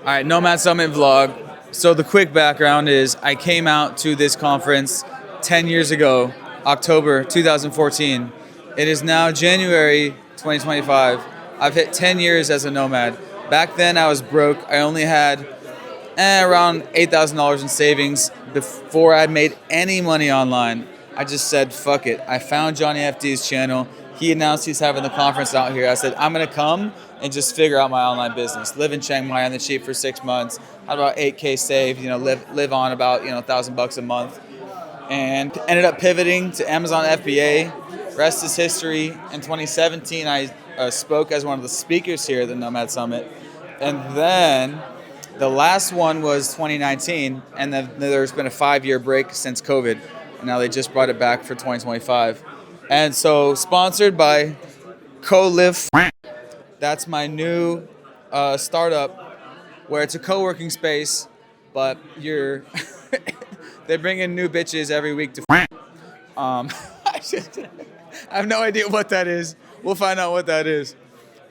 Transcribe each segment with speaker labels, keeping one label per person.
Speaker 1: All right, Nomad Summit vlog. So the quick background is I came out to this conference 10 years ago, October 2014. It is now January 2025. I've hit 10 years as a nomad. Back then I was broke. I only had around $8,000 in savings before I made any money online. I just said, fuck it. I found Johnny FD's channel. He announced he's having the conference out here. I said, I'm gonna come and just figure out my online business. Live in Chiang Mai on the cheap for 6 months. Had about 8K saved, live on about, $1,000 a month. And ended up pivoting to Amazon FBA. Rest is history. In 2017, I spoke as one of the speakers here at the Nomad Summit. And then the last one was 2019, and then there's been a 5-year break since COVID. And now they just brought it back for 2025. And so, sponsored by Co-Live. That's my new startup, where it's a co-working space, but you're they bring in new bitches every week to. I have no idea what that is. We'll find out what that is.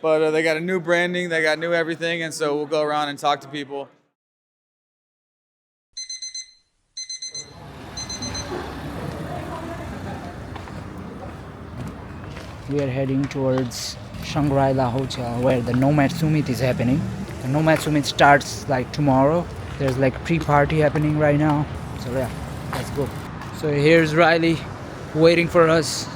Speaker 1: But they got a new branding, they got new everything, and so we'll go around and talk to people.
Speaker 2: We are heading towards Shangri-La Hotel where the Nomad Summit is happening. The Nomad Summit starts like tomorrow. There's like pre-party happening right now. So yeah, let's go. So here's Riley waiting for us.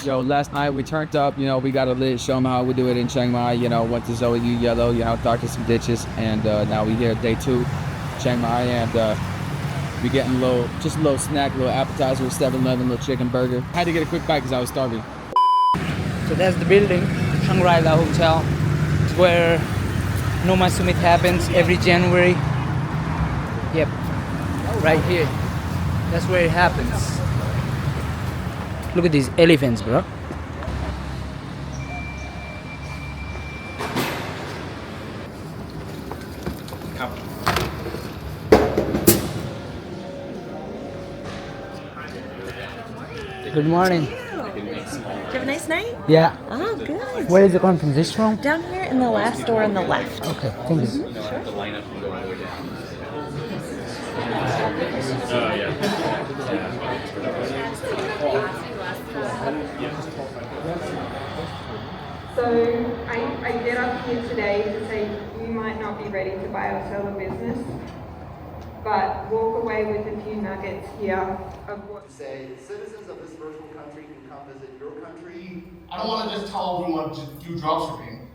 Speaker 1: Yo, last night we turned up, we got a lit, show them how we do it in Chiang Mai, went to Zoe U Yellow, talked to some ditches, and now we here day 2, Chiang Mai, and we getting a little snack, a little appetizer with 7-Eleven, little chicken burger. Had to get a quick bite because I was starving.
Speaker 2: So that's the building, Shangri-La Hotel. It's where Nomad Summit happens every January. Yep, right here. That's where it happens. Look at these elephants, bro. Good morning.
Speaker 3: Did you have a nice night?
Speaker 2: Yeah.
Speaker 3: Oh, good.
Speaker 2: Where is the conference? This room?
Speaker 3: Down here in the last door on the left.
Speaker 2: Okay, thank you.
Speaker 4: The lineup can go all the way down. Oh, yeah.
Speaker 5: So I get up here today to say you might not be ready to buy or sell a business, but walk away with a few nuggets here of what.
Speaker 6: Say citizens of this virtual country can come visit your country.
Speaker 7: I don't want to just tell everyone to do dropshipping.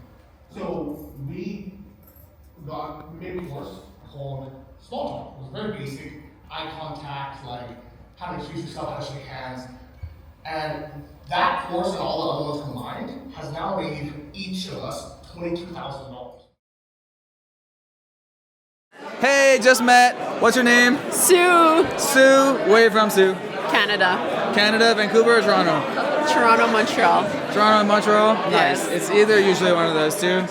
Speaker 7: So we made a course called Small Talk. It was very basic, eye contact, like how to introduce yourself, how to shake hands. And that course and all the other ones combined has now made each of us $22,000.
Speaker 1: Hey, just met. What's your name?
Speaker 8: Sue,
Speaker 1: Sue. Where are you from, Sue?
Speaker 8: Canada.
Speaker 1: Canada, Vancouver, or Toronto?
Speaker 8: Toronto, Montreal.
Speaker 1: Toronto and Montreal?
Speaker 8: Yes.
Speaker 1: Nice. It's either usually one of those two.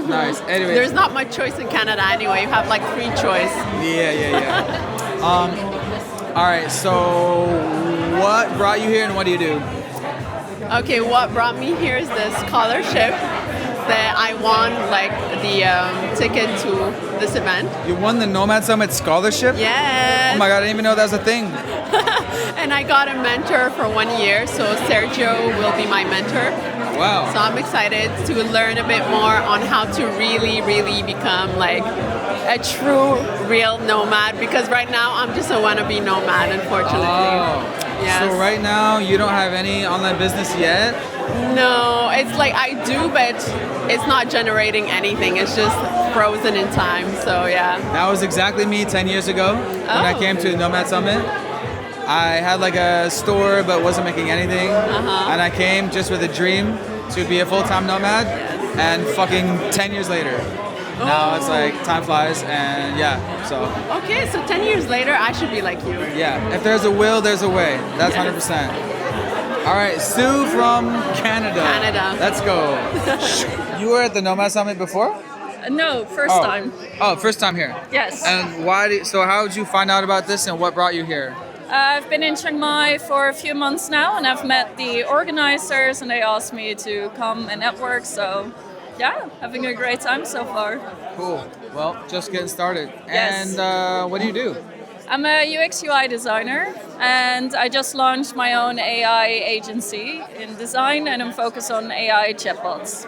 Speaker 1: Nice. Anyway.
Speaker 8: There's not much choice in Canada anyway. You have like 3 choice.
Speaker 1: Yeah. All right, so what brought you here and what do you do?
Speaker 8: Okay, what brought me here is the scholarship that I won, like the ticket to this event.
Speaker 1: You won the Nomad Summit scholarship?
Speaker 8: Yes.
Speaker 1: Oh my God, I didn't even know that was a thing.
Speaker 8: And I got a mentor for 1 year, so Sergio will be my mentor.
Speaker 1: Wow.
Speaker 8: So I'm excited to learn a bit more on how to really become like a true, real nomad, because right now I'm just a wannabe nomad, unfortunately.
Speaker 1: Oh.
Speaker 8: Yes.
Speaker 1: So right now you don't have any online business yet?
Speaker 8: No, it's like I do, but it's not generating anything. It's just frozen in time, so yeah.
Speaker 1: That was exactly me 10 years ago when I came to the Nomad Summit. I had like a store but wasn't making anything. And I came just with a dream to be a full-time nomad. And fucking 10 years later. Now it's like time flies and yeah, so.
Speaker 8: Okay, so 10 years later, I should be like you.
Speaker 1: Yeah, if there's a will, there's a way. That's 100%. All right, Sue from Canada.
Speaker 8: Canada.
Speaker 1: Let's go. You were at the Nomad Summit before?
Speaker 9: No, first time.
Speaker 1: Oh, first time here.
Speaker 9: Yes.
Speaker 1: And so how did you find out about this and what brought you here?
Speaker 9: I've been in Chiang Mai for a few months now, and I've met the organizers, and they asked me to come and network, so yeah, having a great time so far.
Speaker 1: Cool. Well, just getting started.
Speaker 9: Yes.
Speaker 1: And what do you do?
Speaker 9: I'm a UX UI designer, and I just launched my own AI agency in design, and I'm focused on AI chatbots.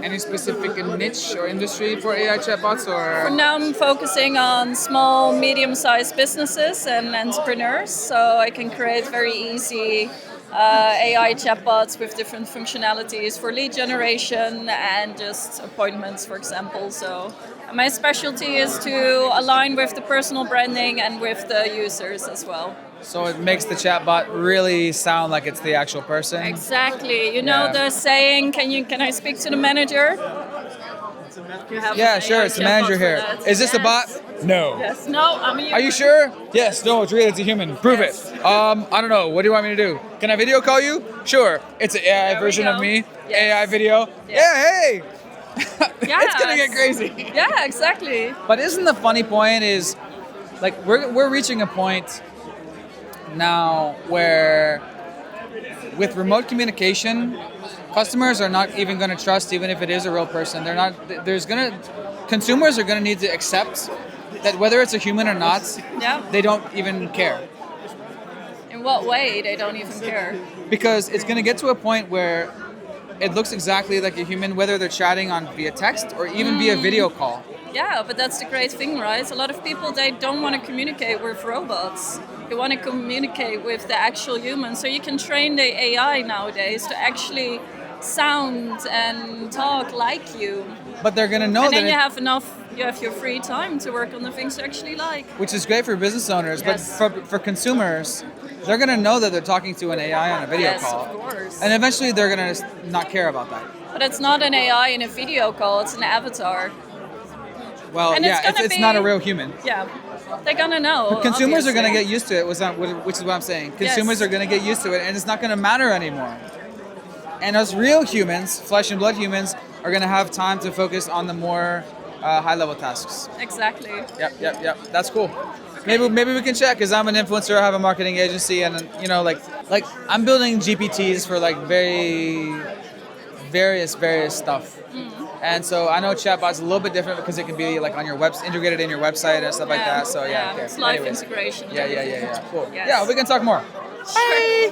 Speaker 1: Any specific niche or industry for AI chatbots,
Speaker 9: For
Speaker 1: or?
Speaker 9: now, I'm focusing on small, medium-sized businesses and entrepreneurs, so I can create very easy AI chatbots with different functionalities for lead generation and just appointments, for example. So my specialty is to align with the personal branding and with the users as well.
Speaker 1: So it makes the chatbot really sound like it's the actual person.
Speaker 9: Exactly. You know
Speaker 1: Yeah.
Speaker 9: the saying, can I speak to the manager? You have
Speaker 1: Yeah,
Speaker 9: an
Speaker 1: sure.
Speaker 9: AI
Speaker 1: It's the manager
Speaker 9: chatbot for
Speaker 1: here.
Speaker 9: that.
Speaker 1: Is this a
Speaker 9: Yes.
Speaker 1: bot? No.
Speaker 9: Yes. No, I'm a
Speaker 1: Are you
Speaker 9: human.
Speaker 1: sure? Yes. No, it's real. It's a human. Prove
Speaker 9: Yes.
Speaker 1: it. I don't know. What do you want me to do? Can I video call you? Sure. It's an AI
Speaker 9: There we
Speaker 1: version of
Speaker 9: go.
Speaker 1: me.
Speaker 9: Yes.
Speaker 1: AI video.
Speaker 9: Yes.
Speaker 1: Yeah. Hey.
Speaker 9: Yeah,
Speaker 1: It's gonna get crazy.
Speaker 9: Yeah, exactly.
Speaker 1: But isn't the funny point is, like, we're reaching a point now where, with remote communication, customers are not even going to trust, even if it is a real person. They're not. Consumers are going to need to accept that whether it's a human or not,
Speaker 9: Yeah.
Speaker 1: they don't even care,
Speaker 9: In what way? They don't even care.
Speaker 1: because it's going to get to a point where it looks exactly like a human, whether they're chatting on via text or even via video call.
Speaker 9: Yeah, but that's the great thing, right? A lot of people, they don't want to communicate with robots. They want to communicate with the actual humans. So you can train the AI nowadays to actually sound and talk like you.
Speaker 1: But they're going to know
Speaker 9: And
Speaker 1: that
Speaker 9: then you have your free time to work on the things you actually like.
Speaker 1: which is great for business owners,
Speaker 9: Yes.
Speaker 1: but for consumers, they're going to know that they're talking to an AI on a video
Speaker 9: Yes,
Speaker 1: call.
Speaker 9: of course.
Speaker 1: And eventually they're going to not care about that.
Speaker 9: But it's not an AI in a video call, it's an avatar.
Speaker 1: Well,
Speaker 9: And
Speaker 1: yeah,
Speaker 9: it's gonna
Speaker 1: it's not a
Speaker 9: be-
Speaker 1: real human.
Speaker 9: Yeah, they're gonna know.
Speaker 1: But consumers are going to
Speaker 9: obviously.
Speaker 1: get used to it, which is what I'm saying. Consumers
Speaker 9: Yes.
Speaker 1: are going to get used to it, and it's not going to matter anymore. And us real humans, flesh and blood humans, are going to have time to focus on the more high-level tasks.
Speaker 9: Exactly.
Speaker 1: Yep. That's cool. Maybe we can check, because I'm an influencer. I have a marketing agency, and like I'm building GPTs for like very various stuff. And so I know chatbots a little bit different because it can be like on your integrated in your website and stuff like that. So yeah, okay.
Speaker 9: It's live
Speaker 1: Anyways.
Speaker 9: integration.
Speaker 1: Yeah. Cool.
Speaker 9: Yes.
Speaker 1: Yeah, we can talk more.
Speaker 9: Bye.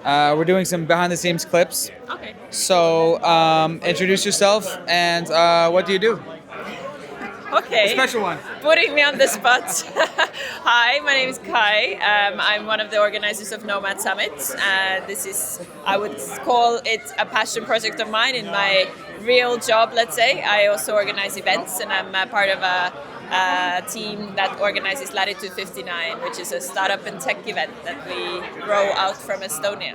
Speaker 9: Bye.
Speaker 1: We're doing some behind the scenes clips.
Speaker 9: Okay.
Speaker 1: So introduce yourself and what do you do?
Speaker 10: Okay,
Speaker 1: Special one.
Speaker 10: putting me on the spot. Hi, my name is Kai. I'm one of the organizers of Nomad Summit. This is, I would call it a passion project of mine in my real job, let's say. I also organize events, and I'm a part of a team that organizes Latitude 59, which is a startup and tech event that we grow out from Estonia.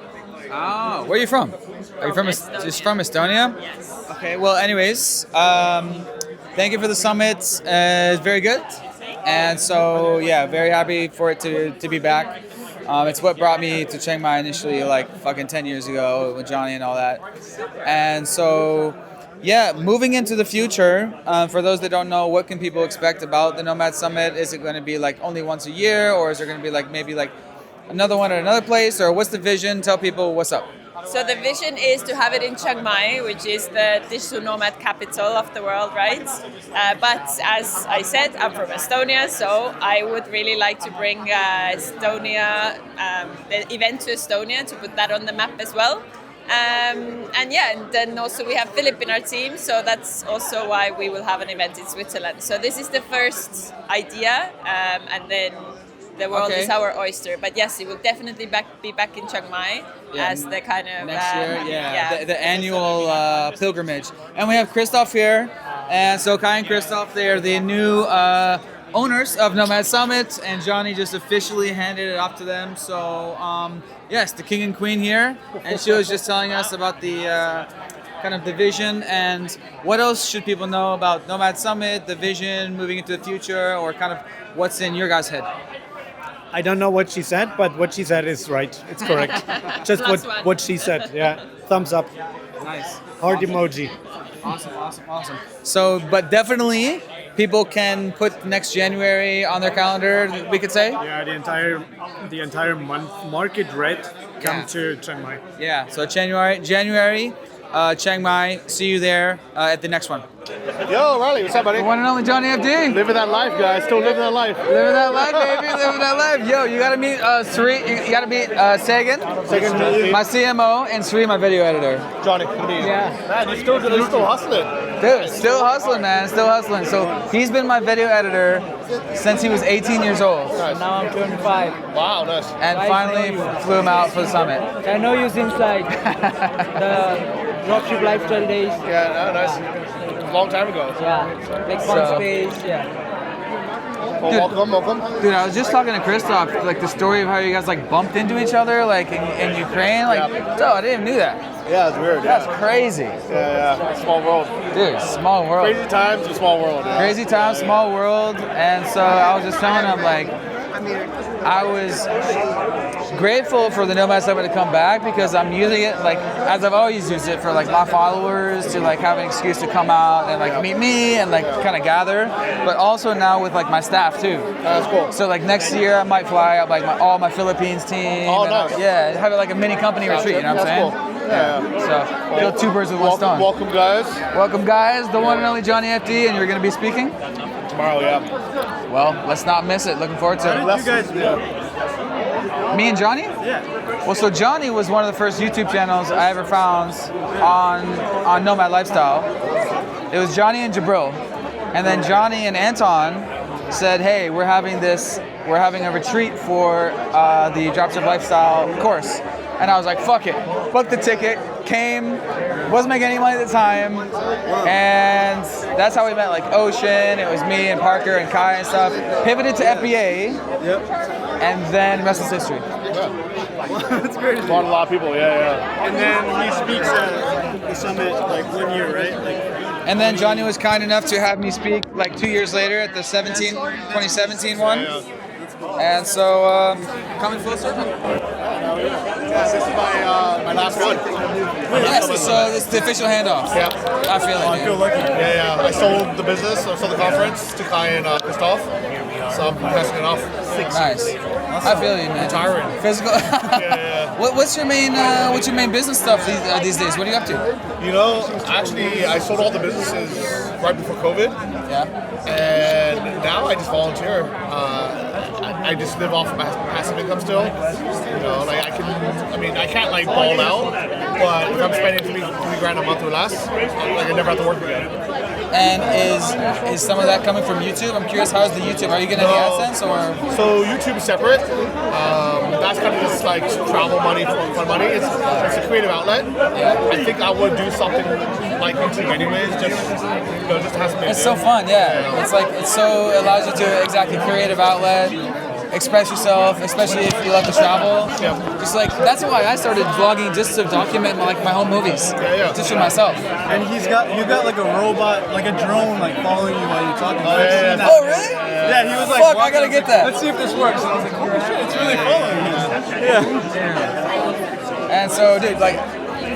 Speaker 1: Oh, where are you from? Are you from
Speaker 10: Estonia.
Speaker 1: just from Estonia?
Speaker 10: Yes.
Speaker 1: Okay. Well, anyways, thank you for the summit. It's very good, and so yeah, very happy for it to be back. It's what brought me to Chiang Mai initially, like fucking 10 years ago with Johnny and all that. And so, yeah, moving into the future, for those that don't know, what can people expect about the Nomad Summit? Is it going to be like only once a year, or is there going to be like maybe like another one at another place, or what's the vision? Tell people what's up.
Speaker 10: So the vision is to have it in Chiang Mai, which is the digital nomad capital of the world, right? But as I said, I'm from Estonia, so I would really like to bring Estonia, the event to Estonia, to put that on the map as well. And then also we have Philip in our team, so that's also why we will have an event in Switzerland. So this is the first idea, and then the world
Speaker 1: Okay.
Speaker 10: is our oyster. But yes, it will definitely be back in Chiang Mai as the kind of
Speaker 1: Next year, the annual pilgrimage. And we have Christoph here. And so Kai and Christoph, they're the new owners of Nomad Summit, and Johnny just officially handed it off to them. So yes, the king and queen here. And she was just telling us about the kind of the vision, and what else should people know about Nomad Summit, the vision moving into the future, or kind of what's in your guys' head?
Speaker 11: I don't know what she said, but what she said is right. It's correct. Just
Speaker 10: Plus one.
Speaker 11: what she said. Yeah. Thumbs up.
Speaker 1: Nice.
Speaker 11: Heart emoji.
Speaker 1: Awesome. So, but definitely people can put next January on their calendar, we could say?
Speaker 11: Yeah, the entire month market red come
Speaker 1: Yeah.
Speaker 11: to Chiang Mai.
Speaker 1: Yeah, so January, Chiang Mai. See you there at the next one.
Speaker 7: Yo, Riley, what's up, buddy?
Speaker 1: The one and only Johnny FD.
Speaker 7: Living that life, guys. Still living that life.
Speaker 1: Living that life, baby. Living that life. Yo, you gotta meet Sree. You gotta meet Sagan. My CMO, and Sree, my video editor.
Speaker 7: Johnny, good to meet you.
Speaker 2: Yeah.
Speaker 7: Man, you're still hustling.
Speaker 1: Dude, still hustling, man. Still hustling. So he's been my video editor since he was 18 years old.
Speaker 7: Nice.
Speaker 2: Now I'm 25.
Speaker 7: Wow, nice.
Speaker 1: And finally flew him out for the summit.
Speaker 2: I know you since like the dropship lifestyle days.
Speaker 7: Yeah, nice. A long time ago.
Speaker 2: Yeah, like fun space. Yeah.
Speaker 7: Well, welcome.
Speaker 1: Dude, I was just talking to Christoph, like the story of how you guys like bumped into each other, like in Ukraine. Like, oh, I didn't even knew that.
Speaker 7: Yeah, it's weird.
Speaker 1: That's crazy.
Speaker 7: Yeah. Small world.
Speaker 1: Dude, small world.
Speaker 7: Crazy times, a small world. Yeah.
Speaker 1: Crazy times, small world. And so I was just telling him, like, I was grateful for the Nomad Summit to come back because I'm using it like as I've always used it for like my followers to like have an excuse to come out and like meet me and like kind of gather, but also now with like my staff too.
Speaker 7: That's cool.
Speaker 1: So like next year I might fly out like all my Philippines team.
Speaker 7: Oh, nice.
Speaker 1: Yeah, have it like a mini company retreat. You know what I'm saying?
Speaker 7: Cool. Yeah.
Speaker 1: So kill two birds with one stone.
Speaker 7: Welcome, guys.
Speaker 1: Welcome, guys. The one and only Johnny FD, and you're gonna be speaking
Speaker 7: tomorrow. Yeah.
Speaker 1: Well, let's not miss it. Looking forward to it.
Speaker 11: How did you guys
Speaker 1: Me and Johnny?
Speaker 11: Yeah.
Speaker 1: Well, so Johnny was one of the first YouTube channels I ever found on Nomad Lifestyle. It was Johnny and Jabril. And then Johnny and Anton said, hey, we're having a retreat for the Dropship Lifestyle course. And I was like, fuck it. Booked the ticket, came, wasn't making any money at the time. And that's how we met, like Ocean. It was me and Parker and Kai and stuff. Pivoted to FBA. Yep. And then rest is history.
Speaker 11: That's great.
Speaker 7: Brought a lot of people, yeah.
Speaker 11: And then he speaks at the summit like 1 year, right?
Speaker 1: And then Johnny was kind enough to have me speak like 2 years later at the 2017 one. And so, coming full circle.
Speaker 7: This is my last one.
Speaker 1: Yes, so it's the official handoff.
Speaker 7: Yeah.
Speaker 1: I feel it.
Speaker 11: I feel lucky.
Speaker 7: Yeah. I sold the business, I sold the conference to Kai and Christoph. So I'm passing it off.
Speaker 1: Nice. I feel you, man.
Speaker 7: Retiring.
Speaker 1: Physical. What's your main business stuff these days? What are you up to?
Speaker 7: You know, actually, I sold all the businesses right before COVID.
Speaker 1: Yeah.
Speaker 7: And now I just volunteer. I just live off my passive income still. You know, like I can't like ball out, but if I'm spending $3 grand a month or less, like I never have to work again.
Speaker 1: And is some of that coming from YouTube? I'm curious, how's the YouTube? Are you getting any AdSense or?
Speaker 7: So YouTube is separate. That's kind of just like travel money, fun money. It's a creative outlet. Yeah. I think I would do something like YouTube anyways, just to have something.
Speaker 1: It's so fun, yeah. It's like it so allows you to exactly creative outlet. Express yourself, especially if you love to travel.
Speaker 7: Yeah.
Speaker 1: Just like that's why I started vlogging, just to document my home movies, just for myself.
Speaker 11: And you got like a robot, like a drone, like following you while you're talking.
Speaker 1: Oh really?
Speaker 11: Yeah, he was like,
Speaker 1: fuck, I gotta get that.
Speaker 11: Let's see if this works. And I was like, oh shit, it's really following you. Yeah.
Speaker 1: And so, dude, like.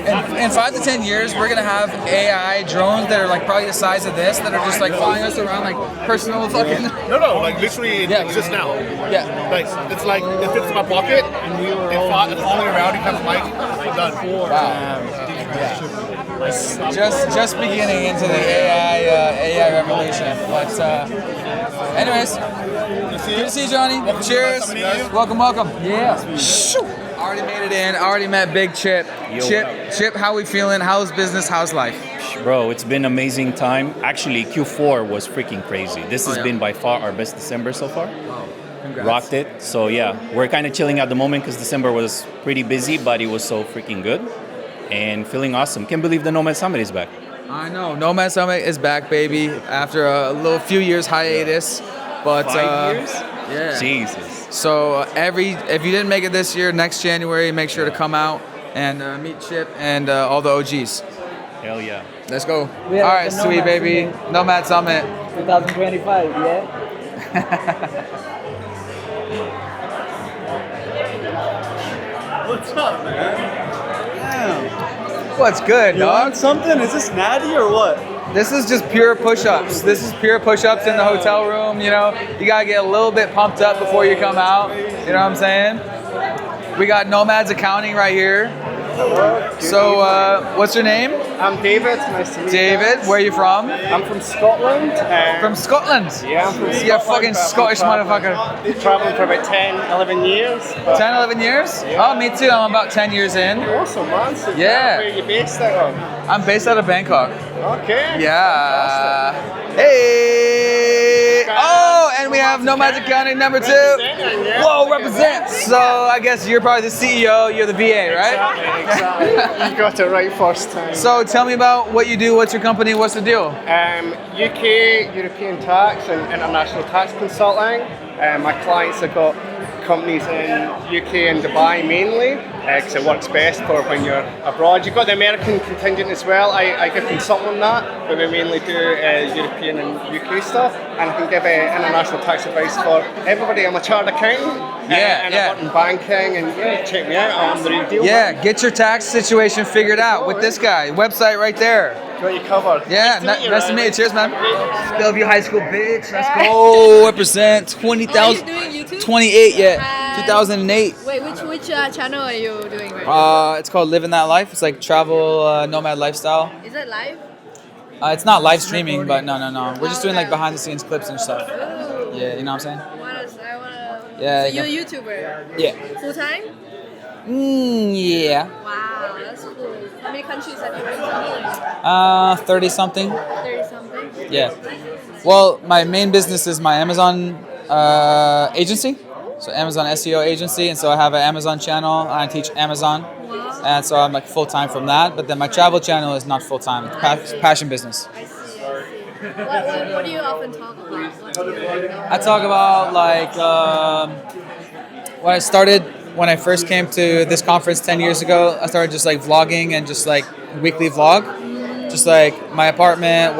Speaker 1: In 5 to 10 years, we're gonna have AI drones that are like probably the size of this, that are just like flying us around like personal fucking.
Speaker 7: No, like literally just now.
Speaker 1: Yeah.
Speaker 7: Like it's like it fits in my pocket. It's falling around. You have a mic. I'm done.
Speaker 1: Wow. Yeah. Just beginning into the AI revolution. But anyways, good to see you, Johnny. Cheers. Welcome. Yeah. Shoot. Already made it in. Already met Big Chip. Chip, how we feeling? How's business? How's life?
Speaker 4: Bro, it's been an amazing time. Actually, Q4 was freaking crazy. This has been by far our best December so far.
Speaker 1: Wow. Congrats.
Speaker 4: Rocked it. So yeah, we're kind of chilling at the moment because December was pretty busy, but it was so freaking good. And feeling awesome. Can't believe the Nomad Summit is back.
Speaker 1: I know. Nomad Summit is back, baby. After a few years hiatus. But
Speaker 4: 5 years?
Speaker 1: Yeah.
Speaker 4: Jesus.
Speaker 1: So if you didn't make it this year, next January, make sure to come out and meet Chip and all the OGs.
Speaker 4: Hell yeah.
Speaker 1: Let's go. All right, sweet baby. Nomad Summit.
Speaker 2: 2025, yeah.
Speaker 11: What's up, man? Damn.
Speaker 1: What's good,
Speaker 11: You
Speaker 1: dog?
Speaker 11: want something? Is this natty or what?
Speaker 1: This is just pure push-ups. This is pure push-ups in the hotel room, you know. You gotta get a little bit pumped up before you come out. You know what I'm saying? We got Nomad's accounting right here. So, what's your name?
Speaker 12: I'm David. Nice to meet you.
Speaker 1: David, where are you from?
Speaker 12: I'm from Scotland.
Speaker 1: From Scotland?
Speaker 12: Yeah, I'm from Scotland.
Speaker 1: You're a fucking
Speaker 12: but I've been
Speaker 1: Scottish motherfucker.
Speaker 12: Been traveling for about 10, 11 years.
Speaker 1: 10, 11 years?
Speaker 12: Yeah.
Speaker 1: Oh, me too. I'm about 10 years in.
Speaker 12: Awesome, man. So
Speaker 1: Yeah.
Speaker 12: Where are you based out of?
Speaker 1: I'm based out of Bangkok.
Speaker 12: Okay.
Speaker 1: Yeah. Hey! Oh, and we have Nomad Accounting number 2. Whoa, represent! So I guess you're probably the CEO, you're the VA, right?
Speaker 12: Exactly. You got it right first time.
Speaker 1: So tell me about what you do, what's your company, what's the deal?
Speaker 12: UK, European tax and international tax consulting. My clients have got companies in UK and Dubai mainly, because it works best for when you're abroad. You've got the American contingent as well. I give consult on that, but we mainly do European and UK stuff, and I can give international tax advice for everybody. I'm a chartered accountant, and I work in banking, and check me out, I'm the real deal.
Speaker 1: Yeah, get your tax situation figured out with this guy. Website right there.
Speaker 12: Got you covered.
Speaker 1: Yeah, nice to meet you. Cheers, man. Bellevue High School, bitch. Let's go. Represent 20,000. 28, yeah. 2008.
Speaker 13: Wait, which channel are you doing right now?
Speaker 1: It's called Living That Life. It's like travel, nomad lifestyle.
Speaker 13: Is it live?
Speaker 1: It's not live streaming, but no. We're just doing like behind the scenes clips and stuff. Yeah, you know what I'm saying?
Speaker 13: I wanna.
Speaker 1: Yeah.
Speaker 13: So you're a YouTuber?
Speaker 1: Yeah.
Speaker 13: Full time?
Speaker 1: Yeah.
Speaker 13: Wow, that's cool. How many countries have you been to?
Speaker 1: 30 something.
Speaker 13: 30 something?
Speaker 1: Yeah. Well, my main business is my Amazon agency. So Amazon SEO agency, and so I have an Amazon channel. I teach Amazon, and so I'm like full time from that. But then my travel channel is not full time. It's passion business.
Speaker 13: I see. What do you often talk about? What do you
Speaker 1: I talk about like when I started. When I first came to this conference 10 years ago, I started just like vlogging and just like weekly vlog. Just like my apartment,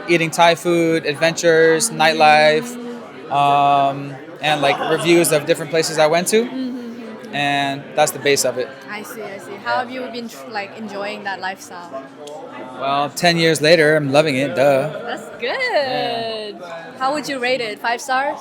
Speaker 1: eating Thai food, adventures, nightlife, and like reviews of different places I went to. And that's the base of it.
Speaker 13: I see. How have you been like enjoying that lifestyle?
Speaker 1: Well, 10 years later, I'm loving it, duh.
Speaker 13: That's good. How would you rate it? 5 stars?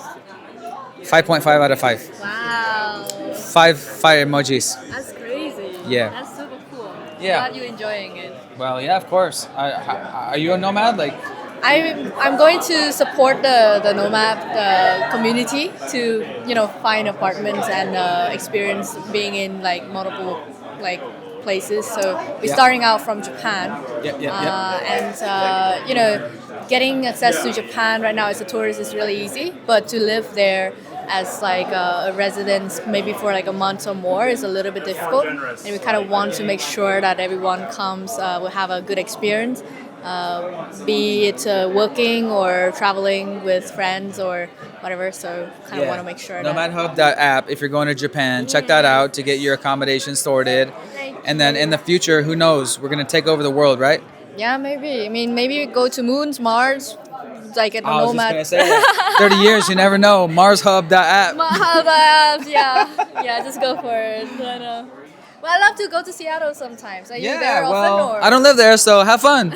Speaker 1: 5.5 out of 5.
Speaker 13: Wow.
Speaker 1: 5 fire emojis.
Speaker 13: That's crazy.
Speaker 1: Yeah.
Speaker 13: That's super cool.
Speaker 1: Yeah.
Speaker 13: Glad you're enjoying it.
Speaker 1: Well, yeah, of course. Are you a nomad? Like,
Speaker 13: I'm going to support the Nomad community to find apartments and experience being in like multiple like places. So we're starting out from Japan. And getting access to Japan right now as a tourist is really easy, but to live there as like a resident maybe for like a month or more is a little bit difficult, and we kind of want to make sure that everyone comes will have a good experience, be it working or traveling with friends or whatever. So kind of want to make sure
Speaker 1: NomadHub.app, if you're going to Japan, check that out to get your accommodation sorted. And then in the future, who knows, we're going to take over the world, right?
Speaker 13: Yeah, maybe. I mean, maybe go to Moons, Mars, like at the
Speaker 1: I was
Speaker 13: Nomad.
Speaker 1: just gonna say that. 30 years, you never know. MarsHub.app.
Speaker 13: MarsHub.app, yeah, just go for it. I know. Well, I love to go to Seattle sometimes. Are you there often? Or?
Speaker 1: I don't live there, so have fun.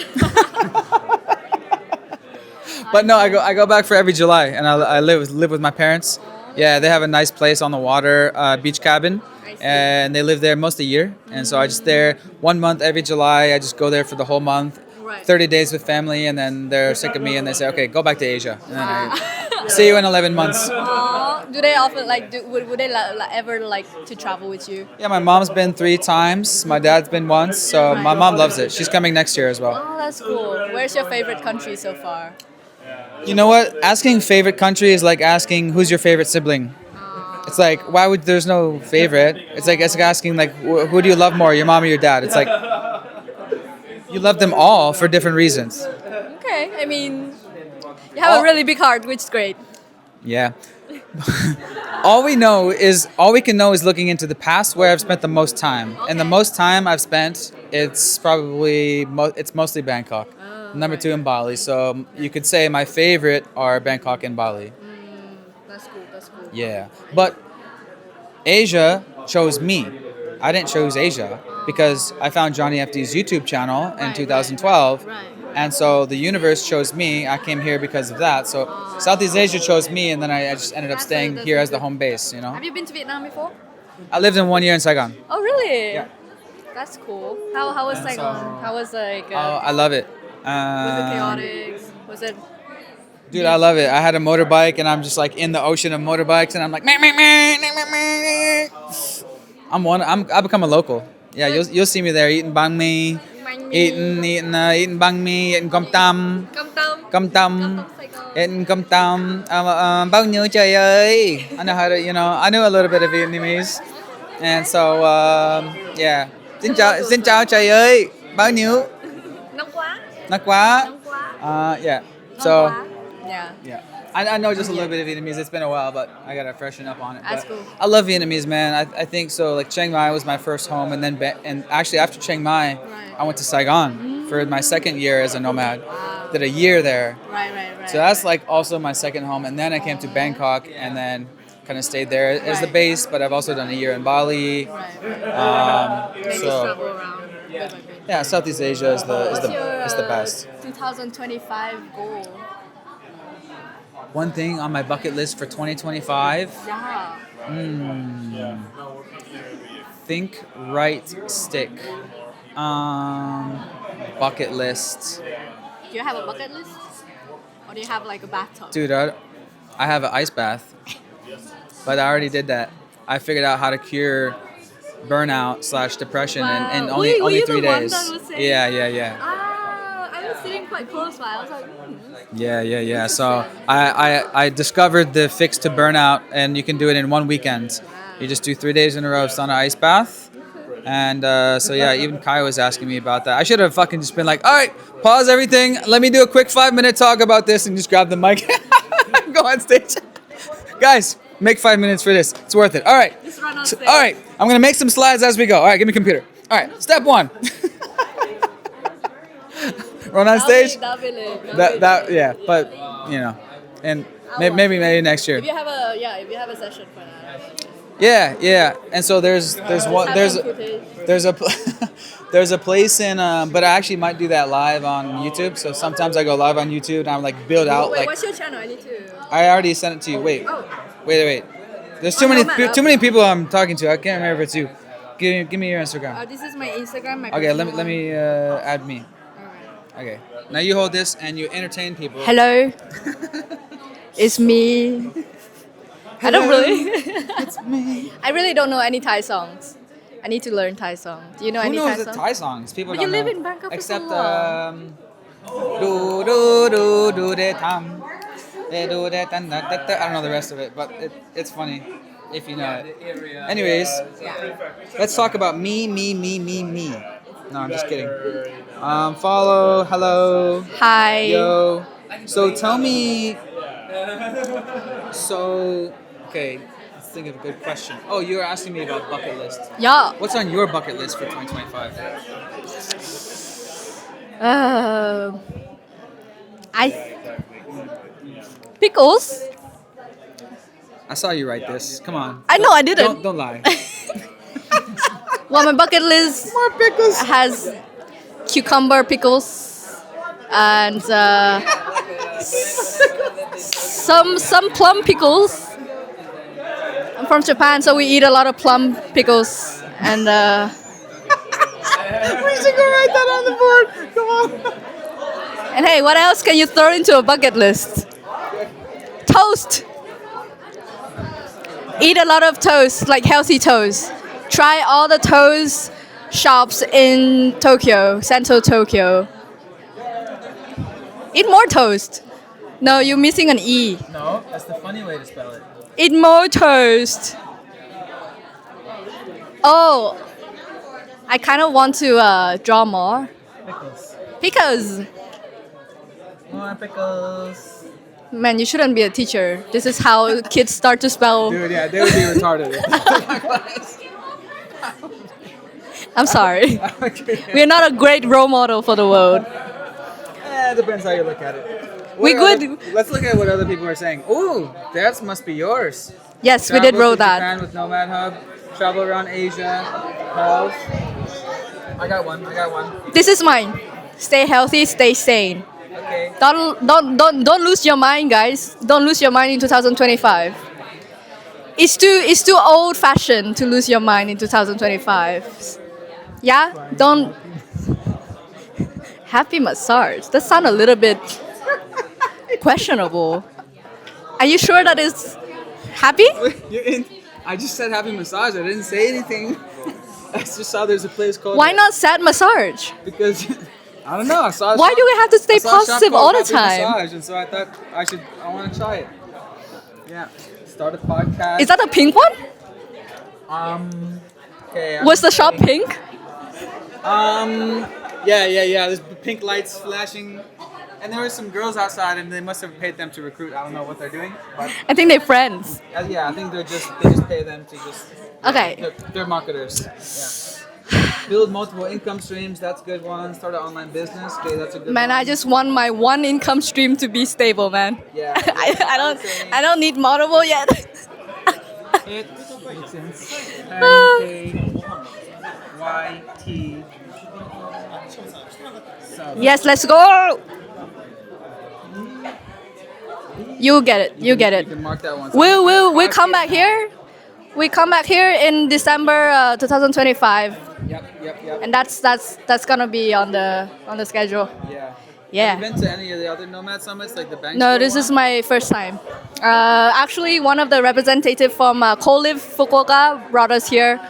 Speaker 1: But no, I go back for every July, and I live with my parents. Yeah, they have a nice place on the water, beach cabin, and they live there most of the year. And so I just there 1 month every July. I just go there for the whole month. 30 days with family, and then they're sick of me and they say, okay, go back to Asia. And then I see you in 11 months.
Speaker 13: Do they often would they ever like to travel with you?
Speaker 1: Yeah, my mom's been 3 times. My dad's been once. So my mom loves it. She's coming next year as well.
Speaker 13: Oh, that's cool. Where's your favorite country so far?
Speaker 1: You know what? Asking favorite country is like asking who's your favorite sibling. It's like, why would there's no favorite? It's like asking like, who do you love more, your mom or your dad? It's like, you love them all for different reasons.
Speaker 13: Okay, I mean, you have a really big heart, which is great.
Speaker 1: Yeah. all we can know is looking into the past where I've spent the most time. And the most time I've spent, it's probably, it's mostly Bangkok. Number 2 in Bali. So you could say my favorite are Bangkok and Bali.
Speaker 13: That's cool.
Speaker 1: Yeah. But Asia chose me. I didn't choose Asia because I found Johnny FD's YouTube channel in 2012. And so the universe chose me. I came here because of that. So Southeast Asia chose me, and then I just ended up staying here as the home base,
Speaker 13: Have you been to Vietnam before?
Speaker 1: I lived in 1 year in Saigon.
Speaker 13: Oh, really?
Speaker 1: Yeah.
Speaker 13: That's cool. How was
Speaker 1: And
Speaker 13: Saigon? How was like?
Speaker 1: Oh, I love it.
Speaker 13: Was it chaotic? Was it?
Speaker 1: Dude, I love it. I had a motorbike, and I'm just like in the ocean of motorbikes, and I'm like, meh, meh, meh, meh, meh, meh. I become a local. Yeah, you'll see me there eating banh mi, eating banh mi, eating cơm tăm, eating cơm tăm. Bao nhiêu trời ơi? I know how to, I knew a little bit of Vietnamese, and so yeah. Xin chào trời ơi. Bao nhiêu? Nóng quá. Yeah. So.
Speaker 13: Yeah.
Speaker 1: I know just a little bit of Vietnamese. It's been a while, but I gotta freshen up on it.
Speaker 13: That's
Speaker 1: But
Speaker 13: cool.
Speaker 1: I love Vietnamese, man. I think so. Like Chiang Mai was my first home, and then and actually after Chiang Mai, I went to Saigon for my second year as a nomad. Did a year there.
Speaker 13: Right.
Speaker 1: So that's like also my second home, and then I came to Bangkok, and then kind of stayed there as the base. But I've also done a year in Bali. So yeah, Southeast Asia is the best.
Speaker 13: 2025 goal.
Speaker 1: One thing on my bucket list for 2025.
Speaker 13: Yeah.
Speaker 1: Think, write, stick. Bucket list.
Speaker 13: Do you have a bucket list? Or do you have like a bathtub?
Speaker 1: Dude, I have an ice bath. But I already did that. I figured out how to cure burnout / depression in only 3 days. Yeah.
Speaker 13: I was sitting quite close by. I was like,
Speaker 1: Yeah. So I discovered the fix to burnout, and you can do it in 1 weekend. You just do 3 days in a row of sauna ice bath. And so yeah, even Kai was asking me about that. I should have fucking just been like, all right, pause everything. Let me do a quick 5-minute talk about this, and just grab the mic and go on stage. Guys, make 5 minutes for this. It's worth it. All right.
Speaker 13: just run on stage.
Speaker 1: All right. I'm going to make some slides as we go. All right, give me a computer. All right, step 1. Run on stage?
Speaker 13: That'll be lit.
Speaker 1: Yeah, but, and maybe next year.
Speaker 13: If you have a session for that.
Speaker 1: Yeah. And so there's a place in but I actually might do that live on YouTube. So sometimes I go live on YouTube and I'm like build out
Speaker 13: Wait,
Speaker 1: like
Speaker 13: what's your channel? I need to.
Speaker 1: I already sent it to you. Wait. There's too many people I'm talking to. I can't remember if it's you. Give me your Instagram.
Speaker 13: This is my Instagram.
Speaker 1: Okay, let me add me. Okay. Now you hold this and you entertain people.
Speaker 13: Hello. It's me. I don't really.
Speaker 1: It's me.
Speaker 13: I really don't know any Thai songs. I need to learn Thai songs. Do you know any
Speaker 1: Who
Speaker 13: Thai
Speaker 1: knows the
Speaker 13: songs?
Speaker 1: Thai songs? People
Speaker 13: But
Speaker 1: don't
Speaker 13: you live
Speaker 1: know.
Speaker 13: in Bangkok for
Speaker 1: Except
Speaker 13: so long.
Speaker 1: do de tam. They do de tan da da da. I don't know the rest of it, but it's funny if you know it. Anyways, let's talk about me. No, I'm just kidding. Follow, hello.
Speaker 13: Hi.
Speaker 1: Yo. So tell me. Okay, let's think of a good question. Oh, you were asking me about bucket list.
Speaker 13: Yeah.
Speaker 1: What's on your bucket list for 2025?
Speaker 13: Pickles.
Speaker 1: I saw you write this. Come on.
Speaker 13: I know I didn't.
Speaker 1: Don't lie.
Speaker 13: Well, my bucket list has cucumber pickles and some plum pickles. I'm from Japan, so we eat a lot of plum pickles and.
Speaker 1: We should go write that on the board. Come on.
Speaker 13: And hey, what else can you throw into a bucket list? Toast. Eat a lot of toast, like healthy toast. Try all the toast shops in Tokyo, Central Tokyo. Eat more toast. No, you're missing an E.
Speaker 1: No, that's the funny way to spell it.
Speaker 13: Eat more toast. Oh, I kind of want to draw more.
Speaker 1: Pickles.
Speaker 13: Pickles.
Speaker 1: More pickles.
Speaker 13: Man, you shouldn't be a teacher. This is how kids start to spell.
Speaker 1: Dude, yeah, they would be retarded.
Speaker 13: I'm sorry. We're not a great role model for the world.
Speaker 1: It depends how you look at it. Let's look at what other people are saying. Ooh, that must be yours.
Speaker 13: Yes, we did
Speaker 1: Travel
Speaker 13: roll
Speaker 1: to
Speaker 13: that.
Speaker 1: Japan with Nomad Hub. Travel around Asia. Health. I got one.
Speaker 13: This is mine. Stay healthy, stay sane.
Speaker 1: Okay.
Speaker 13: Don't lose your mind, guys. Don't lose your mind in 2025. It's too old fashioned to lose your mind in 2025. Yeah, don't. Happy massage. That sounds a little bit questionable. Are you sure that is happy?
Speaker 1: You're in. I just said happy massage. I didn't say anything. I just saw there's a place called.
Speaker 13: Why not sad massage?
Speaker 1: Because I don't know. I saw.
Speaker 13: Why do we have to stay
Speaker 1: I saw a shop
Speaker 13: positive
Speaker 1: called
Speaker 13: all the
Speaker 1: Happy
Speaker 13: time?
Speaker 1: Massage, and so I thought I want to try it. Yeah. Start a podcast.
Speaker 13: Is that the pink one?
Speaker 1: Okay. I'm
Speaker 13: Was the shop
Speaker 1: saying-
Speaker 13: pink?
Speaker 1: Yeah. There's pink lights flashing, and there were some girls outside, and they must have paid them to recruit. I don't know what they're doing, but
Speaker 13: I think they're friends.
Speaker 1: yeah, I think they just pay them to just.
Speaker 13: Okay.
Speaker 1: They're marketers. Yeah. Build multiple income streams. That's a good one. Start an online business. Okay, that's a good
Speaker 13: Man,
Speaker 1: one.
Speaker 13: I just want my one income stream to be stable, man.
Speaker 1: Yeah.
Speaker 13: I don't need multiple yet.
Speaker 1: It makes sense. K-Y-T.
Speaker 13: Yes, let's go. You get it. You get it.
Speaker 1: You can mark that one.
Speaker 13: We'll come back here. We come back here in December 2025,
Speaker 1: Yep.
Speaker 13: and that's gonna be on the schedule.
Speaker 1: Yeah.
Speaker 13: Yeah.
Speaker 1: Have you been to any of the other Nomad summits, like the Bank?
Speaker 13: No, this is my first time. Actually, one of the representative from Co-Live Fukuoka brought us here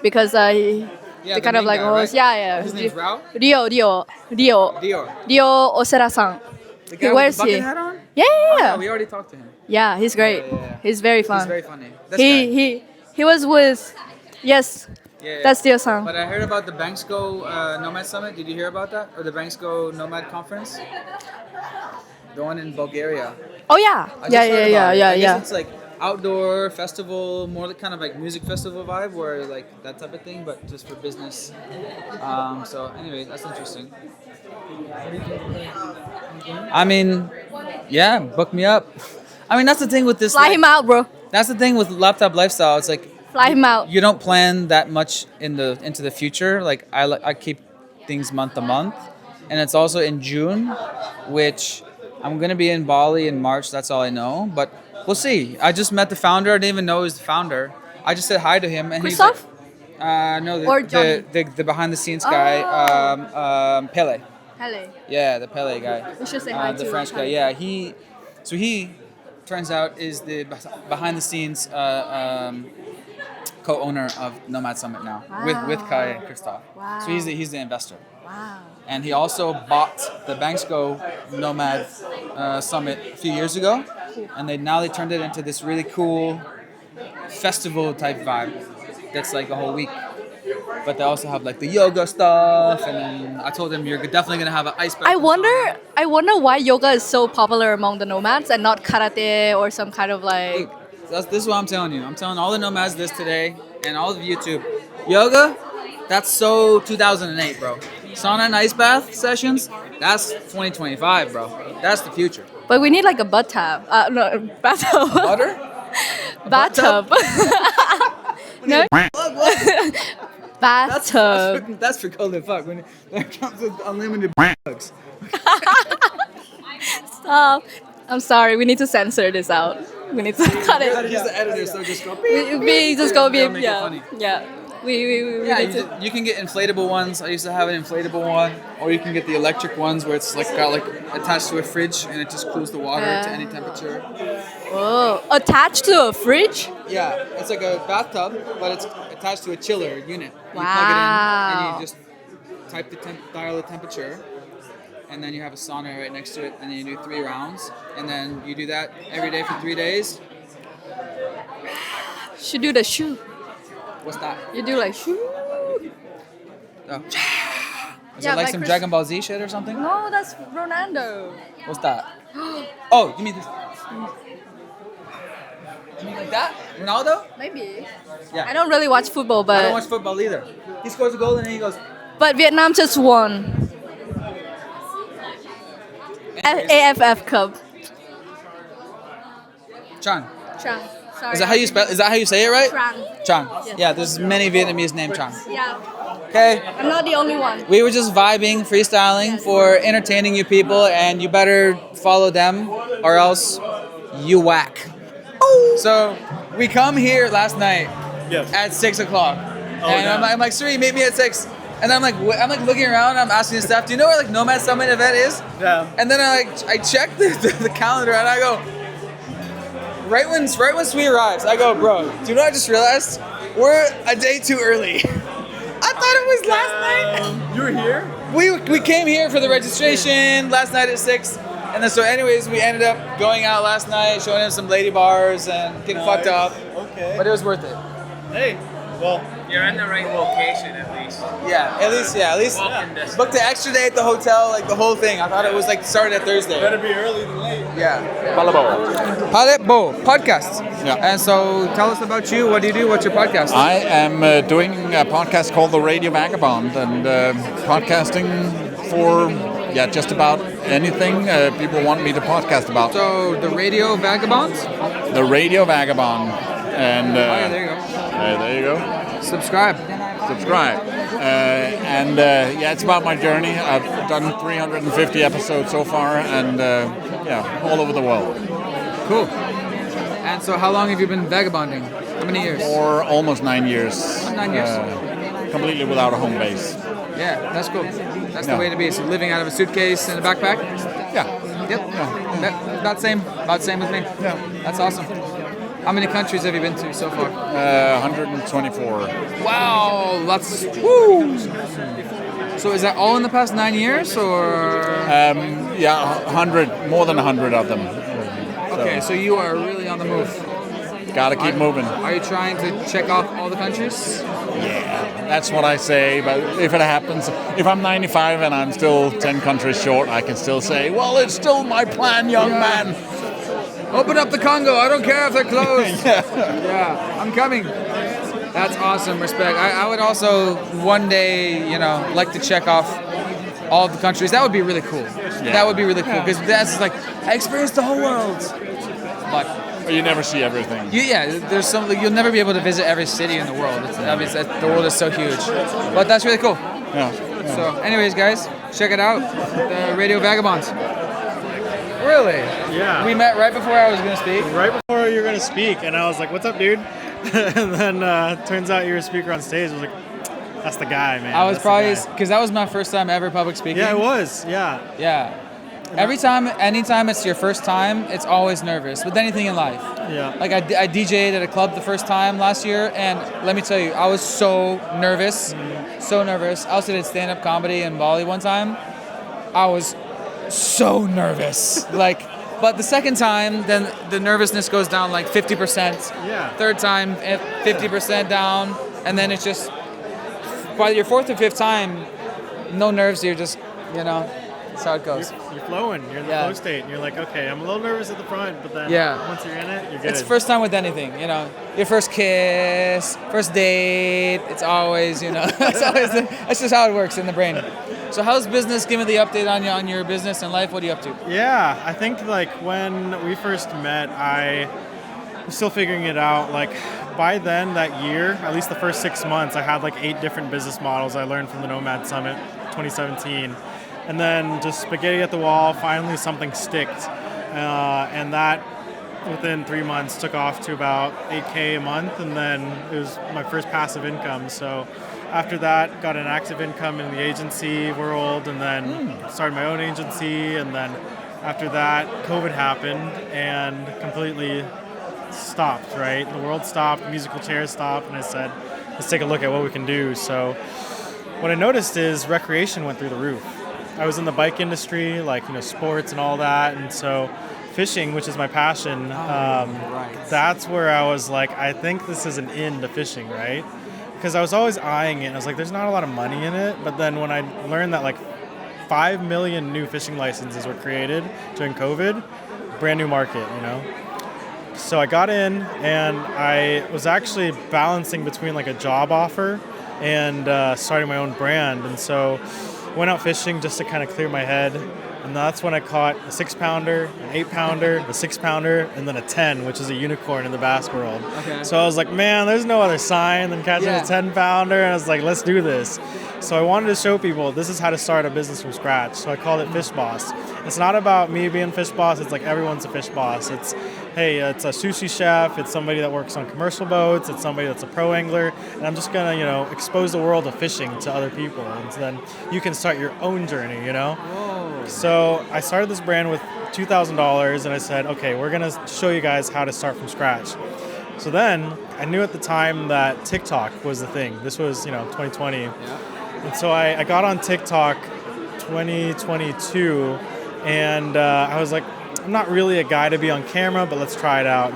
Speaker 13: because they
Speaker 1: the
Speaker 13: kind of
Speaker 1: main
Speaker 13: like
Speaker 1: guy,
Speaker 13: host.
Speaker 1: right?
Speaker 13: Yeah.
Speaker 1: His name's Rao?
Speaker 13: Rio
Speaker 1: Dior.
Speaker 13: Osera-san.
Speaker 1: The guy
Speaker 13: Where's
Speaker 1: with the bucket
Speaker 13: he?
Speaker 1: hat on?
Speaker 13: Yeah.
Speaker 1: Yeah, we already talked to him.
Speaker 13: Yeah, he's great.
Speaker 1: Yeah.
Speaker 13: He's very fun.
Speaker 1: He's very funny. This guy.
Speaker 13: He was with, yes,
Speaker 1: Yeah.
Speaker 13: that's Dio-san.
Speaker 1: But I heard about the Banksco Nomad Summit. Did you hear about that? Or the Banksco Nomad Conference? The one in Bulgaria.
Speaker 13: Oh yeah,
Speaker 1: I just heard about it. I guess
Speaker 13: yeah.
Speaker 1: it's like outdoor festival, more like kind of like music festival vibe, where like that type of thing, but just for business. So anyway, that's interesting. I mean, yeah, book me up. I mean, that's the thing with this.
Speaker 13: Fly him out, bro.
Speaker 1: That's the thing with laptop lifestyle. It's like
Speaker 13: Fly him out.
Speaker 1: you don't plan that much into the future. Like I keep things month to month, and it's also in June, which I'm gonna be in Bali in March. That's all I know, but we'll see. I just met the founder. I didn't even know he was the founder. I just said hi to him, and
Speaker 13: Christoph?
Speaker 1: he's like, no,
Speaker 13: Or Johnny?
Speaker 1: the behind the scenes guy, Pele.
Speaker 13: Hello.
Speaker 1: Yeah, the Pele guy.
Speaker 13: We should say hi
Speaker 1: the
Speaker 13: to
Speaker 1: French guy. Yeah, he turns out is the behind the scenes co-owner of Nomad Summit now with Kai and Christoph.
Speaker 13: Wow.
Speaker 1: So he's the investor.
Speaker 13: Wow.
Speaker 1: And he also bought the Banksco Nomad Summit a few years ago, and they turned it into this really cool festival type vibe. That's like a whole week. But they also have like the yoga stuff, and then I told them you're definitely gonna have an ice bath.
Speaker 13: I wonder why yoga is so popular among the nomads and not karate or some kind of like.
Speaker 1: This is what I'm telling you. I'm telling all the nomads this today, and all of YouTube. Yoga, that's so 2008, bro. Sauna and ice bath sessions, that's 2025, bro. That's the future.
Speaker 13: But we need like a bathtub. No, bathtub.
Speaker 1: Butter?
Speaker 13: Bathtub. No. Bathtub.
Speaker 1: That's for cold and fuck. When that comes with unlimited bugs.
Speaker 13: Stop. I'm sorry. We need to censor this out. We need to cut it.
Speaker 1: He's the editor, so just go.
Speaker 13: Just go beep.
Speaker 1: Make it
Speaker 13: Yeah.
Speaker 1: funny.
Speaker 13: Yeah. We
Speaker 1: Yeah,
Speaker 13: need to.
Speaker 1: you can get inflatable ones. I used to have an inflatable one, or you can get the electric ones where it's like got like attached to a fridge and it just cools the water to any temperature.
Speaker 13: Oh, attached to a fridge?
Speaker 1: Yeah, it's like a bathtub, but it's attached to a chiller unit. You
Speaker 13: Wow.
Speaker 1: plug it in and you just dial the temperature, and then you have a sauna right next to it, and then you do 3 rounds, and then you do that every day for 3 days.
Speaker 13: Should do the shoe.
Speaker 1: What's that?
Speaker 13: You do like shoe.
Speaker 1: Oh. Is
Speaker 13: Yeah,
Speaker 1: it like
Speaker 13: like
Speaker 1: some
Speaker 13: Chris-
Speaker 1: Dragon Ball Z shit or something?
Speaker 13: No, that's Ronaldo.
Speaker 1: What's that? Oh, you mean this? You mean like that? Ronaldo?
Speaker 13: Maybe.
Speaker 1: Yeah.
Speaker 13: I don't really watch football, but
Speaker 1: I don't watch football either. He scores a goal and then he goes.
Speaker 13: but Vietnam just won. AFF Cup.
Speaker 1: Chang.
Speaker 13: Chang. Sorry.
Speaker 1: Is that how you spell? Is that how you say it right?
Speaker 13: Chang.
Speaker 1: Chang.
Speaker 13: Yes.
Speaker 1: Yeah, there's many Vietnamese named Chang.
Speaker 13: Yeah.
Speaker 1: Okay.
Speaker 13: I'm not the only one.
Speaker 1: We were just vibing, freestyling for entertaining you people, and you better follow them or else you whack. So we come here last night at 6 o'clock. And I'm like, Sree, meet me at 6. And I'm like looking around. I'm asking the staff, do you know where like Nomad Summit event is?
Speaker 11: Yeah.
Speaker 1: And then I check the calendar and I go, right when Sree arrives, I go, bro, do you know what I just realized? We're a day too early. I thought it was last night.
Speaker 11: You were here?
Speaker 1: We came here for the registration last night at 6. And then so anyways, we ended up going out last night, showing him some lady bars and getting fucked up.
Speaker 11: Okay.
Speaker 1: But it was worth it.
Speaker 11: Hey, well,
Speaker 2: You're in the right location at least.
Speaker 1: At least
Speaker 2: Walking distance.
Speaker 1: booked an extra day at the hotel, like the whole thing. I thought it was like started at Thursday.
Speaker 11: better be early than late.
Speaker 1: Yeah. Palebo podcast.
Speaker 14: Yeah.
Speaker 1: And so tell us about you. What do you do? What's your podcast?
Speaker 14: I am doing a podcast called The Radio Vagabond, and podcasting for just about anything people want me to podcast about.
Speaker 1: So the Radio Vagabond?
Speaker 14: The Radio Vagabond. And
Speaker 1: there you go.
Speaker 14: there you go.
Speaker 1: Subscribe.
Speaker 14: It's about my journey. I've done 350 episodes so far, and all over the world.
Speaker 1: Cool. And so how long have you been vagabonding? How many years?
Speaker 14: For almost 9 years.
Speaker 1: 9 years.
Speaker 14: Completely without a home base.
Speaker 1: Yeah, that's cool. That's the way to be. So living out of a suitcase and a backpack?
Speaker 14: Yeah.
Speaker 1: Yep. Yeah. About same with me.
Speaker 14: Yeah.
Speaker 1: That's awesome. How many countries have you been to so far?
Speaker 14: 124.
Speaker 1: Wow, that's woo. So is that all in the past 9 years, or?
Speaker 14: 100, more than 100 of them.
Speaker 1: Okay, so you are really on the move.
Speaker 14: Gotta keep moving.
Speaker 1: Are you trying to check off all the countries?
Speaker 14: Yeah, that's what I say. But if it happens, if I'm 95 and I'm still 10 countries short, I can still say, well, it's still my plan, young man.
Speaker 1: Open up the Congo. I don't care if they're closed. Yeah, I'm coming. That's awesome. Respect. I would also one day, like to check off all of the countries. That would be really cool.
Speaker 14: Yeah.
Speaker 1: That would be really cool because that's like I experienced the whole world. But
Speaker 14: you never see everything.
Speaker 1: There's something you'll never be able to visit every city in the world. The world is so huge. But that's really cool.
Speaker 14: Yeah.
Speaker 1: So, anyways, guys, check it out. The Radio Vagabonds. Really?
Speaker 11: Yeah.
Speaker 1: We met right before I was going to speak.
Speaker 11: Right before you were going to speak, and I was like, what's up, dude? And then turns out you were a speaker on stage. I was like, that's the guy, man.
Speaker 1: I was probably, because that was my first time ever public speaking.
Speaker 11: Yeah, it was. Yeah.
Speaker 1: Yeah. Anytime it's your first time, it's always nervous with anything in life.
Speaker 11: Yeah.
Speaker 1: Like I DJ'd at a club the first time last year, and let me tell you, I was so nervous. So nervous. I also did stand-up comedy in Bali one time. I was so nervous. But the second time, then the nervousness goes down like 50%.
Speaker 11: Yeah.
Speaker 1: Third time, 50% down, and then it's just by your fourth or fifth time, no nerves. You're just, that's how it goes.
Speaker 11: You're flowing. You're in the flow state, and you're like, okay, I'm a little nervous at the front, but then once you're in it, you're good.
Speaker 1: It's first time with anything, your first kiss, first date. It's always, that's just how it works in the brain. So how's business? Give me the update on your business and life. What are you up to?
Speaker 11: Yeah, I think when we first met, I was still figuring it out. By then, that year, at least the first 6 months, I had 8 different business models I learned from the Nomad Summit 2017. And then just spaghetti at the wall, finally something sticked. And that, within 3 months, took off to about $8K a month. And then it was my first passive income. So after that, got an active income in the agency world, and then started my own agency. And then after that, COVID happened and completely stopped, right? The world stopped, musical chairs stopped, and I said, let's take a look at what we can do. So what I noticed is recreation went through the roof. I was in the bike industry, sports and all that, and so fishing, which is my passion, that's where I was like, I think this is an in to fishing, right? Because I was always eyeing it, and I was like, there's not a lot of money in it, but then when I learned that 5 million new fishing licenses were created during COVID, brand new market, So I got in, and I was actually balancing between a job offer and starting my own brand, and so went out fishing just to kind of clear my head. And that's when I caught a 6-pounder, an 8-pounder, a 6-pounder, and then a 10, which is a unicorn in the bass world.
Speaker 1: Okay.
Speaker 11: So I was like, man, there's no other sign than catching a 10-pounder. And I was like, let's do this. So I wanted to show people this is how to start a business from scratch. So I called it Fish Boss. It's not about me being fish boss. It's like everyone's a fish boss. It's, hey, it's a sushi chef. It's somebody that works on commercial boats. It's somebody that's a pro angler. And I'm just gonna, expose the world of fishing to other people. And so then you can start your own journey,
Speaker 1: Whoa.
Speaker 11: So I started this brand with $2,000 and I said, okay, we're gonna show you guys how to start from scratch. So then I knew at the time that TikTok was the thing. This was, 2020.
Speaker 1: Yeah.
Speaker 11: And so I got on TikTok 2022 and I was like, I'm not really a guy to be on camera, but let's try it out,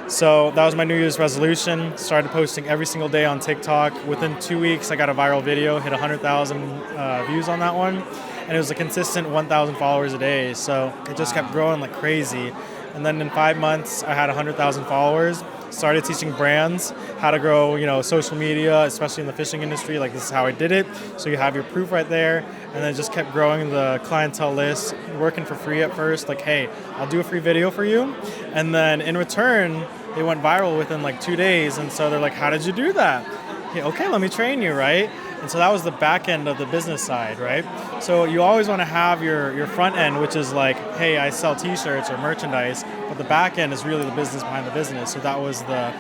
Speaker 11: So that was my New Year's resolution. Started posting every single day on TikTok. Within 2 weeks, I got a viral video, hit 100,000 views on that one. And it was a consistent 1,000 followers a day. So it just kept growing like crazy. And then in 5 months, I had 100,000 followers. Started teaching brands how to grow, social media, especially in the fishing industry. Like, this is how I did it. So you have your proof right there. And then just kept growing the clientele list, working for free at first. Like, hey, I'll do a free video for you. And then in return, they went viral within like 2 days. And so they're like, how did you do that? Yeah, okay, let me train you, right? And so that was the back end of the business side, right? So you always want to have your front end, which is like, hey, I sell t-shirts or merchandise, but the back end is really the business behind the business. So that was the,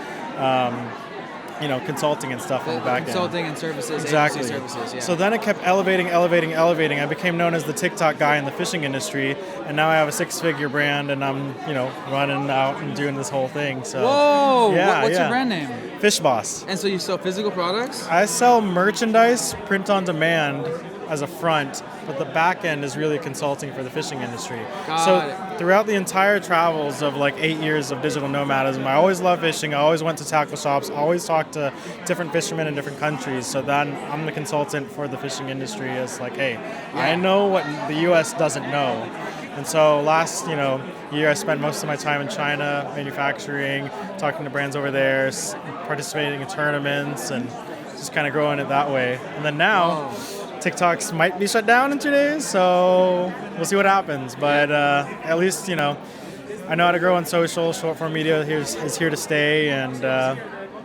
Speaker 11: consulting and stuff on the back end.
Speaker 1: Consulting and services,
Speaker 11: exactly.
Speaker 1: agency services, yeah.
Speaker 11: So then it kept elevating. I became known as the TikTok guy in the fishing industry, and now I have a 6-figure brand, and I'm, running out and doing this whole thing. So,
Speaker 1: whoa!
Speaker 11: Yeah,
Speaker 1: What's your brand name?
Speaker 11: Fish Boss.
Speaker 1: And so you sell physical products?
Speaker 11: I sell merchandise, print on demand as a front, but the back end is really consulting for the fishing industry.
Speaker 1: Got it.
Speaker 11: Throughout the entire travels of like 8 years of digital nomadism, I always loved fishing. I always went to tackle shops, always talked to different fishermen in different countries. So then I'm the consultant for the fishing industry. It's like, hey, I know what the US doesn't know. And so last, year I spent most of my time in China, manufacturing, talking to brands over there, participating in tournaments, and just kind of growing it that way. And then now, TikToks might be shut down in 2 days, so we'll see what happens. But at least, I know how to grow on social. Short form media is here to stay, and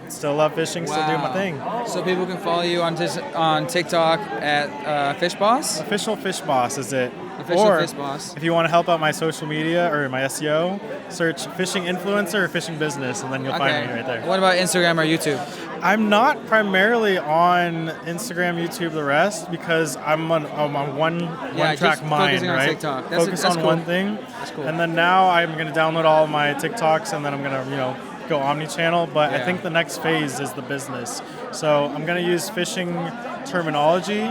Speaker 11: still love fishing, still doing my thing.
Speaker 1: So people can follow you on TikTok at Fish Boss?
Speaker 11: Official Fish Boss is it.
Speaker 1: Official Fish Boss.
Speaker 11: If you want to help out my social media or my SEO, search fishing influencer or fishing business, and then you'll find me right there.
Speaker 1: What about Instagram or YouTube?
Speaker 11: I'm not primarily on Instagram, YouTube, the rest, because I'm on one track mind,
Speaker 1: focusing on
Speaker 11: right?
Speaker 1: TikTok.
Speaker 11: Focus on
Speaker 1: cool.
Speaker 11: one thing.
Speaker 1: That's cool.
Speaker 11: And then now I'm going to download all of my TikToks, and then I'm going to, go omni-channel. But I think the next phase is the business. So I'm going to use fishing terminology,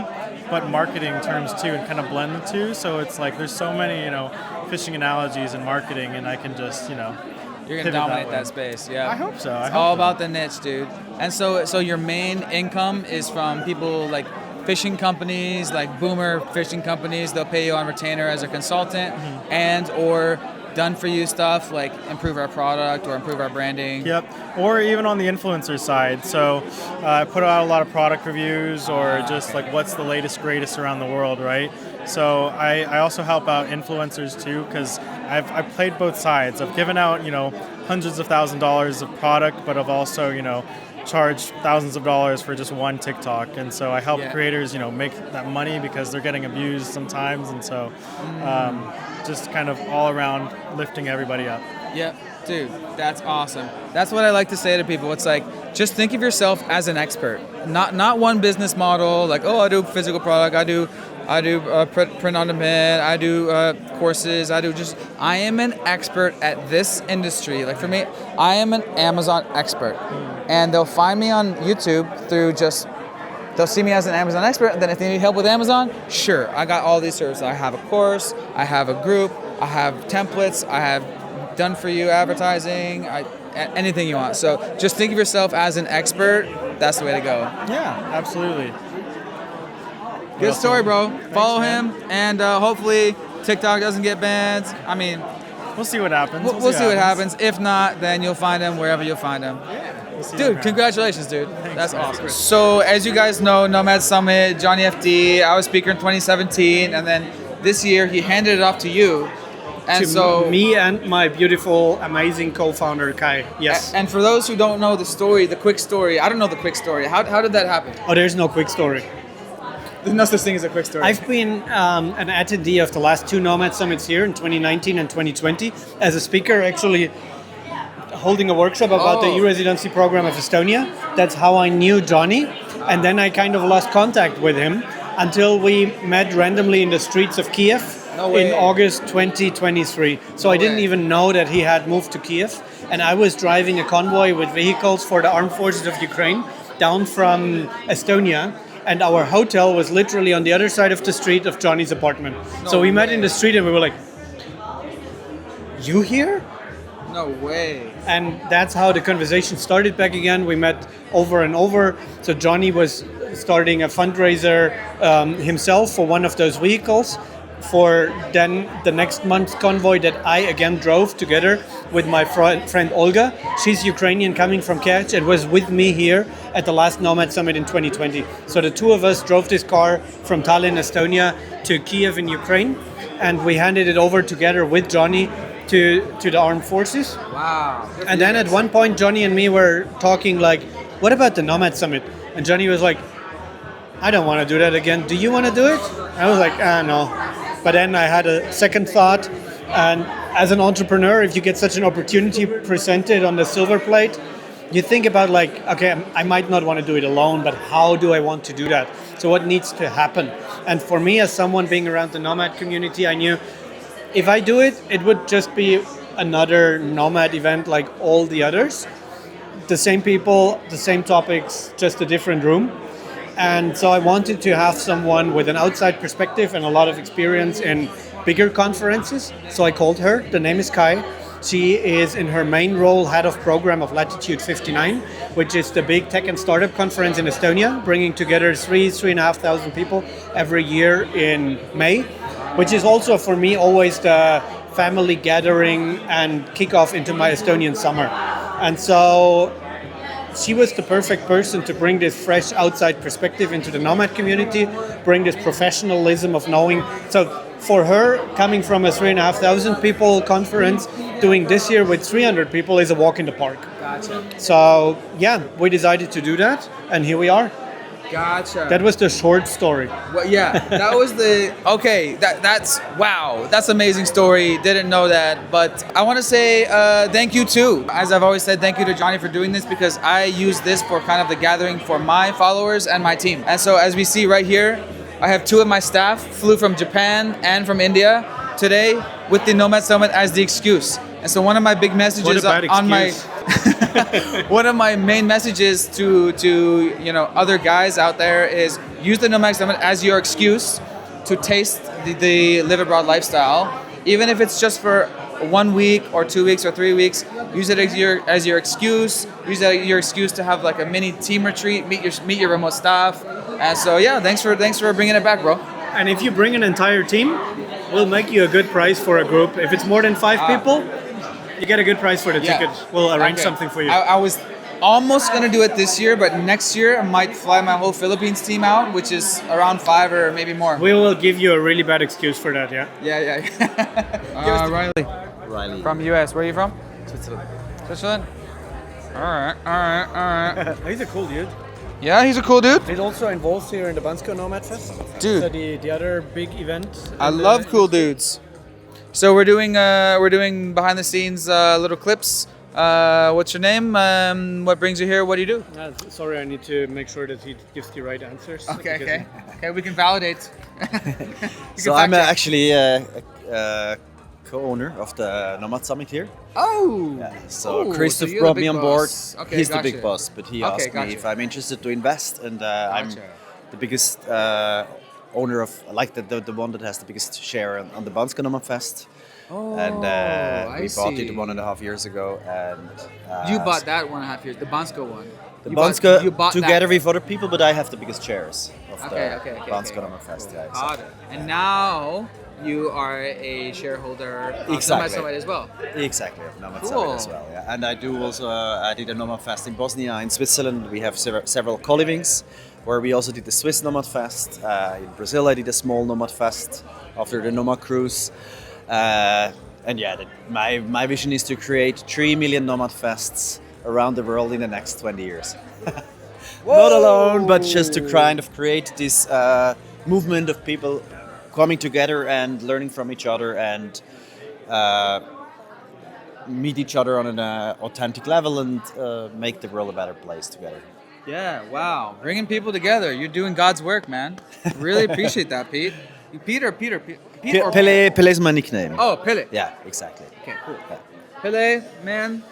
Speaker 11: but marketing terms too, and kind of blend the two. So it's like there's so many, fishing analogies in marketing, and I can just,
Speaker 1: You're gonna dominate that space, yeah.
Speaker 11: I hope so.
Speaker 1: It's all about the niche, dude. And so your main income is from people like fishing companies, like boomer fishing companies. They'll pay you on retainer as a consultant, and or done for you stuff like improve our product or improve our branding.
Speaker 11: Yep. Or even on the influencer side. So I put out a lot of product reviews or just like what's the latest, greatest around the world, right? So I also help out influencers too, because I've played both sides. I've given out, hundreds of $1,000s of product, but I've also, charged thousands of dollars for just one TikTok. And so I help creators, make that money because they're getting abused sometimes. And so just kind of all around lifting everybody up.
Speaker 1: Yep. Dude, that's awesome. That's what I like to say to people. It's like, just think of yourself as an expert. Not one business model, like, oh, I do physical product, I do print on demand, I do courses, I am an expert at this industry. Like for me, I am an Amazon expert. And they'll find me on YouTube through they'll see me as an Amazon expert, and then if they need help with Amazon, sure, I got all these services. I have a course, I have a group, I have templates, I have done for you advertising, anything you want. So just think of yourself as an expert. That's the way to go.
Speaker 11: Yeah, absolutely.
Speaker 1: Good story, bro. Follow him, and hopefully TikTok doesn't get banned. I mean,
Speaker 11: we'll see what happens.
Speaker 1: We'll see what happens. If not, then you'll find him wherever you'll find him. Dude, congratulations, dude. That's awesome. So, as you guys know, Nomad Summit, Johnny FD, I was speaker in 2017, and then this year he handed it off to you. And
Speaker 15: me and my beautiful, amazing co-founder, Kai. Yes.
Speaker 1: And for those who don't know the story, the quick story, I don't know the quick story. How did that happen?
Speaker 15: Oh, there's no quick story.
Speaker 1: There's no such thing as a quick story.
Speaker 15: I've been an attendee of the last 2 Nomad Summits here in 2019 and 2020 as a speaker, actually holding a workshop about the e-residency program of Estonia. That's how I knew Johnny. And then I kind of lost contact with him until we met randomly in the streets of Kiev in August 2023. So I didn't even know that he had moved to Kiev. And I was driving a convoy with vehicles for the armed forces of Ukraine down from Estonia. And our hotel was literally on the other side of the street of Johnny's apartment. So we met in the street and we were like, you here?
Speaker 1: No way.
Speaker 15: And that's how the conversation started back again. We met over and over. So Johnny was starting a fundraiser himself for one of those vehicles for then the next month's convoy that I again drove together with my friend Olga. She's Ukrainian, coming from Kerch, and was with me here at the last Nomad Summit in 2020. So the two of us drove this car from Tallinn, Estonia to Kiev in Ukraine, and we handed it over together with Johnny to the armed forces.
Speaker 1: Wow.
Speaker 15: And then at one point, Johnny and me were talking like, what about the Nomad Summit? And Johnny was like, I don't want to do that again. Do you want to do it? I was like, no. But then I had a second thought. And as an entrepreneur, if you get such an opportunity presented on the silver plate, you think about like, okay, I might not want to do it alone, but how do I want to do that? So what needs to happen? And for me, as someone being around the Nomad community, I knew if I do it, it would just be another Nomad event like all the others. The same people, the same topics, just a different room. And so I wanted to have someone with an outside perspective and a lot of experience in bigger conferences. So I called her. The name is Kai. She is in her main role head of program of Latitude 59, which is the big tech and startup conference in Estonia, bringing together 3,500 people every year in May, which is also for me always the family gathering and kickoff into my Estonian summer. And so she was the perfect person to bring this fresh outside perspective into the Nomad community, bring this professionalism of knowing. So for her, coming from a 3,500 people conference, doing this year with 300 people is a walk in the park.
Speaker 1: Gotcha.
Speaker 15: So yeah, we decided to do that, and here we are.
Speaker 1: Gotcha.
Speaker 15: That was the short story.
Speaker 1: Well, yeah, that was the okay. That's wow. That's an amazing story. Didn't know that, but I want to say thank you too. As I've always said, thank you to Johnny for doing this, because I use this for kind of the gathering for my followers and my team. And so as we see right here, I have 2 of my staff flew from Japan and from India today with the Nomad Summit as the excuse. And so one of my big messages on my one of my main messages to other guys out there is use the Nomad Summit as your excuse to taste the live abroad lifestyle, even if it's just for 1 week or 2 weeks or 3 weeks. Use it as your excuse. Use it as your excuse to have like a mini team retreat, meet your remote staff. And so yeah, thanks for bringing it back, bro.
Speaker 15: And if you bring an entire team, we'll make you a good price for a group. If it's more than 5 people, you get a good price for the ticket. We'll arrange something for you.
Speaker 1: I was almost going to do it this year, but next year I might fly my whole Philippines team out, which is around 5 or maybe more.
Speaker 15: We will give you a really bad excuse for that, yeah?
Speaker 1: Yeah. Riley. From US. Where are you from? Switzerland? All right.
Speaker 15: He's a cool dude.
Speaker 1: Yeah, he's a cool dude.
Speaker 15: He's also involved here in the Bansko Nomad Fest.
Speaker 1: Dude.
Speaker 15: So the other big event.
Speaker 1: I love cool dudes. So we're doing behind the scenes little clips. What's your name? What brings you here? What do you do?
Speaker 15: Sorry, I need to make sure that he gives the right answers.
Speaker 1: Okay. We can validate.
Speaker 16: So I'm actually a co-owner of the Nomad Summit here.
Speaker 1: Oh!
Speaker 16: Yeah, so Christoph brought me on board.
Speaker 1: Okay,
Speaker 16: He's the big boss, but he asked me if I'm interested to invest, and I'm the biggest owner of, like the one that has the biggest share on the Bansko Nomad Fest. And we bought it 1.5 years ago. And
Speaker 1: you bought that 1.5 years, the Bansko one.
Speaker 16: The Bansko together with other people, but I have the biggest shares of the Bansko Nomad Fest. Yeah, exactly.
Speaker 1: And now you are a shareholder of Nomad Summit as well.
Speaker 16: Exactly, of Nomad Summit as well. Yeah. And I do also, I did a Nomad Fest in Bosnia, in Switzerland. We have several co-livings where we also did the Swiss Nomad Fest. In Brazil, I did a small Nomad Fest after the Nomad cruise. And yeah, my vision is to create 3 million Nomad Fests around the world in the next 20 years. Not alone, but just to kind of create this movement of people coming together and learning from each other and meet each other on an authentic level and make the world a better place together.
Speaker 1: Yeah, wow. Bringing people together. You're doing God's work, man. Really appreciate that, Pete. Pete or Peter? Pete or
Speaker 16: Pele is my nickname.
Speaker 1: Oh, Pele.
Speaker 16: Yeah, exactly.
Speaker 1: Okay, cool. Pele, man,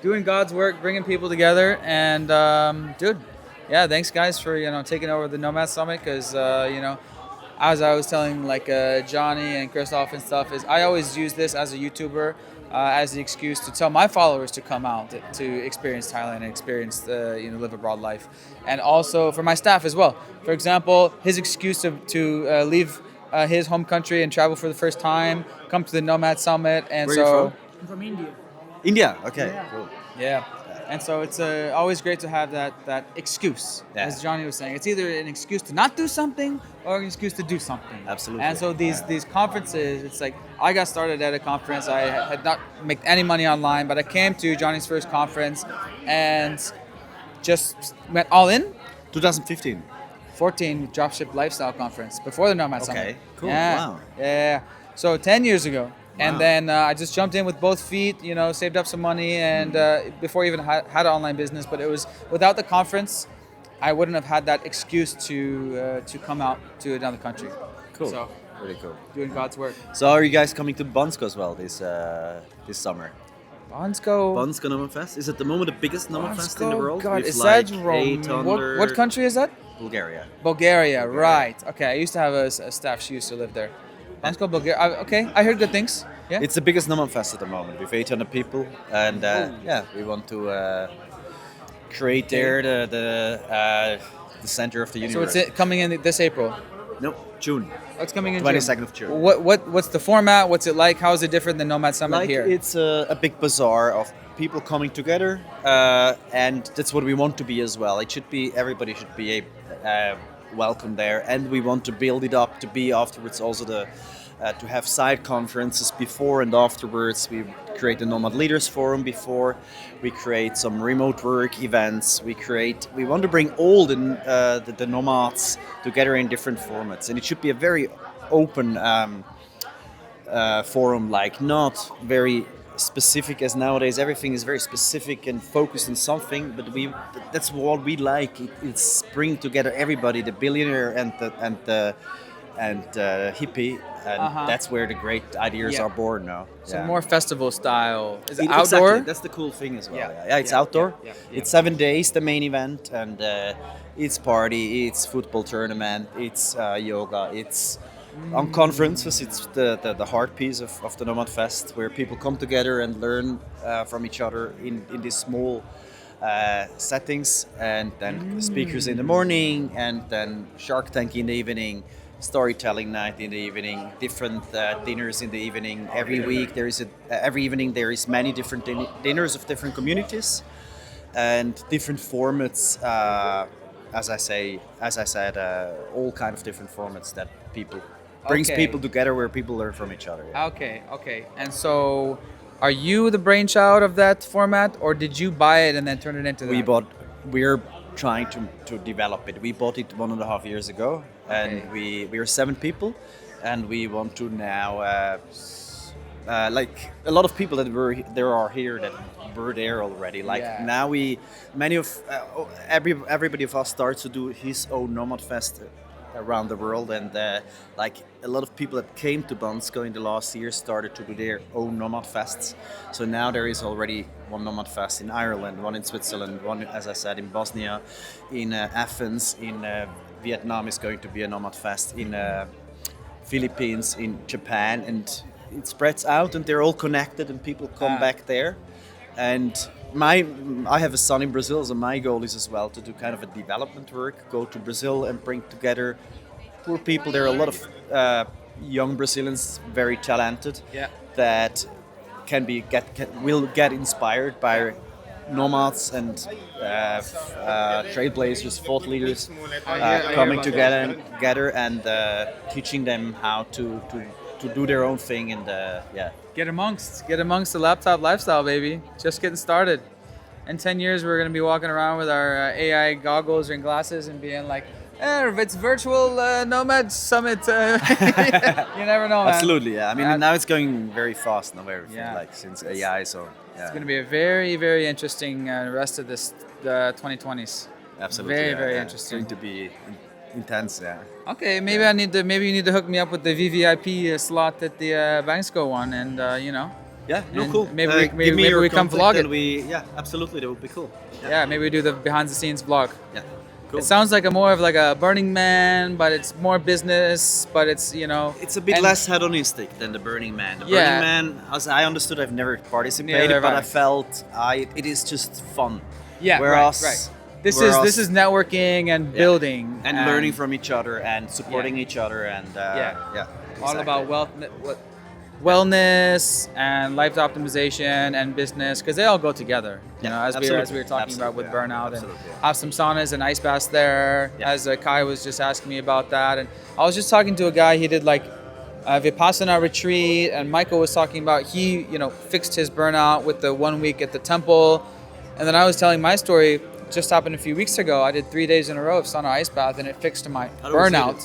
Speaker 1: doing God's work, bringing people together, and dude, yeah, thanks guys for taking over the Nomad Summit because as I was telling Johnny and Christoph and stuff, is I always use this as a YouTuber as the excuse to tell my followers to come out to experience Thailand and experience live abroad life, and also for my staff as well. For example, his excuse to leave his home country and travel for the first time, come to the Nomad Summit, and
Speaker 16: Where are you from?
Speaker 2: I'm from India.
Speaker 16: India. Okay.
Speaker 2: Yeah.
Speaker 16: Cool.
Speaker 1: Yeah. And so it's always great to have that excuse, as Johnny was saying. It's either an excuse to not do something or an excuse to do something.
Speaker 16: Absolutely.
Speaker 1: And so these conferences, it's like I got started at a conference. I had not made any money online, but I came to Johnny's first conference and just went all in.
Speaker 16: 2015.
Speaker 1: 14 Dropship Lifestyle Conference before the Nomad Summit.
Speaker 16: Okay, cool.
Speaker 1: Yeah.
Speaker 16: Wow.
Speaker 1: Yeah. So 10 years ago.
Speaker 16: Wow.
Speaker 1: And then I just jumped in with both feet, saved up some money, and before I even had an online business. But it was without the conference, I wouldn't have had that excuse to come out to another country.
Speaker 16: Cool.
Speaker 1: So
Speaker 16: really cool.
Speaker 1: doing God's work.
Speaker 16: So are you guys coming to Bansko as well this summer?
Speaker 1: Bansko
Speaker 16: Nomad Fest? Is at the moment the biggest Nomad Fest in the world?
Speaker 1: God,
Speaker 16: With
Speaker 1: is
Speaker 16: like
Speaker 1: that wrong?
Speaker 16: 800
Speaker 1: What country is that?
Speaker 16: Bulgaria.
Speaker 1: Bulgaria, right. Okay, I used to have a staff. She used to live there. Bansko, Bulgaria. Okay, I heard good things. Yeah.
Speaker 16: It's the biggest Nomad Fest at the moment with 800 people, and we want to create there the center of the universe.
Speaker 1: So it's coming in this April.
Speaker 16: No, June.
Speaker 1: Oh, it's coming in
Speaker 16: 22nd of June.
Speaker 1: What's the format? What's it like? How is it different than Nomad Summit here?
Speaker 16: It's a big bazaar of people coming together, and that's what we want to be as well. Everybody should be welcome there, and we want to build it up to be afterwards also to have side conferences before and afterwards. We create a Nomad Leaders Forum before. We create some remote work events. We want to bring all the nomads together in different formats, and it should be a very open forum, not very specific as nowadays. Everything is very specific and focused on something, but that's what we like. It's bringing together everybody, the billionaire and the hippie, and that's where the great ideas are born now.
Speaker 1: So more festival style. Is it
Speaker 16: Exactly.
Speaker 1: outdoor?
Speaker 16: That's the cool thing as well. Yeah, it's outdoor. It's 7 days, the main event, and it's party, it's football tournament, it's yoga, it's on conferences. It's the heart piece of the Nomad Fest, where people come together and learn from each other in these small settings, and then speakers in the morning, and then Shark Tank in the evening, storytelling night in the evening, different dinners in the evening. Every week every evening there is many different dinners of different communities and different formats. As I said, all kind of different formats that brings people together, where people learn from each other. Yeah.
Speaker 1: Okay. And so, are you the brainchild of that format, or did you buy it and then turn it into that?
Speaker 16: We're trying to develop it. We bought it 1.5 years ago, and we are 7 people, and we want to now like a lot of people that are here that were there already. Now everybody of us starts to do his own Nomad Fest around the world, and a lot of people that came to Bansko in the last year started to do their own Nomad Fests. So now there is already one Nomad Fest in Ireland, one in Switzerland, one, as I said, in Bosnia, in Athens, in Vietnam is going to be a Nomad Fest, in Philippines, in Japan, and it spreads out, and they're all connected, and people come back there. And I have a son in Brazil, so my goal is as well to do kind of a development work, go to Brazil and bring together poor people. There are a lot of young Brazilians, very talented, that will get inspired by nomads and trailblazers, thought leaders coming together and teaching them how to do their own thing, and
Speaker 1: Get amongst the laptop lifestyle, baby. Just getting started. In 10 years, we're going to be walking around with our AI goggles and glasses and being like, It's virtual Nomad Summit. You never know, man.
Speaker 16: Absolutely, yeah. I mean, now it's going very fast now, everything,
Speaker 1: Yeah.
Speaker 16: like since AI, so yeah.
Speaker 1: It's going to be a very, very interesting rest of this 2020s.
Speaker 16: Absolutely.
Speaker 1: Very,
Speaker 16: yeah,
Speaker 1: very
Speaker 16: yeah.
Speaker 1: interesting.
Speaker 16: It's going to be intense, yeah.
Speaker 1: Okay, maybe maybe you need to hook me up with the VVIP slot at the Bangsco one, and you know.
Speaker 16: Yeah, no,
Speaker 1: and
Speaker 16: cool.
Speaker 1: Maybe
Speaker 16: Give me
Speaker 1: maybe
Speaker 16: your
Speaker 1: we come
Speaker 16: contact
Speaker 1: vlog
Speaker 16: and
Speaker 1: it.
Speaker 16: yeah, absolutely, that would be cool.
Speaker 1: Yeah, maybe we do the behind the scenes vlog.
Speaker 16: Yeah, cool.
Speaker 1: It sounds like more of like a Burning Man, but it's more business, but it's, you know.
Speaker 16: It's a bit
Speaker 1: and-
Speaker 16: less hedonistic than the Burning Man. The
Speaker 1: Yeah.
Speaker 16: Burning Man, as I understood, I've never participated,
Speaker 1: Neither have
Speaker 16: but
Speaker 1: I.
Speaker 16: I felt it is just fun.
Speaker 1: Yeah,
Speaker 16: Whereas,
Speaker 1: right. This is networking and building
Speaker 16: and learning from each other and supporting each other and yeah,
Speaker 1: all
Speaker 16: exactly.
Speaker 1: about wellness and life optimization and business, because they all go together. You know, as we were talking about with burnout, and have some saunas and ice baths there. As Kai was just asking me about that, and I was just talking to a guy. He did like a Vipassana retreat, and Michael was talking about he fixed his burnout with the 1 week at the temple, and then I was telling my story. Just happened a few weeks ago. I did 3 days in a row of sauna ice bath, and it fixed my burnout.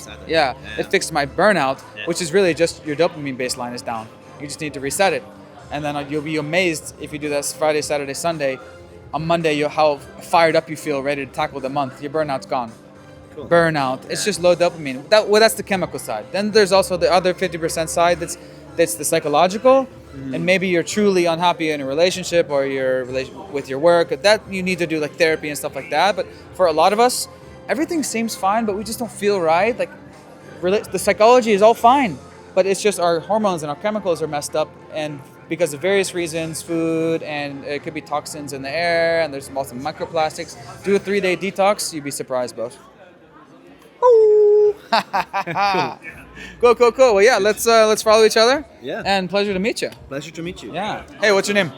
Speaker 1: It fixed my burnout, which is really just your dopamine baseline is down. You just need to reset it, and then you'll be amazed if you do this Friday, Saturday, Sunday. On Monday, how fired up you feel, ready to tackle the month. Your burnout's gone.
Speaker 16: Cool.
Speaker 1: Burnout. It's just low dopamine. That's the chemical side. Then there's also the other 50% side that's the psychological. And maybe you're truly unhappy in a relationship or with your work. That you need to do like therapy and stuff like that. But for a lot of us, everything seems fine, but we just don't feel right. Like the psychology is all fine, but it's just our hormones and our chemicals are messed up, and because of various reasons, food, and it could be toxins in the air, and there's lots of microplastics. Do a 3-day detox, you'd be surprised, about. Cool. Well, yeah, let's follow each other.
Speaker 16: Yeah.
Speaker 1: And pleasure to meet you.
Speaker 16: Pleasure to meet you.
Speaker 1: Yeah. Hey, what's your name?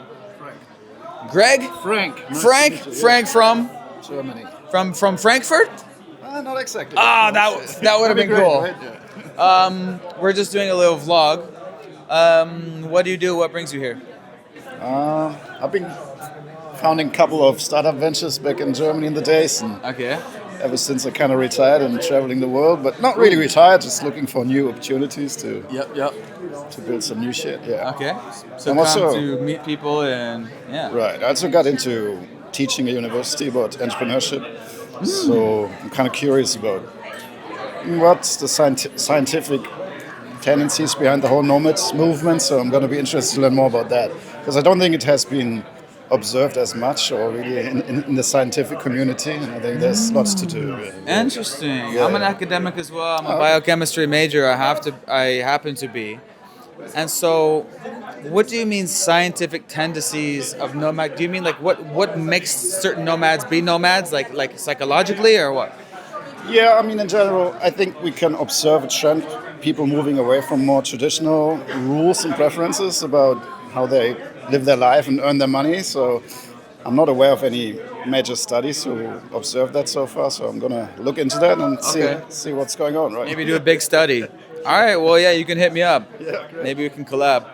Speaker 1: Greg?
Speaker 17: Frank.
Speaker 1: Frank from
Speaker 17: Germany.
Speaker 1: From Frankfurt?
Speaker 17: Not exactly.
Speaker 1: That would have been
Speaker 17: Great,
Speaker 1: cool.
Speaker 17: right? Yeah.
Speaker 1: We're just doing a little vlog. What do you do? What brings you here?
Speaker 17: I've been founding a couple of startup ventures back in Germany in the days, and ever since I kind of retired and traveling the world, but not really retired, just looking for new opportunities to to build some new shit. Yeah.
Speaker 1: Okay. So
Speaker 17: I'm
Speaker 1: come
Speaker 17: also
Speaker 1: to meet people and
Speaker 17: right. I also got into teaching at university about entrepreneurship, so I'm kind of curious about what's the scientific tendencies behind the whole nomads movement. So I'm going to be interested to learn more about that, because I don't think it has been observed as much or really in the scientific community, and I think there's lots to do.
Speaker 1: Interesting.
Speaker 17: Yeah.
Speaker 1: I'm an academic as well. I'm a biochemistry major. I happen to be. And so, what do you mean scientific tendencies of nomad? Do you mean like what makes certain nomads be nomads, like psychologically or what?
Speaker 17: Yeah, I mean, in general, I think we can observe a trend, people moving away from more traditional rules and preferences about how they live their life and earn their money. So I'm not aware of any major studies who observe that so far. So I'm going to look into that and see what's going on, right?
Speaker 1: Maybe do a big study. All right, well, yeah, you can hit me up.
Speaker 17: Yeah, great.
Speaker 1: Maybe we can collab.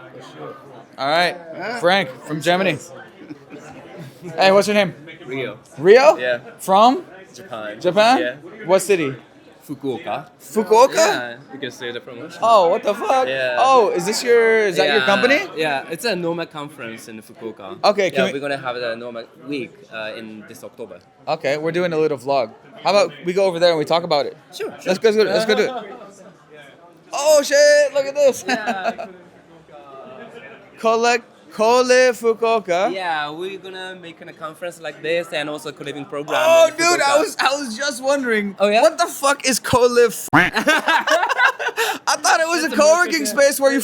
Speaker 1: All right, Frank from Germany. Hey, what's your name?
Speaker 18: Rio.
Speaker 1: Rio?
Speaker 18: Yeah.
Speaker 1: From?
Speaker 18: Japan.
Speaker 1: Japan?
Speaker 18: Yeah.
Speaker 1: What city?
Speaker 18: Fukuoka.
Speaker 1: Fukuoka?
Speaker 18: Yeah, you can say the promotion.
Speaker 1: Oh, what the fuck?
Speaker 18: Yeah.
Speaker 1: Oh, is that your company?
Speaker 18: Yeah, it's a Nomad conference in Fukuoka.
Speaker 1: Okay,
Speaker 18: we're gonna have the Nomad week in this October.
Speaker 1: Okay, we're doing a little vlog. How about we go over there and we talk about it?
Speaker 18: Sure.
Speaker 1: Let's go do it. Oh shit! Look at this. Kole Fukuoka.
Speaker 18: Yeah, we're gonna make a conference like this and also a co-living program.
Speaker 1: Oh,
Speaker 18: in
Speaker 1: dude,
Speaker 18: Fukuoka.
Speaker 1: I was just wondering.
Speaker 18: Oh yeah.
Speaker 1: What the fuck is co-live? I thought it was a co-working space where you.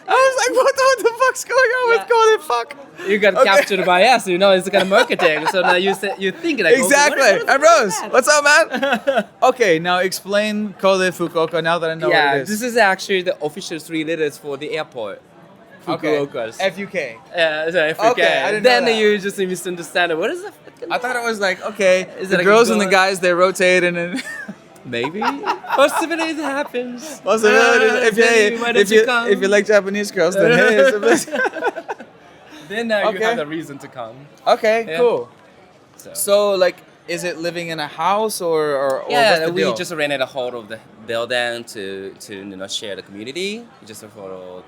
Speaker 1: I was like, what the fuck's going on with co-live? Fuck.
Speaker 18: You got captured by us, you know, it's kind of marketing. So now you think like
Speaker 1: exactly. Hey, bros, what's up, man? Okay, now explain co-live Fukuoka. Now that I know what it is.
Speaker 18: This is actually the official 3 letters for the airport. Fukuoka's.
Speaker 1: FUK.
Speaker 18: Yeah, so FUK.
Speaker 1: Okay, I didn't
Speaker 18: then
Speaker 1: know that.
Speaker 18: you just misunderstand it. What is that?
Speaker 1: I thought it was like, okay,
Speaker 18: Is
Speaker 1: the
Speaker 18: it like
Speaker 1: girls and
Speaker 18: going-
Speaker 1: the guys, they rotate and then...
Speaker 18: Maybe. Possibilities happens.
Speaker 1: Possibilities. If you like Japanese girls, then hey, it's a
Speaker 18: Then you have the reason to come.
Speaker 1: Okay,
Speaker 18: Yeah.
Speaker 1: cool. So like, is it living in a house or
Speaker 18: Yeah,
Speaker 1: what's the
Speaker 18: we
Speaker 1: deal?
Speaker 18: just rented a whole of the building to share the community just for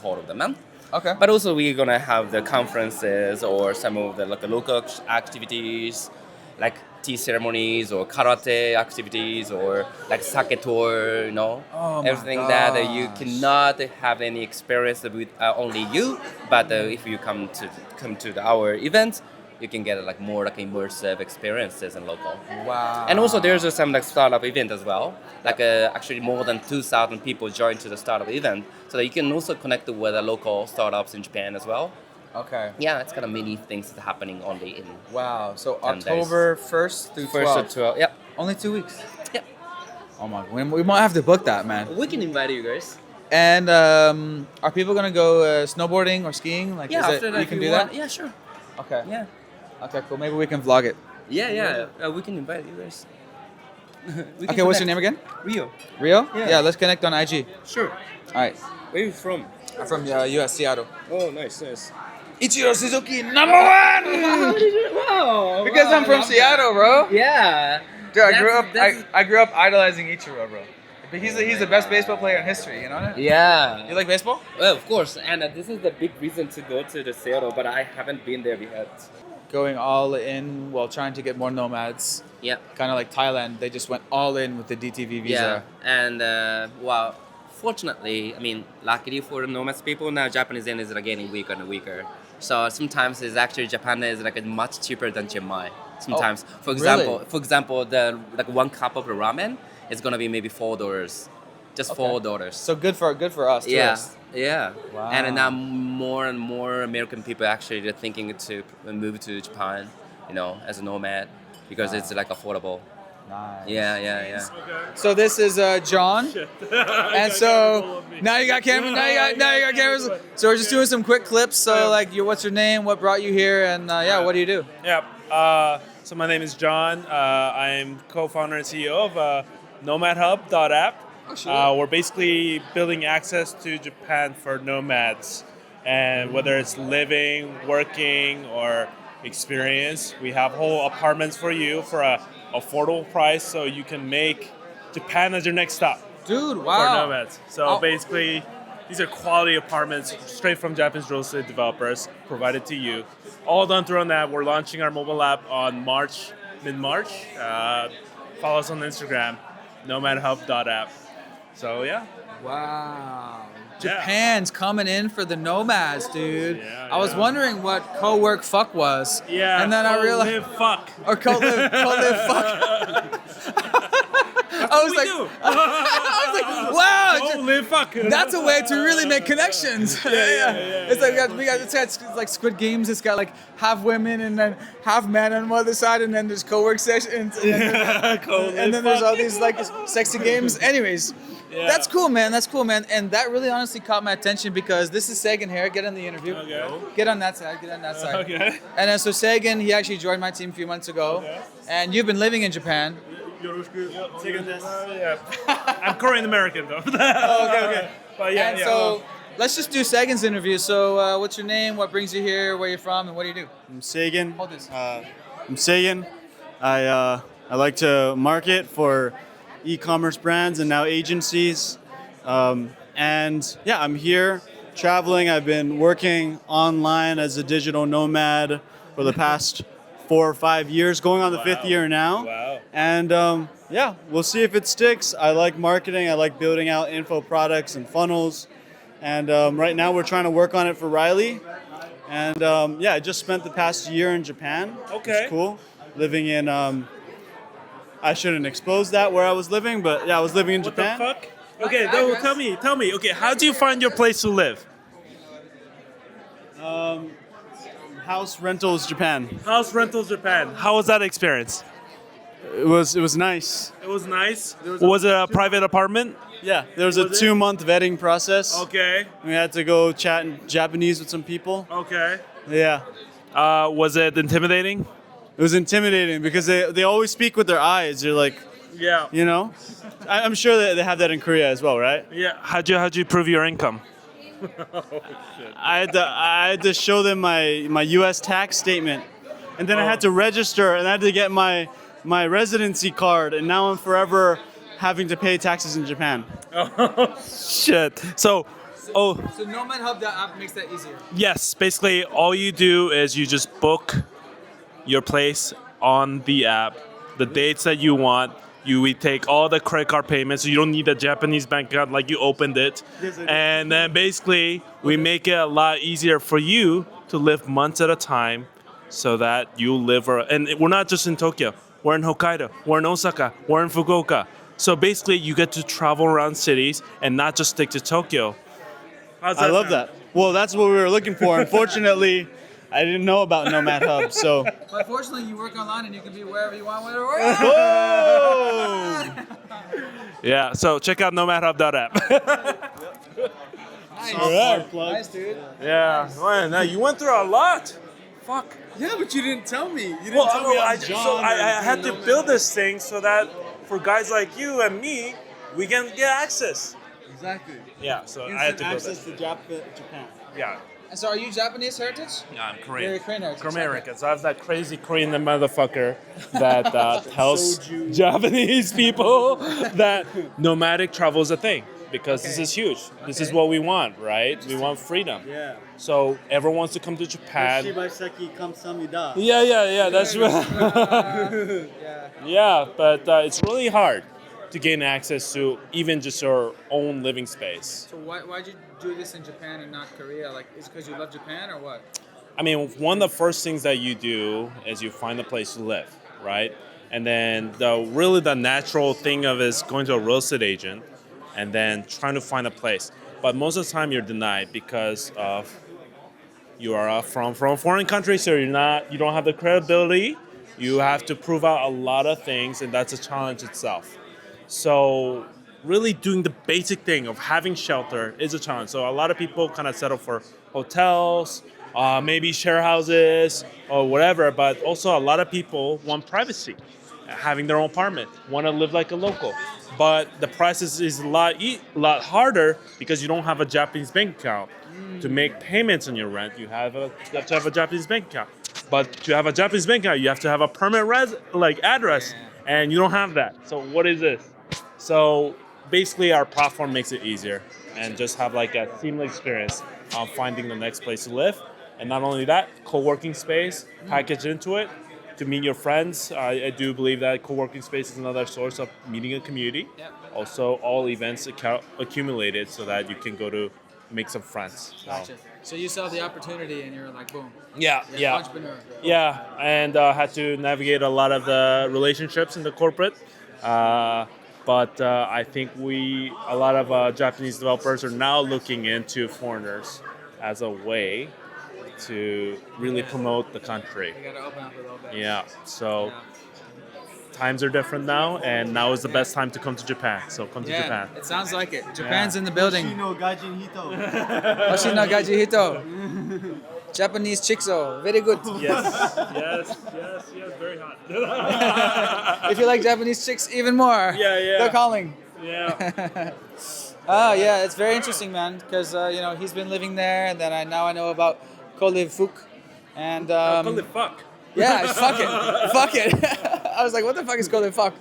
Speaker 18: whole of the month.
Speaker 1: Okay.
Speaker 18: But also we're gonna have the conferences or some of the like local activities, like tea ceremonies or karate activities or like sake tour.
Speaker 1: Oh my
Speaker 18: Everything that you
Speaker 1: gosh.
Speaker 18: cannot have any experience with only you. But if you come to our event, you can get like more like immersive experiences in local.
Speaker 1: Wow.
Speaker 18: And also there's some like startup event as well. Like actually more than 2,000 people joined to the startup event, so that you can also connect with the local startups in Japan as well.
Speaker 1: Okay.
Speaker 18: Yeah, it's kind of many things that are happening only in.
Speaker 1: Wow. So
Speaker 18: 10 days.
Speaker 1: October 1st through 12th.
Speaker 18: 1st to 12th. Yep.
Speaker 1: Only 2 weeks.
Speaker 18: Yep.
Speaker 1: Oh my. We might have to book that, man.
Speaker 18: We can invite you guys.
Speaker 1: And are people gonna go snowboarding or skiing? Like,
Speaker 18: Yeah,
Speaker 1: is
Speaker 18: after
Speaker 1: it,
Speaker 18: that
Speaker 1: you
Speaker 18: if
Speaker 1: can
Speaker 18: you
Speaker 1: do
Speaker 18: want.
Speaker 1: that?
Speaker 18: Yeah, sure.
Speaker 1: Okay.
Speaker 18: Yeah.
Speaker 1: Okay, cool. Maybe we can vlog it.
Speaker 18: Yeah. We can invite you guys.
Speaker 1: Okay, what's your name again?
Speaker 18: Rio.
Speaker 1: Rio?
Speaker 18: Yeah.
Speaker 1: Let's connect on IG.
Speaker 18: Sure.
Speaker 1: All right.
Speaker 18: Where are you from?
Speaker 1: I'm from US, Seattle.
Speaker 18: Oh, nice.
Speaker 1: Ichiro Suzuki, number one!
Speaker 18: Wow.
Speaker 1: Because I'm from Seattle, bro.
Speaker 18: Yeah.
Speaker 1: Dude, I grew up idolizing Ichiro, bro. But he's the best baseball player in history, you know that?
Speaker 18: Yeah.
Speaker 1: You like baseball?
Speaker 18: Well, of course. And this is the big reason to go to the Seattle, but I haven't been there yet.
Speaker 1: Going all in while trying to get more nomads.
Speaker 18: Yeah.
Speaker 1: Kind of like Thailand, they just went all in with the DTV visa.
Speaker 18: Yeah. And well, fortunately, I mean, luckily for the nomads people, now Japanese yen is like getting weaker and weaker. So sometimes it's actually Japan is like much cheaper than Chiang Mai. Sometimes,
Speaker 1: Oh,
Speaker 18: for example, the like 1 cup of ramen is gonna be maybe $4, just $4.
Speaker 1: So good for us,
Speaker 18: Yeah,
Speaker 1: tourists.
Speaker 18: yeah.
Speaker 1: Wow.
Speaker 18: And now more and more American people actually are thinking to move to Japan, as a nomad because it's like affordable.
Speaker 1: Nice.
Speaker 18: Yeah.
Speaker 1: So this is John, and so now you got cameras. Now you got cameras. So we're just doing some quick clips. So like, what's your name? What brought you here? And what do you do?
Speaker 19: Yeah. So my name is John. I'm co-founder and CEO of nomadhub.app. We're basically building access to Japan for nomads, and whether it's living, working, or experience, we have whole apartments for you for a affordable price, so you can make Japan as your next stop.
Speaker 1: Dude,
Speaker 19: For
Speaker 1: wow.
Speaker 19: nomads. So basically, these are quality apartments straight from Japanese real estate developers provided to you. All done through an app. We're launching our mobile app on mid-March. Follow us on Instagram, nomadhub.app. So yeah.
Speaker 1: Wow. Japan's coming in for the nomads, dude. I was wondering what co-work fuck was.
Speaker 19: Yeah.
Speaker 1: And then I realized.
Speaker 19: Co-live fuck.
Speaker 1: Or co-live fuck. I was like, wow.
Speaker 19: Co-live fuck.
Speaker 1: That's a way to really make connections.
Speaker 19: Yeah.
Speaker 1: It's like it's like Squid Games. It's got like half women and then half men on the other side, and then there's co-work sessions, and then there's all these like sexy games. Anyways.
Speaker 19: Yeah.
Speaker 1: That's cool, man. And that really honestly caught my attention because this is Sagan here. Get in the interview.
Speaker 19: Okay.
Speaker 1: Get on that side.
Speaker 19: Okay.
Speaker 1: And then so Sagan, he actually joined my team a few months ago.
Speaker 19: Okay.
Speaker 1: And you've been living in Japan.
Speaker 19: I'm Korean American though.
Speaker 1: Okay.
Speaker 19: But
Speaker 1: And so let's just do Sagan's interview. So what's your name? What brings you here? Where you from? And what do you do?
Speaker 20: I'm Sagan.
Speaker 1: Hold this.
Speaker 20: I'm Sagan. I like to market for e-commerce brands and now agencies. And yeah, I'm here traveling. I've been working online as a digital nomad for the past 4 or 5 years, going on the 5th year now.
Speaker 19: Wow.
Speaker 20: And yeah, we'll see if it sticks. I like marketing. I like building out info products and funnels. And right now we're trying to work on it for Riley. And yeah, I just spent the past year in Japan.
Speaker 19: Okay.
Speaker 20: It's cool. Living in, I shouldn't expose that where I was living, but yeah, I was living in Japan.
Speaker 19: What the fuck? Okay, no, tell me. Okay, how do you find your place to live?
Speaker 20: House rentals Japan.
Speaker 19: House rentals Japan. How was that experience?
Speaker 20: It was nice.
Speaker 19: It was nice. Was it a private apartment?
Speaker 20: Yeah, there was a 2-month vetting process.
Speaker 19: Okay.
Speaker 20: We had to go chat in Japanese with some people.
Speaker 19: Okay.
Speaker 20: Yeah.
Speaker 19: Was it intimidating?
Speaker 20: It was intimidating because they always speak with their eyes. They're like,
Speaker 19: yeah,
Speaker 20: you know. I'm sure that they have that in Korea as well, right?
Speaker 19: Yeah. How'd you prove your income?
Speaker 20: I had to show them my U.S. tax statement, and then I had to register, and I had to get my residency card, and now I'm forever having to pay taxes in Japan.
Speaker 19: Oh, shit. So
Speaker 1: Nomad Hub, that app makes that easier.
Speaker 19: yes, basically all you do is you just book your place on the app, the dates that you want. We take all the credit card payments, so you don't need a Japanese bank account like you opened it.
Speaker 20: Yes, I did.
Speaker 19: And then basically we make it a lot easier for you to live months at a time so that you live, and we're not just in Tokyo, we're in Hokkaido, we're in Osaka, we're in Fukuoka. So basically you get to travel around cities and not just stick to Tokyo.
Speaker 20: I love that. Well, that's what we were looking for. Unfortunately, I didn't know about Nomad Hub, so.
Speaker 1: But fortunately, you work online and you can be wherever you want, wherever.
Speaker 20: Whoa!
Speaker 19: Yeah, so check out nomadhub.app.
Speaker 1: Nice.
Speaker 19: All right.
Speaker 1: Nice, dude.
Speaker 19: Yeah, man, now you went through a lot. Fuck.
Speaker 1: Yeah, but you didn't tell me. You didn't
Speaker 19: Well,
Speaker 1: tell me
Speaker 19: I had to build this thing so that for guys like you and me, we can get access.
Speaker 1: Exactly.
Speaker 19: Yeah, so I had to build
Speaker 20: access
Speaker 19: it.
Speaker 20: to Japan.
Speaker 19: Yeah.
Speaker 1: And so, are you Japanese heritage?
Speaker 19: No, I'm Korean.
Speaker 1: You're Korean heritage.
Speaker 19: American. So I was that crazy Korean motherfucker that tells Japanese people that nomadic travel is a thing because this is huge. This is what we want, right? We want freedom.
Speaker 20: Yeah.
Speaker 19: So everyone wants to come to Japan.
Speaker 20: Shibasaki kamsamida.
Speaker 19: Yeah, that's right. Yeah, but it's really hard to gain access to even just your own living space.
Speaker 1: So why'd you do this in Japan and not Korea? Like, is it because you love Japan or what?
Speaker 19: I mean, one of the first things that you do is you find a place to live, right? And then the natural thing of is going to a real estate agent and then trying to find a place. But most of the time you're denied because of you are from a foreign country, so you don't have the credibility. You have to prove out a lot of things, and that's a challenge itself. So really doing the basic thing of having shelter is a challenge. So a lot of people kind of settle for hotels, maybe share houses or whatever, but also a lot of people want privacy, having their own apartment, want to live like a local. But the process is a lot harder because you don't have a Japanese bank account. To make payments on your rent, you have to have a Japanese bank account. But to have a Japanese bank account, you have to have a permanent address, and you don't have that. So what is this? So basically, our platform makes it easier and just have like a seamless experience on finding the next place to live. And not only that, co-working space packaged into it to meet your friends. I do believe that co-working space is another source of meeting a community. Also, all events accumulated so that you can go to make some friends.
Speaker 1: Gotcha. So you saw the opportunity and you're like, boom.
Speaker 19: Yeah.
Speaker 1: Entrepreneur.
Speaker 19: Yeah, and had to navigate a lot of the relationships in the corporate. But I think a lot of Japanese developers are now looking into foreigners as a way to really promote the country.
Speaker 1: You gotta open up a little bit.
Speaker 19: Yeah, so times are different now, and now is the best time to come to Japan. So come to Japan.
Speaker 1: It sounds like it. Japan's in the building.
Speaker 20: Hoshino Gajin Hito.
Speaker 1: Hoshino Gaji Hito. Japanese chicks-o. Very good.
Speaker 19: Yes, very hot.
Speaker 1: If you like Japanese chicks even more, they're calling.
Speaker 19: Yeah.
Speaker 1: Oh yeah, it's very interesting, man. Because he's been living there, and then I know about Kolev Fuk, and
Speaker 19: Kolev Fuck.
Speaker 1: Yeah, fuck it. I was like, what the fuck is Kolev Fuck?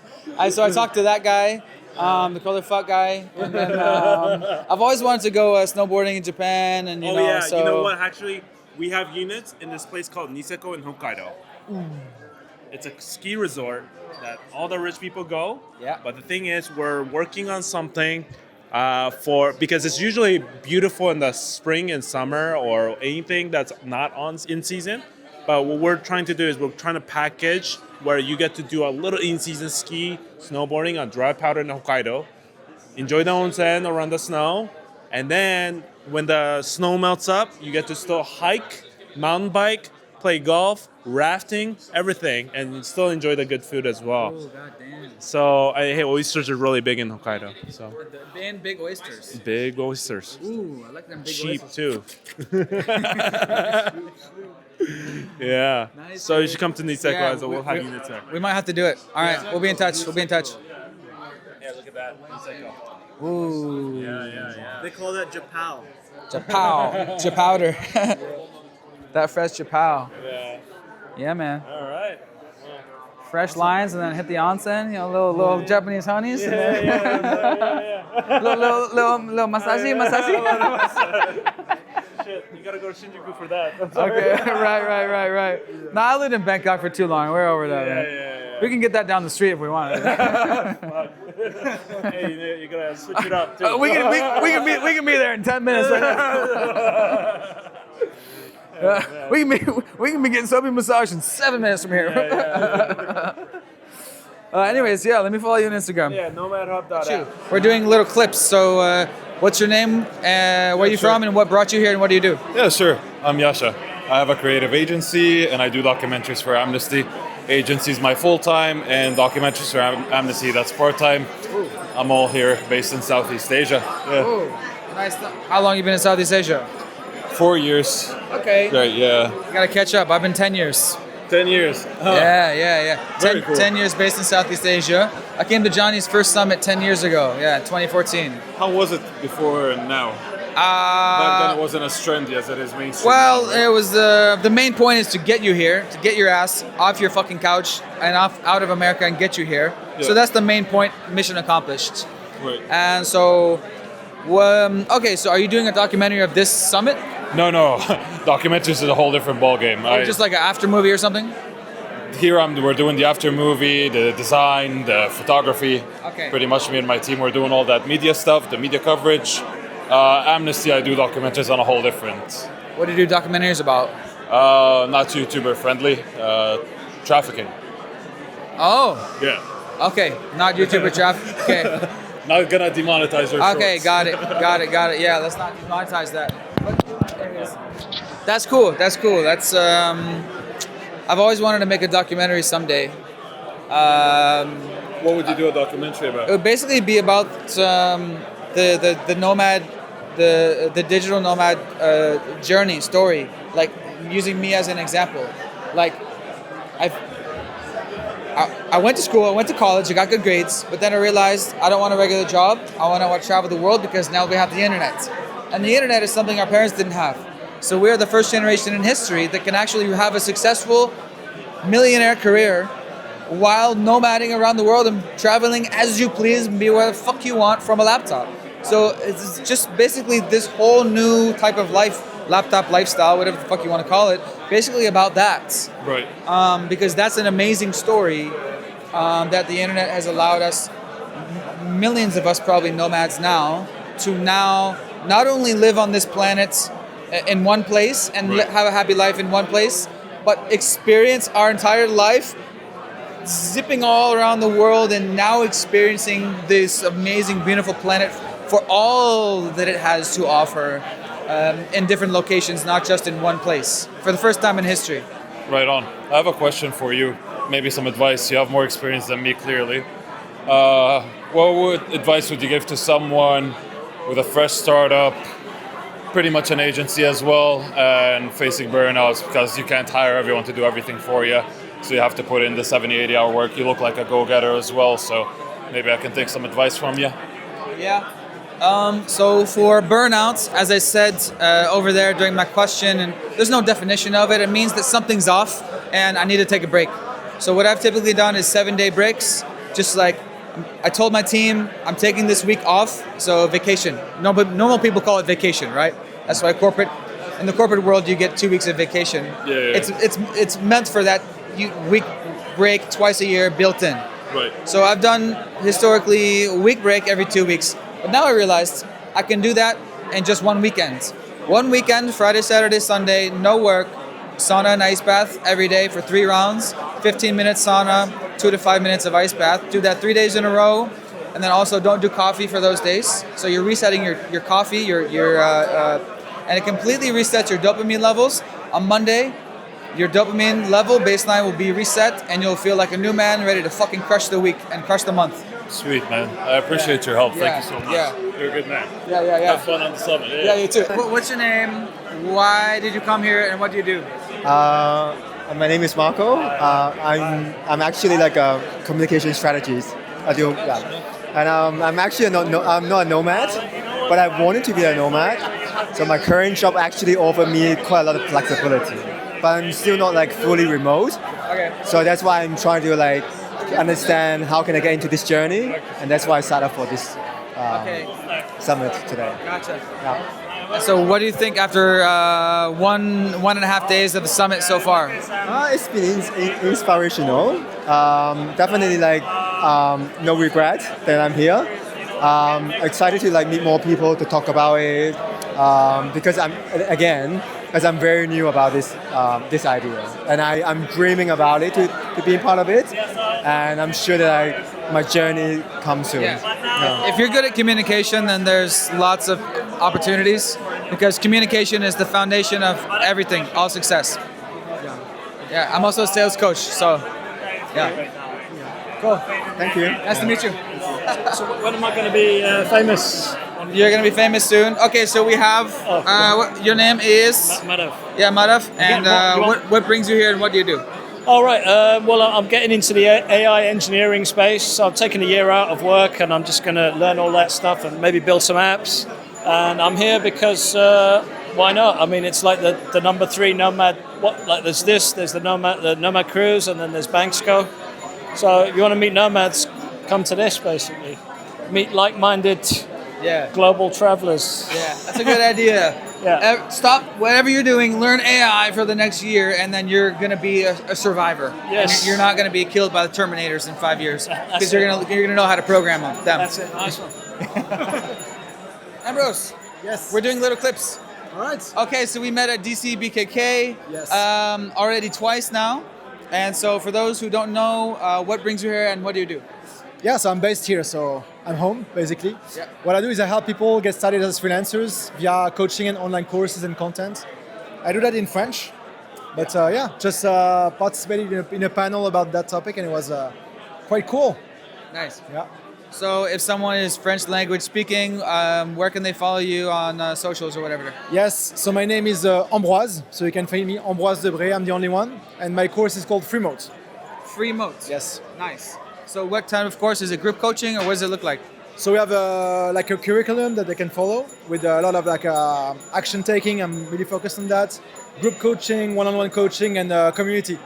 Speaker 1: So I talked to that guy, the Kolev Fuck guy, and then I've always wanted to go snowboarding in Japan, and so
Speaker 19: you know what? Actually, we have units in this place called Niseko in Hokkaido. It's a ski resort that all the rich people go.
Speaker 1: Yeah.
Speaker 19: But the thing is, we're working on something because it's usually beautiful in the spring and summer or anything that's not in season. But what we're trying to do is we're trying to package where you get to do a little in-season ski snowboarding on dry powder in Hokkaido, enjoy the onsen around the snow, and then when the snow melts up, you get to still hike, mountain bike, play golf, rafting, everything, and still enjoy the good food as well.
Speaker 1: Oh, goddamn.
Speaker 19: So, oysters are really big in Hokkaido. So.
Speaker 1: And big oysters.
Speaker 19: Big oysters.
Speaker 1: Ooh, I like them big
Speaker 19: cheap
Speaker 1: oysters.
Speaker 19: too. Yeah.
Speaker 1: Nice,
Speaker 19: so you should come to Niseko, so we'll have units there.
Speaker 1: We might have to do it. All right, we'll be in touch.
Speaker 19: Yeah, look at that. Niseko.
Speaker 1: Ooh.
Speaker 19: Yeah.
Speaker 20: They call that Japao.
Speaker 1: Japao. Japowder. That fresh Japao.
Speaker 19: Yeah.
Speaker 1: Yeah, man.
Speaker 19: All right.
Speaker 1: Fresh lines and then hit the onsen. You know, little Japanese honeys. And then little massage.
Speaker 19: Shit, you gotta go to Shinjuku for that.
Speaker 1: Okay, right. No, I lived in Bangkok for too long. We're over that, man. We can get that down the street if we want.
Speaker 19: Hey, you gotta switch it up too.
Speaker 1: We can be there in 10 minutes right now. We can be getting soapy massage in 7 minutes from here. Anyways, yeah, let me follow you on Instagram.
Speaker 19: Yeah, nomadhub.app.
Speaker 1: We're doing little clips. So, what's your name? Where are you from? And what brought you here? And what do you do?
Speaker 21: Yeah, sure. I'm Yasha. I have a creative agency, and I do documentaries for Amnesty. Agency is my full-time, and documentaries for Amnesty, that's part-time. I'm all here, based in Southeast Asia. Yeah.
Speaker 1: Ooh, nice. How long you been in Southeast Asia?
Speaker 21: 4 years.
Speaker 1: Okay.
Speaker 21: Right, yeah.
Speaker 1: You gotta catch up. I've been 10 years.
Speaker 21: 10 years. Huh.
Speaker 1: Yeah.
Speaker 21: Very cool.
Speaker 1: 10 years based in Southeast Asia. I came to Johnny's first summit 10 years ago. Yeah, 2014.
Speaker 21: How was it before and now? Back then it wasn't as trendy as it is mainstream.
Speaker 1: Well, it was the main point is to get you here, to get your ass off your fucking couch and out of America and get you here.
Speaker 21: Yeah.
Speaker 1: So that's the main point. Mission accomplished.
Speaker 21: Right.
Speaker 1: And so, okay. So are you doing a documentary of this summit?
Speaker 21: No. Documentaries is a whole different ballgame.
Speaker 1: Or just like an after movie or something?
Speaker 21: Here we're doing the after movie, the design, the photography.
Speaker 1: Okay.
Speaker 21: Pretty much me and my team, we're doing all that media stuff, the media coverage. Amnesty, I do documentaries on a whole different.
Speaker 1: What do you do documentaries about?
Speaker 21: Not YouTuber friendly. Trafficking.
Speaker 1: Oh.
Speaker 21: Yeah.
Speaker 1: Okay. Not YouTuber traffic. Okay.
Speaker 21: Not gonna demonetize your
Speaker 1: Okay,
Speaker 21: shorts.
Speaker 1: got it. Yeah, let's not demonetize that. But anyways, that's cool. That's I've always wanted to make a documentary someday.
Speaker 21: What would you do a documentary about?
Speaker 1: It would basically be about the nomad, the digital nomad journey story. Like using me as an example. Like I went to school, I went to college, I got good grades, but then I realized I don't want a regular job. I want to travel the world because now we have the internet. And the internet is something our parents didn't have. So we're the first generation in history that can actually have a successful millionaire career while nomading around the world and traveling as you please and be where the fuck you want from a laptop. So it's just basically this whole new type of laptop lifestyle, whatever the fuck you want to call it, basically about that.
Speaker 21: Right.
Speaker 1: Because that's an amazing story that the internet has allowed us, millions of us probably nomads now, to now not only live on this planet in one place and have a happy life in one place, but experience our entire life zipping all around the world and now experiencing this amazing, beautiful planet for all that it has to offer in different locations, not just in one place, for the first time in history.
Speaker 21: Right on. I have a question for you. Maybe some advice. You have more experience than me, clearly. What advice would you give to someone with a fresh startup, pretty much an agency as well, and facing burnouts because you can't hire everyone to do everything for you? So you have to put in the 70, 80-hour work. You look like a go-getter as well, so maybe I can take some advice from you.
Speaker 1: Yeah. So for burnouts, as I said over there during my question, and there's no definition of it, it means that something's off and I need to take a break. So what I've typically done is 7-day breaks, just like I told my team, I'm taking this week off, so vacation. Normal people call it vacation, right? That's why in the corporate world, you get 2 weeks of vacation.
Speaker 21: Yeah.
Speaker 1: It's meant for that week break twice a year built in.
Speaker 21: Right.
Speaker 1: So I've done historically a week break every 2 weeks. But now I realized I can do that in just one weekend. One weekend, Friday, Saturday, Sunday, no work, sauna and ice bath every day for 3 rounds, 15 minutes sauna, 2 to 5 minutes of ice bath. Do that 3 days in a row. And then also don't do coffee for those days. So you're resetting your coffee, and it completely resets your dopamine levels. On Monday, your dopamine level baseline will be reset and you'll feel like a new man ready to fucking crush the week and crush the month.
Speaker 21: Sweet, man. I appreciate your help. Thank you so much.
Speaker 1: Yeah.
Speaker 21: You're a good man.
Speaker 1: Yeah.
Speaker 21: Have fun on the summit.
Speaker 1: Yeah, you too. What's your name? Why did you come here and what do you do?
Speaker 22: My name is Marco. I'm actually like a communication strategist. I do, and I'm actually I'm not a nomad, but I wanted to be a nomad. So my current job actually offered me quite a lot of flexibility. but I'm still not like fully remote.
Speaker 1: Okay.
Speaker 22: So that's why I'm trying to like understand how can I get into this journey, and that's why I signed up for this summit today.
Speaker 1: Gotcha.
Speaker 22: Yeah.
Speaker 1: So what do you think after 1.5 days of the summit so far?
Speaker 22: It's been inspirational. Definitely like no regret that I'm here. Excited to like meet more people to talk about it because I'm very new about this idea, and I'm dreaming about it to be part of it, and I'm sure that my journey comes soon. Yeah.
Speaker 1: If you're good at communication, then there's lots of opportunities because communication is the foundation of everything, all success. Yeah, I'm also a sales coach, so yeah. Cool.
Speaker 22: Thank you.
Speaker 1: Nice to meet you.
Speaker 3: So when am I going to be famous?
Speaker 1: You're going to be famous soon. Okay, so we have, your name is?
Speaker 3: Madhav.
Speaker 1: Yeah, Madhav. And what brings you here and what do you do?
Speaker 3: All right. Well, I'm getting into the AI engineering space. So I'm taking a year out of work and I'm just going to learn all that stuff and maybe build some apps. And I'm here because why not? I mean, it's like the number 3 Nomad. There's the Nomad cruise, and then there's Banksco. So if you want to meet nomads, come to this basically. Meet like-minded global travelers.
Speaker 1: Yeah, that's a good idea.
Speaker 3: Yeah.
Speaker 1: Stop whatever you're doing, learn AI for the next year, and then you're going to be a survivor.
Speaker 3: Yes.
Speaker 1: And you're not going to be killed by the Terminators in 5 years because you're going to know how to program them.
Speaker 3: That's it. Nice one.
Speaker 1: Ambrose.
Speaker 5: Yes.
Speaker 1: We're doing little clips.
Speaker 5: All right.
Speaker 1: Okay, so we met at DC BKK.
Speaker 5: Yes.
Speaker 1: Already twice now. And so for those who don't know, what brings you here and what do you do?
Speaker 5: Yeah, so I'm based here, so I'm home, basically.
Speaker 1: Yeah.
Speaker 5: What I do is I help people get started as freelancers via coaching and online courses and content. I do that in French, but just participated in a panel about that topic, and it was quite cool.
Speaker 1: Nice.
Speaker 5: Yeah.
Speaker 1: So if someone is French language speaking, where can they follow you on socials or whatever?
Speaker 5: Yes, so my name is Ambroise, so you can find me Ambroise Debré, I'm the only one, and my course is called Freemote.
Speaker 1: Freemote?
Speaker 5: Yes.
Speaker 1: Nice. So what type of course? Is it group coaching or what does it look like?
Speaker 5: So we have a curriculum that they can follow with a lot of action taking. I'm really focused on that. Group coaching, one-on-one coaching, and community.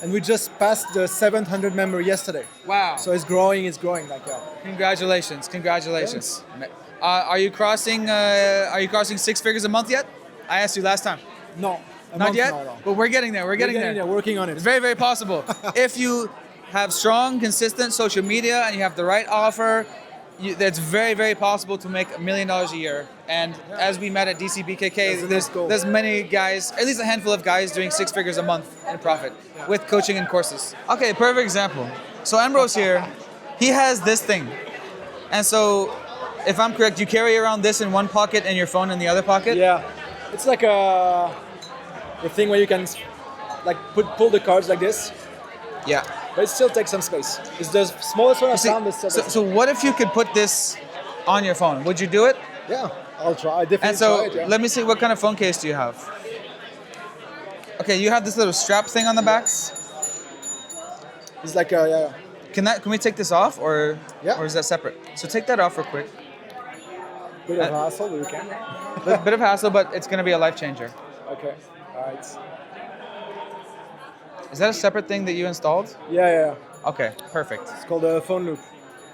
Speaker 5: And we just passed the 700 member yesterday.
Speaker 1: Wow.
Speaker 5: So it's growing.
Speaker 1: Congratulations. Are you crossing 6 figures a month yet? I asked you last time.
Speaker 5: No.
Speaker 1: Not yet?
Speaker 5: No.
Speaker 1: But we're getting there. We're getting there.
Speaker 5: Working on it.
Speaker 1: It's very, very possible. If you have strong, consistent social media and you have the right offer, it's very, very possible to make $1 million a year. And as we met at DC BKK, there's many guys, at least a handful of guys doing 6 figures a month in profit with coaching and courses. Okay, perfect example. So Ambrose here, he has this thing. And so, if I'm correct, you carry around this in one pocket and your phone in the other pocket?
Speaker 5: Yeah. It's like a thing where you can pull the cards like this.
Speaker 1: Yeah.
Speaker 5: But it still takes some space. It's the smallest one I've found.
Speaker 1: So what if you could put this on your phone? Would you do it?
Speaker 5: Yeah, I'll try. I definitely
Speaker 1: And so
Speaker 5: try it, yeah.
Speaker 1: let me see, what kind of phone case do you have? Okay, you have this little strap thing on the back.
Speaker 5: It's like yeah.
Speaker 1: Can we take this off or
Speaker 5: Yeah.
Speaker 1: or is that separate? So take that off real quick.
Speaker 5: Bit of hassle, but we can.
Speaker 1: Bit of hassle, but it's gonna be a life changer.
Speaker 5: Okay. All right.
Speaker 1: Is that a separate thing that you installed?
Speaker 5: Yeah.
Speaker 1: Okay, perfect.
Speaker 5: It's called a phone loop.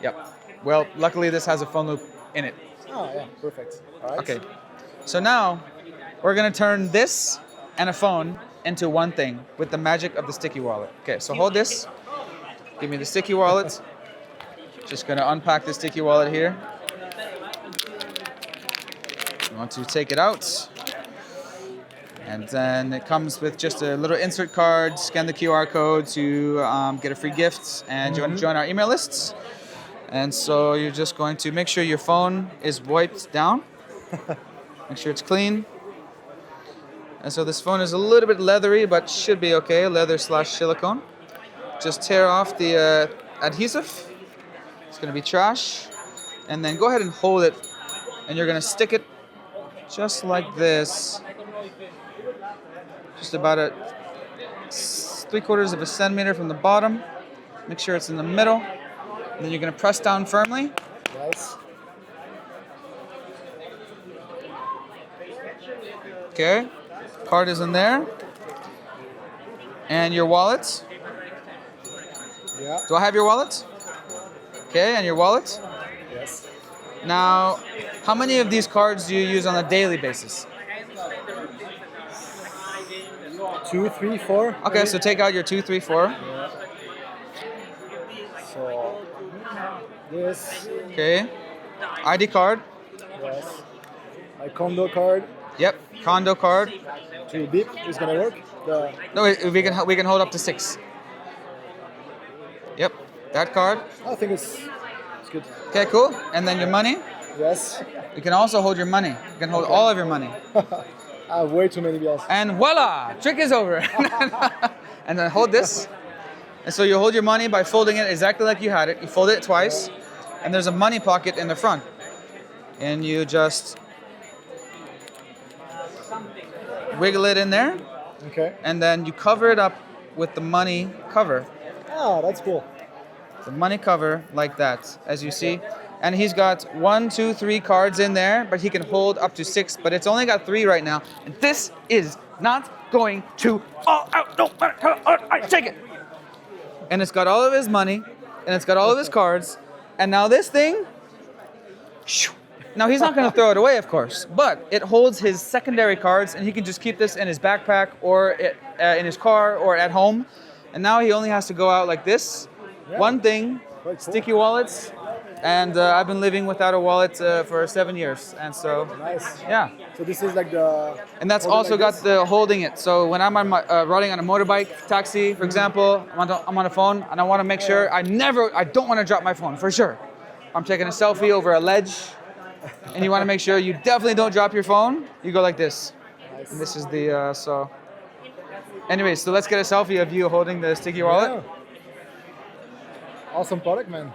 Speaker 1: Yep. Well, luckily this has a phone loop in it.
Speaker 5: Oh yeah, perfect. All right.
Speaker 1: Okay. So now we're gonna turn this and a phone into one thing with the magic of the sticky wallet. Okay, so hold this. Give me the sticky wallet. Just gonna unpack the sticky wallet here. You want to take it out. And then it comes with just a little insert card, scan the QR code to get a free gift and join our email lists. And so you're just going to make sure your phone is wiped down. Make sure it's clean. And so this phone is a little bit leathery, but should be okay, leather/silicone. Just tear off the adhesive. It's gonna be trash. And then go ahead and hold it. And you're gonna stick it just like this. Just about 3/4 of a centimeter from the bottom. Make sure it's in the middle. And then you're gonna press down firmly.
Speaker 5: Nice.
Speaker 1: Okay, card is in there. And your wallet?
Speaker 5: Yeah.
Speaker 1: Do I have your wallet? Okay, and your wallet?
Speaker 5: Yes.
Speaker 1: Now, how many of these cards do you use on a daily basis?
Speaker 5: 2, 3, 4.
Speaker 1: Okay,
Speaker 5: maybe?
Speaker 1: so take out your 2, 3, 4.
Speaker 5: Yeah. So this.
Speaker 1: Okay. ID card.
Speaker 5: Yes. My condo card.
Speaker 1: Yep. Condo card.
Speaker 5: To beep is gonna work.
Speaker 1: No, we can hold up to 6. Yep. That card.
Speaker 5: I think it's good.
Speaker 1: Okay, cool. And then your money.
Speaker 5: Yes.
Speaker 1: You can also hold your money. You can hold all of your money.
Speaker 5: I have way too many bills.
Speaker 1: And voila, trick is over. And then hold this. And so you hold your money by folding it exactly like you had it. You fold it twice, and there's a money pocket in the front. And you just wiggle it in there.
Speaker 5: Okay.
Speaker 1: And then you cover it up with the money cover.
Speaker 5: Oh, that's cool.
Speaker 1: The money cover like that, as you see. And he's got 1, 2, 3 cards in there, but he can hold up to 6, but it's only got 3 right now. And this is not going to all out. No, I take it. And it's got all of his money, and it's got all of his cards. And now this thing, now he's not going to throw it away, of course, but it holds his secondary cards, and he can just keep this in his backpack or in his car or at home. And now he only has to go out like this.
Speaker 5: Yeah.
Speaker 1: One thing, sticky wallets. And I've been living without a wallet for 7 years, and so
Speaker 5: nice.
Speaker 1: Yeah.
Speaker 5: So this is like the.
Speaker 1: And that's
Speaker 5: holding
Speaker 1: also
Speaker 5: like
Speaker 1: got
Speaker 5: this?
Speaker 1: the holding it. So when I'm on my, riding on a motorbike, taxi, for example, I'm on a phone, and I want to make sure I don't want to drop my phone for sure. I'm taking a selfie over a ledge, and you want to make sure you definitely don't drop your phone. You go like this.
Speaker 5: Nice.
Speaker 1: And this is the so. Anyway, so let's get a selfie of you holding the sticky wallet.
Speaker 5: Yeah. Awesome product, man.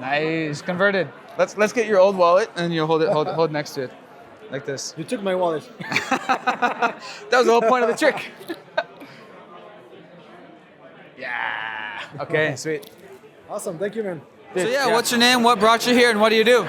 Speaker 1: Nice, converted. Let's get your old wallet, and you hold next to it, like this.
Speaker 5: You took my wallet.
Speaker 1: That was the whole point of the trick. Yeah. Okay, sweet.
Speaker 5: Awesome, thank you, man.
Speaker 1: So yeah, what's your name? What brought you here, and what do you do?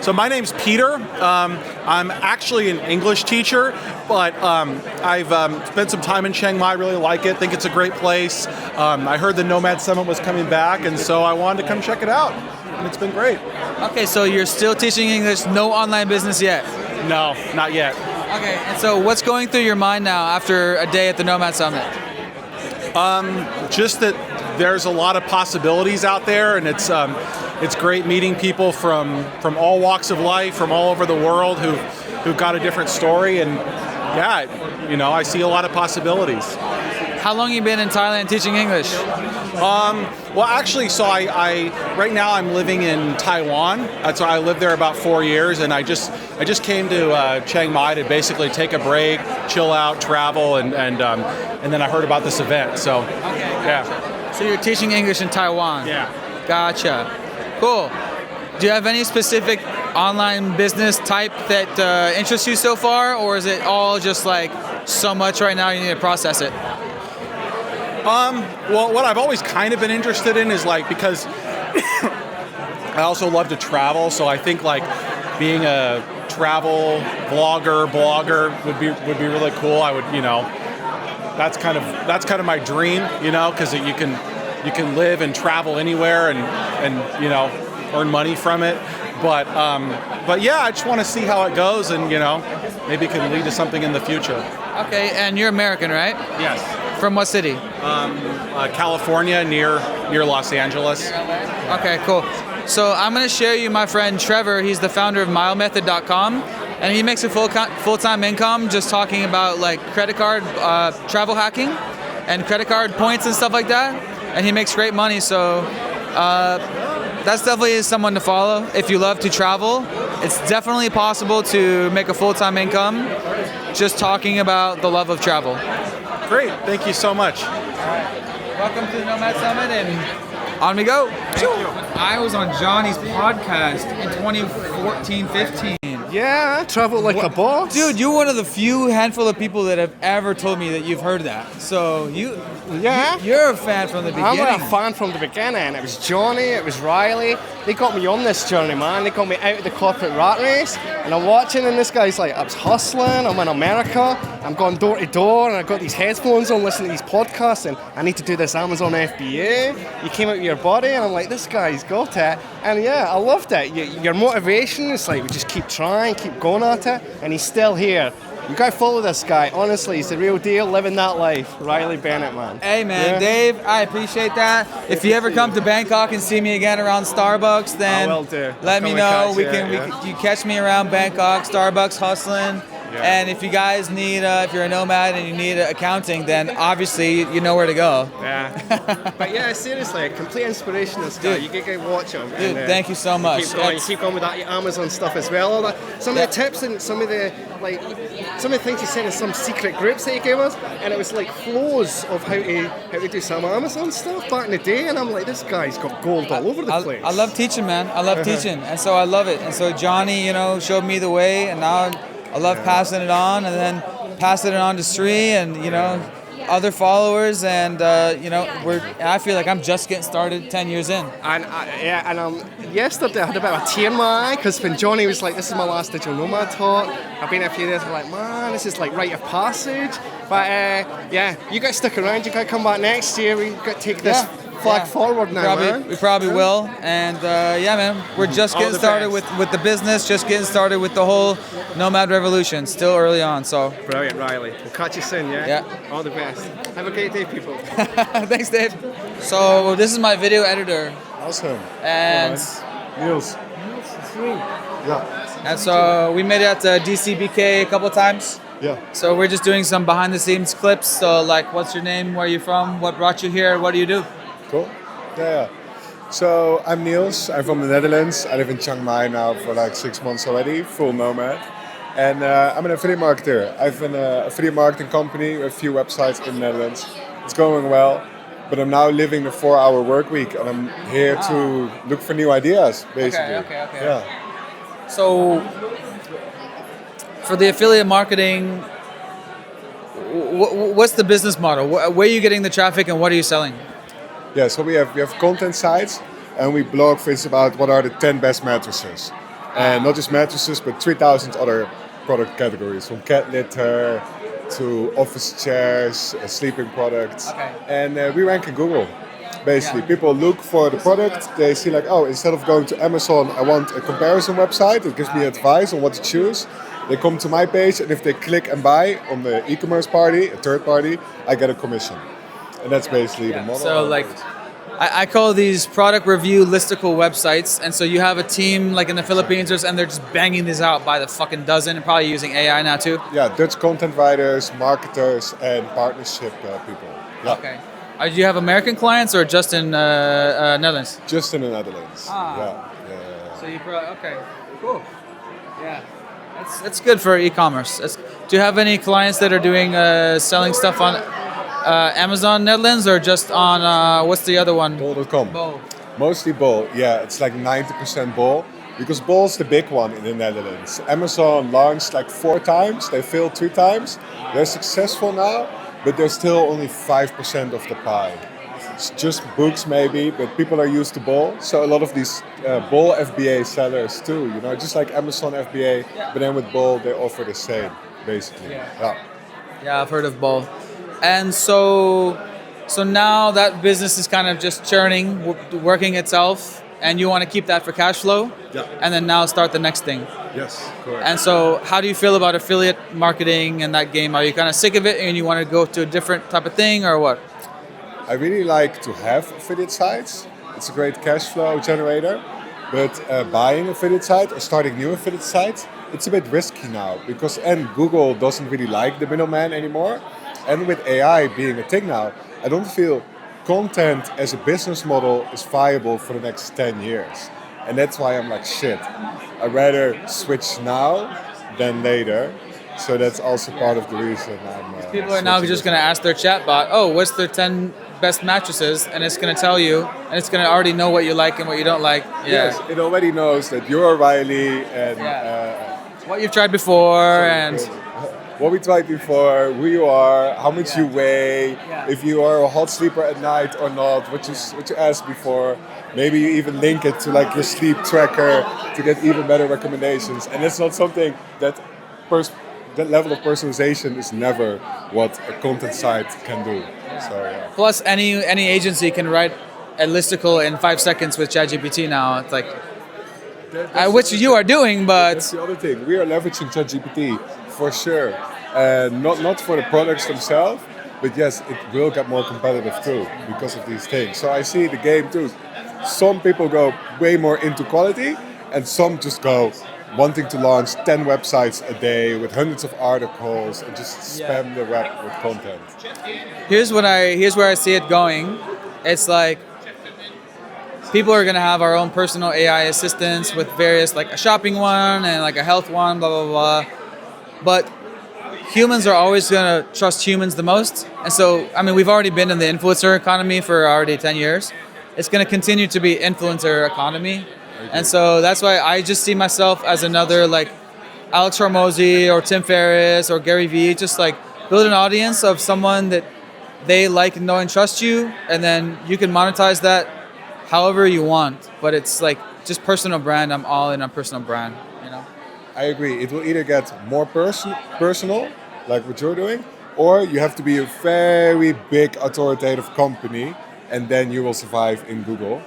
Speaker 6: So my name's Peter. I'm actually an English teacher, but I've spent some time in Chiang Mai, really like it, think it's a great place. I heard the Nomad Summit was coming back, and so I wanted to come check it out, and it's been great.
Speaker 1: Okay, so you're still teaching English, no online business yet?
Speaker 6: No, not yet.
Speaker 1: Okay, and so what's going through your mind now after a day at the Nomad Summit?
Speaker 6: Just that there's a lot of possibilities out there, and it's great meeting people from all walks of life, from all over the world who've got a different story, and yeah, I see a lot of possibilities.
Speaker 1: How long have you been in Thailand teaching English?
Speaker 6: Well, actually, so I right now I'm living in Taiwan. So I lived there about 4 years, and I just came to Chiang Mai to basically take a break, chill out, travel, and then I heard about this event. So yeah.
Speaker 1: So you're teaching English in Taiwan?
Speaker 6: Yeah.
Speaker 1: Gotcha. Cool. Do you have any specific online business type that interests you so far, or is it all just like so much right now you need to process it?
Speaker 6: Well, what I've always kind of been interested in is like, because I also love to travel, so I think like being a travel blogger would be really cool. I would, that's kind of my dream, because you can live and travel anywhere and earn money from it. But yeah, I just want to see how it goes, and maybe it can lead to something in the future.
Speaker 1: Okay, and you're American, right?
Speaker 6: Yes.
Speaker 1: From what city?
Speaker 6: California, near Los Angeles.
Speaker 1: Okay, cool. So I'm going to share you my friend Trevor. He's the founder of milemethod.com, and he makes a full-time income just talking about like credit card travel hacking and credit card points and stuff like that. And he makes great money. So that's definitely someone to follow if you love to travel. It's definitely possible to make a full-time income just talking about the love of travel.
Speaker 6: Great, thank you so much.
Speaker 1: All right. Welcome to the Nomad Summit, and on we go. I was on Johnny's podcast in 2014-15.
Speaker 12: Yeah, I travel like a boss.
Speaker 1: Dude, you're one of the few handful of people that have ever told me that you've heard that. So you're a fan from the beginning.
Speaker 12: I'm a fan from the beginning. It was Johnny, it was Riley. They got me on this journey, man. They got me out of the corporate rat race. And I'm watching, and this guy's like, I was hustling, I'm in America, I'm going door to door, and I've got these headphones on listening to these podcasts, and I need to do this Amazon FBA. You came out with your body, and I'm like, this guy's got it. And yeah, I loved it. Your motivation is like, we just keep trying, keep going at it, and he's still here. You gotta follow this guy. Honestly, he's the real deal, living that life. Riley Bennett, man.
Speaker 1: Hey, man,
Speaker 12: Yeah.
Speaker 1: Dave, I appreciate that. If you ever come to Bangkok and see me again around Starbucks, then
Speaker 12: I will do.
Speaker 1: let me
Speaker 12: Come and
Speaker 1: know.
Speaker 12: catch you,
Speaker 1: You catch me around Bangkok, Starbucks, hustling.
Speaker 12: Yeah.
Speaker 1: And if you guys need, if you're a nomad and you need accounting, then obviously you know where to go.
Speaker 12: Yeah. But yeah, seriously, a complete inspiration, this guy. You gotta go watch him.
Speaker 1: Dude, thank you so much.
Speaker 12: You keep going with that Amazon stuff as well. All that. Some of the tips and some of the things he sent in some secret groups that he gave us, and it was like flows of how to do some Amazon stuff back in the day. And I'm like, this guy's got gold all over the place.
Speaker 1: I love teaching, man. I love teaching, and so I love it. And so Johnny, showed me the way, and now I love passing it on, and then passing it on to Sree, and other followers, and I feel like I'm just getting started 10 years in.
Speaker 12: And yesterday I had a bit of a tear in my eye because when Johnny was like, "This is my last digital nomad talk," I've been a few days. I'm like, man, this is like rite of passage. But you got to stick around. You got to come back next year. We got to take this flag forward now, man.
Speaker 1: We probably will, and man, we're just getting started with the business, just getting started with the whole nomad revolution. Still early on, so.
Speaker 12: Brilliant, Riley. We'll catch you soon, yeah?
Speaker 1: Yeah.
Speaker 12: All the best. Have a great day, people.
Speaker 1: Thanks, Dave. So this is my video editor.
Speaker 8: Awesome.
Speaker 1: And
Speaker 8: Niels.
Speaker 1: Sree.
Speaker 8: Yeah.
Speaker 1: And so we made it at DCBK a couple times.
Speaker 8: Yeah.
Speaker 1: So we're just doing some behind the scenes clips. So like, what's your name? Where are you from? What brought you here? What do you do?
Speaker 8: Cool. Yeah. So I'm Niels. I'm from the Netherlands. I live in Chiang Mai now for like 6 months already, full nomad. And I'm an affiliate marketer. I have an affiliate marketing company, a few websites in the Netherlands. It's going well, but I'm now living the 4-hour work week, and I'm here to look for new ideas, basically.
Speaker 1: Okay.
Speaker 8: Yeah.
Speaker 1: So for the affiliate marketing, what's the business model? Where are you getting the traffic, and what are you selling?
Speaker 8: Yeah, so we have content sites, and we blog for instance about what are the 10 best mattresses. And not just mattresses, but 3,000 other product categories, from cat litter to office chairs, sleeping products. And we rank in Google. Basically, people look for the product, they see like, oh, instead of going to Amazon, I want a comparison website that gives me advice on what to choose. They come to my page, and if they click and buy on the e-commerce party, a third party, I get a commission. And that's basically the model.
Speaker 1: So like, I call these product review listicle websites, and so you have a team like in the Philippines, and they're just banging these out by the fucking dozen, and probably using AI now too.
Speaker 8: Yeah, Dutch content writers, marketers, and partnership people. Yeah.
Speaker 1: Okay. Do you have American clients or just in Netherlands?
Speaker 8: Just in the Netherlands.
Speaker 1: Ah.
Speaker 8: Yeah.
Speaker 1: So you okay, cool. Yeah, that's good for e-commerce. Do you have any clients that are doing selling stuff on Amazon Netherlands, or just on what's the other one?
Speaker 8: Bol.com.
Speaker 1: Bol.
Speaker 8: Mostly Bol. Yeah, it's like 90% Bol, because Bol's the big one in the Netherlands. Amazon launched like 4 times. They failed 2 times. They're successful now, but they're still only 5% of the pie. It's just books maybe, but people are used to Bol. So a lot of these Bol FBA sellers too, just like Amazon FBA, but then with Bol they offer the same, basically.
Speaker 1: Yeah, I've heard of Bol. And so now that business is kind of just churning, working itself, and you want to keep that for cash flow, and then now start the next thing.
Speaker 8: Yes, correct.
Speaker 1: And so how do you feel about affiliate marketing and that game? Are you kind of sick of it and you want to go to a different type of thing, or what?
Speaker 8: I really like to have affiliate sites. It's a great cash flow generator, but buying affiliate site or starting new affiliate sites, it's a bit risky now, because Google doesn't really like the middleman anymore. And with AI being a thing now, I don't feel content as a business model is viable for the next 10 years. And that's why I'm like, shit, I'd rather switch now than later. So that's also part of the reason I'm
Speaker 1: People are now just going to ask their chatbot, oh, what's their 10 best mattresses? And it's going to tell you, and it's going to already know what you like and what you don't like.
Speaker 8: Yes, it already knows that you're Riley, and
Speaker 1: what you've tried before and
Speaker 8: what we tried before, who you are, how much you weigh, if you are a hot sleeper at night or not, what you asked before. Maybe you even link it to like your sleep tracker to get even better recommendations. And it's not something that that level of personalization is never what a content site can do. So yeah.
Speaker 1: Plus, any agency can write a listicle in 5 seconds with ChatGPT now. It's like, which you are doing, but
Speaker 8: that's the other thing. We are leveraging ChatGPT for sure, and not for the products themselves, but yes, it will get more competitive too because of these things. So I see the game too. Some people go way more into quality, and some just go wanting to launch 10 websites a day with hundreds of articles and just spam the web with content.
Speaker 1: Here's where I see it going. It's like people are gonna have our own personal AI assistants with various, like a shopping one and like a health one, blah blah blah. But humans are always gonna trust humans the most. And so, I mean, we've already been in the influencer economy for already 10 years. It's gonna continue to be influencer economy. And so that's why I just see myself as another like Alex Hormozy or Tim Ferriss or Gary Vee, just like build an audience of someone that they like, know, and trust you, and then you can monetize that however you want. But it's like just personal brand. I'm all in on personal brand, you know?
Speaker 8: I agree. It will either get more personal, like what you're doing, or you have to be a very big authoritative company, and then you will survive in Google.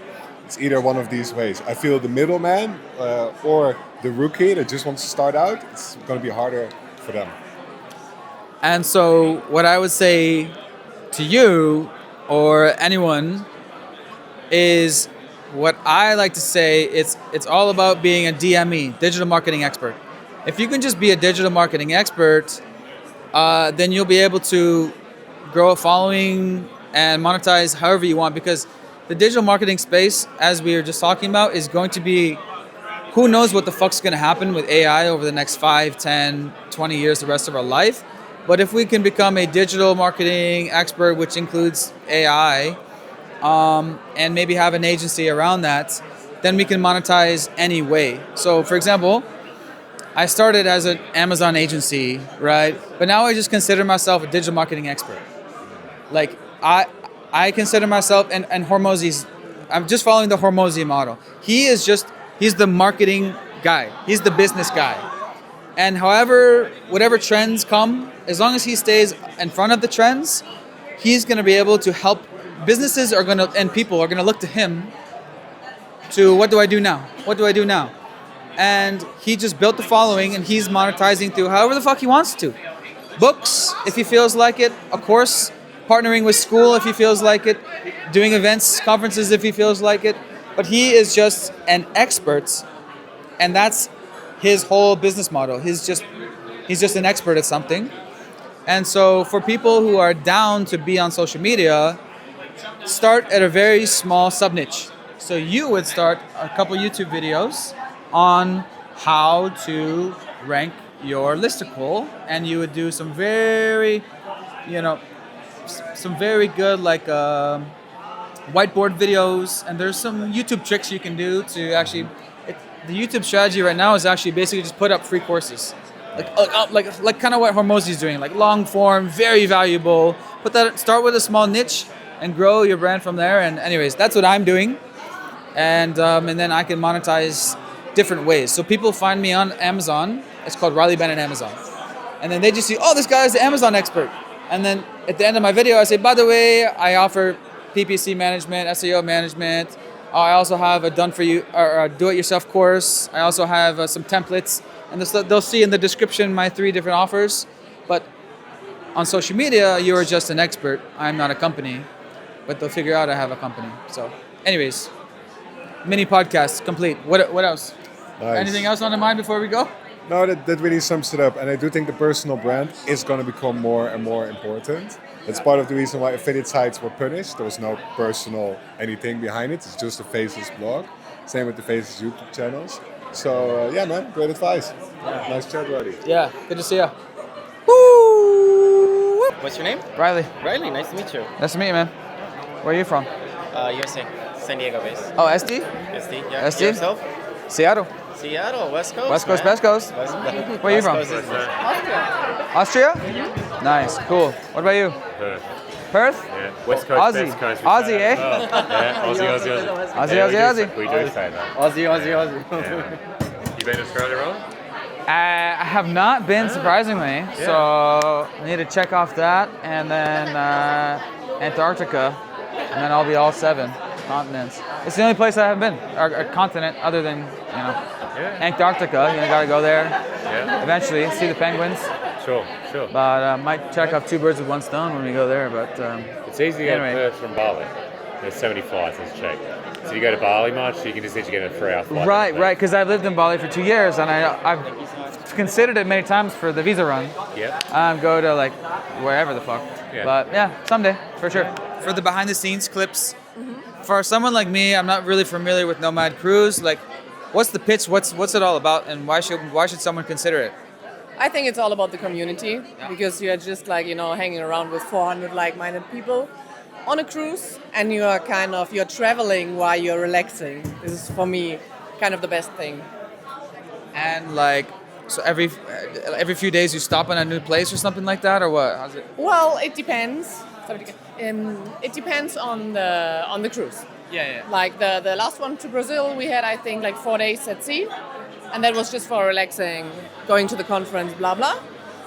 Speaker 8: It's either one of these ways. I feel the middleman or the rookie that just wants to start out, it's going to be harder for them.
Speaker 1: And so what I would say to you or anyone is what I like to say, it's all about being a DME, digital marketing expert. If you can just be a digital marketing expert, then you'll be able to grow a following and monetize however you want, because the digital marketing space, as we were just talking about, is going to be, who knows what the fuck's going to happen with AI over the next 5, 10, 20 years, the rest of our life. But if we can become a digital marketing expert, which includes AI, and maybe have an agency around that, then we can monetize any way. So for example, I started as an Amazon agency, right? But now I just consider myself a digital marketing expert. Like I consider myself, and Hormozy's, I'm just following the Hormozy model. He's the marketing guy. He's the business guy. And whatever trends come, as long as he stays in front of the trends, he's going to be able to help. Businesses and people are going to look to him to, what do I do now? What do I do now? And he just built the following, and he's monetizing through however the fuck he wants to. Books, if he feels like it. A course, partnering with school if he feels like it. Doing events, conferences if he feels like it. But he is just an expert, and that's his whole business model. He's just an expert at something. And so for people who are down to be on social media, start at a very small sub-niche. So you would start a couple YouTube videos on how to rank your listicle, and you would do some very good like whiteboard videos, and there's some YouTube tricks you can do to actually. The YouTube strategy right now is actually basically just put up free courses, like kind of what Hormozy's doing, like long form, very valuable. Start with a small niche and grow your brand from there. And anyways, that's what I'm doing, and then I can monetize different ways. So people find me on Amazon. It's called Riley Bennett Amazon, and then they just see, oh, this guy is the Amazon expert. And then at the end of my video, I say, by the way, I offer PPC management, SEO management. I also have a done-for-you or do-it-yourself course. I also have some templates, and they'll see in the description my 3 different offers. But on social media, you are just an expert. I'm not a company, but they'll figure out I have a company. So, anyways, mini podcast complete. What else?
Speaker 8: Nice.
Speaker 1: Anything else on the mind before we go?
Speaker 8: No, that really sums it up. And I do think the personal brand is going to become more and more important. That's part of the reason why affiliate sites were punished. There was no personal anything behind it. It's just a faceless blog. Same with the faceless YouTube channels. So, yeah, man, great advice. Yeah. Nice chat, Roddy.
Speaker 1: Yeah, good to see you.
Speaker 9: What's your name?
Speaker 1: Riley.
Speaker 9: Riley, nice to meet you.
Speaker 1: Nice to meet you, man. Where are you from?
Speaker 9: USA, San Diego based.
Speaker 1: Oh, SD?
Speaker 9: SD, yeah.
Speaker 1: SD?
Speaker 9: Yourself?
Speaker 1: Seattle.
Speaker 16: Seattle, West Coast.
Speaker 1: West Coast,
Speaker 16: man.
Speaker 1: West Coast. Where are you from?
Speaker 16: West Coast is,
Speaker 1: Austria? Nice, cool. What about you? Perth?
Speaker 7: Yeah, West Coast,
Speaker 1: Aussie.
Speaker 7: West Coast.
Speaker 1: Aussie, eh?
Speaker 7: Yeah, Aussie.
Speaker 1: Aussie.
Speaker 7: We do say that.
Speaker 16: Aussie.
Speaker 7: You been to Australia, Roland?
Speaker 1: I have not been, surprisingly. So I need to check off that, and then Antarctica, and then I'll be all 7 continents. It's the only place I haven't been, or continent, other than Antarctica. Gotta go there.
Speaker 7: Yeah.
Speaker 1: Eventually, see the penguins.
Speaker 7: Sure.
Speaker 1: But might check off 2 birds with 1 stone when we go there. But
Speaker 7: It's easy to get
Speaker 1: anyway.
Speaker 7: Perth from Bali. There's 70 flights, it's cheap. So you go to Bali much, you can just get a 3-hour flight.
Speaker 1: Right, because I've lived in Bali for 2 years, and I've considered it many times for the visa run.
Speaker 7: Yeah.
Speaker 1: Go to like wherever the fuck.
Speaker 7: Yeah.
Speaker 1: But yeah, someday for sure. For the behind the scenes clips, for someone like me, I'm not really familiar with Nomad Cruise. Like, what's the pitch? What's it all about, and why should someone consider it?
Speaker 10: I think it's all about the community because you're just hanging around with 400 like-minded people on a cruise, and you're traveling while you're relaxing. This is for me kind of the best thing.
Speaker 1: And like, so every few days you stop in a new place or something like that, or what? How's it?
Speaker 10: Well, it depends. It depends on the cruise.
Speaker 1: Yeah.
Speaker 10: Like the last one to Brazil, we had I think like 4 days at sea, and that was just for relaxing, going to the conference, blah blah.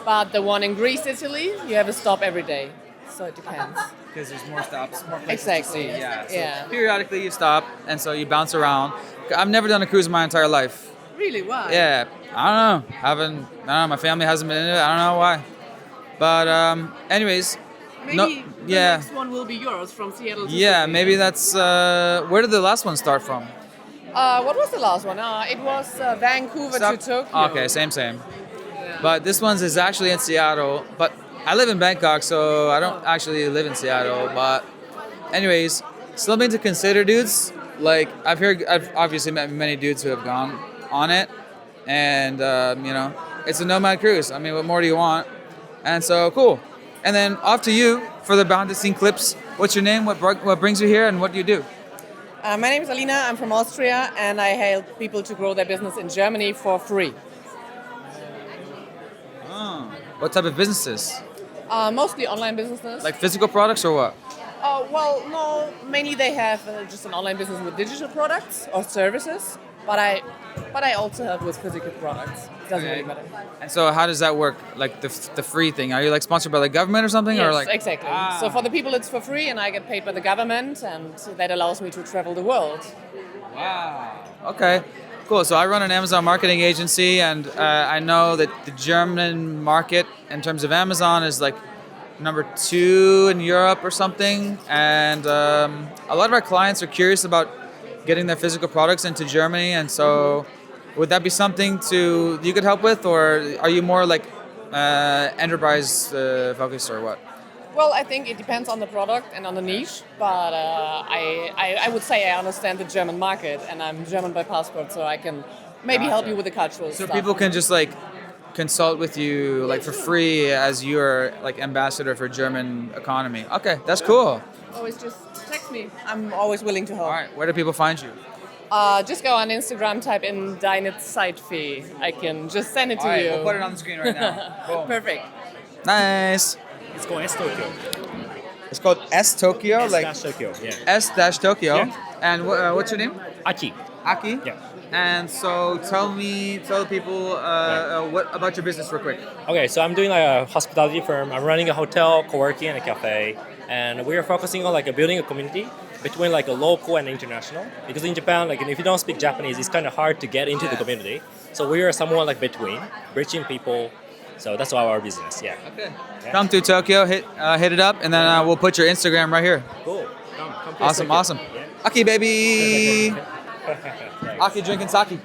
Speaker 10: But the one in Greece, Italy, you have a stop every day, so it depends.
Speaker 1: Because there's more stops, more places
Speaker 10: Exactly.
Speaker 1: to see. Yeah. So
Speaker 10: Yeah.
Speaker 1: periodically you stop, and so you bounce around. I've never done a cruise in my entire life.
Speaker 10: Really? Why?
Speaker 1: Yeah, I don't know. My family hasn't been in it. I don't know why. But anyways,
Speaker 10: Maybe the next one will be yours from Seattle to
Speaker 1: Yeah,
Speaker 10: Sydney.
Speaker 1: maybe that's where did the last one start from?
Speaker 10: What was the last one? It was Vancouver to Tokyo.
Speaker 1: Okay, same. But this one's is actually in Seattle. But I live in Bangkok, so I don't actually live in Seattle. But anyways, something to consider, dudes. Like I've obviously met many dudes who have gone on it, and it's a Nomad cruise. I mean, what more do you want? And so cool. And then off to you for the behind the scene clips. What's your name? What brings you here, and what do you do?
Speaker 10: My name is Alina. I'm from Austria, and I help people to grow their business in Germany for free.
Speaker 1: What type of businesses?
Speaker 10: Mostly online businesses.
Speaker 1: Like physical products or what?
Speaker 10: Well, no. Mainly they have just an online business with digital products or services. But I also help with physical products. It doesn't really matter.
Speaker 1: And so how does that work? Like the free thing? Are you like sponsored by the government or something?
Speaker 10: Yes,
Speaker 1: or like
Speaker 10: exactly. So for the people it's for free, and I get paid by the government, and that allows me to travel the world.
Speaker 1: Wow. Okay. Cool. So I run an Amazon marketing agency, and I know that the German market in terms of Amazon is like number 2 in Europe or something. And a lot of our clients are curious about getting their physical products into Germany, and so would that be something you could help with, or are you more like enterprise focused or what?
Speaker 10: Well, I think it depends on the product and on the niche, but I would say I understand the German market, and I'm German by passport, so I can maybe help you with the cultural
Speaker 1: So
Speaker 10: stuff.
Speaker 1: people can just like consult with you like for free as your like ambassador for German economy. Okay, that's cool.
Speaker 10: Always just text me. I'm always willing to help.
Speaker 1: All right, where do people find you?
Speaker 10: Just go on Instagram, type in Deine Zeitfee. I can just send it to
Speaker 1: All right,
Speaker 10: you.
Speaker 1: we'll put it on the screen right now. Boom.
Speaker 10: Perfect.
Speaker 1: Nice.
Speaker 23: It's called S Tokyo.
Speaker 1: It's called S Tokyo,
Speaker 23: S Tokyo. Yeah.
Speaker 1: S Tokyo.
Speaker 23: Yeah.
Speaker 1: And what's your name?
Speaker 23: Aki.
Speaker 1: Aki.
Speaker 23: Yeah.
Speaker 1: And so tell the people what about your business real quick.
Speaker 23: Okay, so I'm doing like a hospitality firm. I'm running a hotel, co-working, and a cafe, and we are focusing on like building a community between like a local and international. Because in Japan, like if you don't speak Japanese, it's kind of hard to get into the community. So we are somewhat like between, bridging people. So that's our business. Yeah.
Speaker 1: Okay. Come to Tokyo, hit it up, and then we'll put your Instagram right here.
Speaker 23: Cool. Come to
Speaker 1: Awesome,
Speaker 23: Tokyo.
Speaker 1: awesome. Aki baby. Aki drinking sake.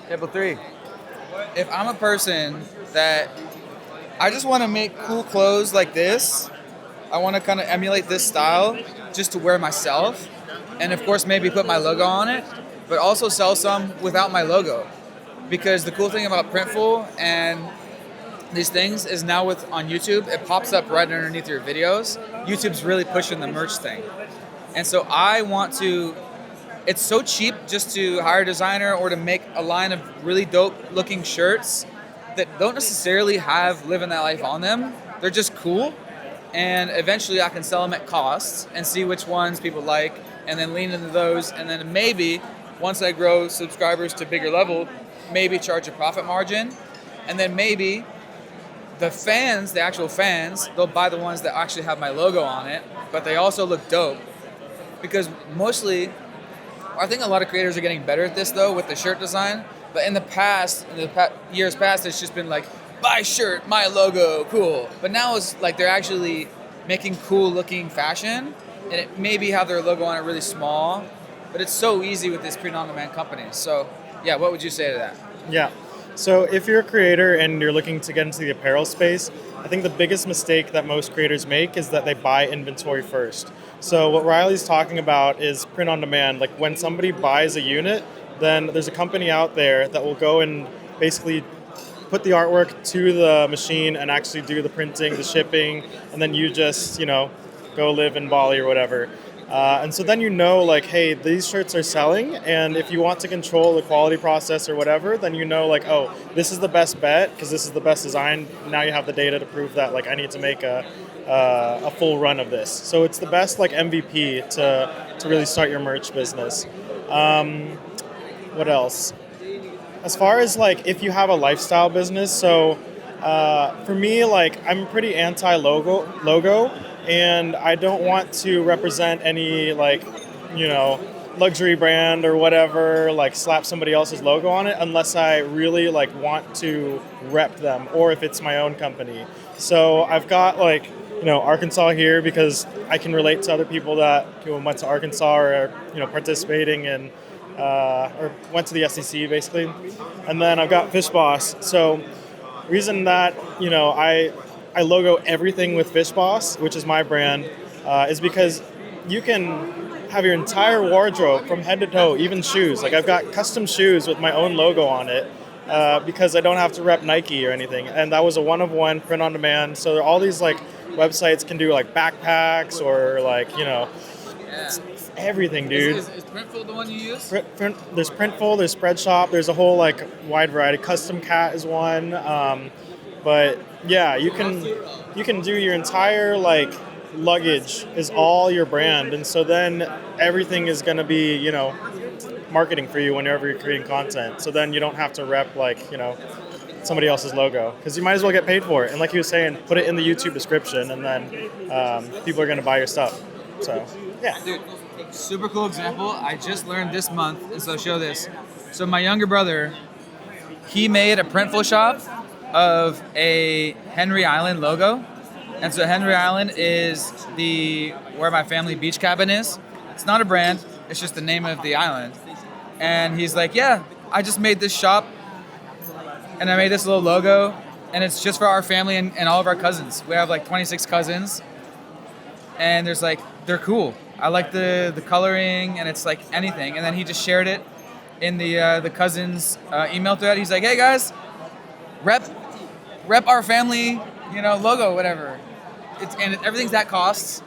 Speaker 1: Table 3. If I'm a person that I just want to make cool clothes like this, I want to kind of emulate this style just to wear myself, and of course maybe put my logo on it, but also sell some without my logo. Because the cool thing about Printful and these things is now on YouTube, it pops up right underneath your videos. YouTube's really pushing the merch thing. And so it's so cheap just to hire a designer or to make a line of really dope looking shirts that don't necessarily have living that life on them. They're just cool. And eventually I can sell them at cost and see which ones people like and then lean into those. And then maybe once I grow subscribers to bigger level, maybe charge a profit margin. And then maybe the actual fans, they'll buy the ones that actually have my logo on it, but they also look dope. Because mostly, I think a lot of creators are getting better at this though with the shirt design. But in the years past, it's just been like, buy shirt, my logo, cool. But now it's like they're actually making cool looking fashion, and it maybe have their logo on it really small, but it's so easy with these print-on-demand companies. So yeah, what would you say to that?
Speaker 11: Yeah. So if you're a creator and you're looking to get into the apparel space, I think the biggest mistake that most creators make is that they buy inventory first. So what Riley's talking about is print on demand. Like when somebody buys a unit, then there's a company out there that will go and basically put the artwork to the machine and actually do the printing, the shipping, and then you just, go live in Bali or whatever. And so then like, hey, these shirts are selling, and if you want to control the quality process or whatever, then like, oh, this is the best bet because this is the best design. Now you have the data to prove that, like, I need to make a full run of this. So it's the best, like, MVP to really start your merch business. What else? As far as, like, if you have a lifestyle business, so for me, like, I'm pretty anti-logo, and I don't want to represent any, like, luxury brand or whatever, like slap somebody else's logo on it unless I really like want to rep them or if it's my own company. So I've got like, Arkansas here because I can relate to other people that went to Arkansas or are, participating in or went to the SEC basically. And then I've got Fish Boss. So reason that, I logo everything with Fish Boss, which is my brand, is because you can have your entire wardrobe from head to toe, even shoes. Like I've got custom shoes with my own logo on it because I don't have to rep Nike or anything. And that was a one-of-one print on demand. So all these like websites can do like backpacks or like, everything, dude.
Speaker 1: Is Printful the one you use?
Speaker 11: There's Printful, there's Spreadshop, there's a whole like wide variety. Custom Cat is one. But yeah, you can do your entire like luggage is all your brand, and so then everything is going to be marketing for you whenever you're creating content. So then you don't have to rep like somebody else's logo because you might as well get paid for it. And like he was saying, put it in the YouTube description, and then people are going to buy your stuff. So yeah,
Speaker 1: dude, super cool example. I just learned this month, and so show this. So my younger brother, he made a Printful shop of a Henry Island logo. And so Henry Island is where my family beach cabin is. It's not a brand, it's just the name of the island. And he's like, yeah, I just made this shop and I made this little logo and it's just for our family and all of our cousins. We have like 26 cousins and they're cool. I like the coloring and it's like anything. And then he just shared it in the cousins email thread. He's like, hey guys, rep our family, logo, whatever. Everything's at costs,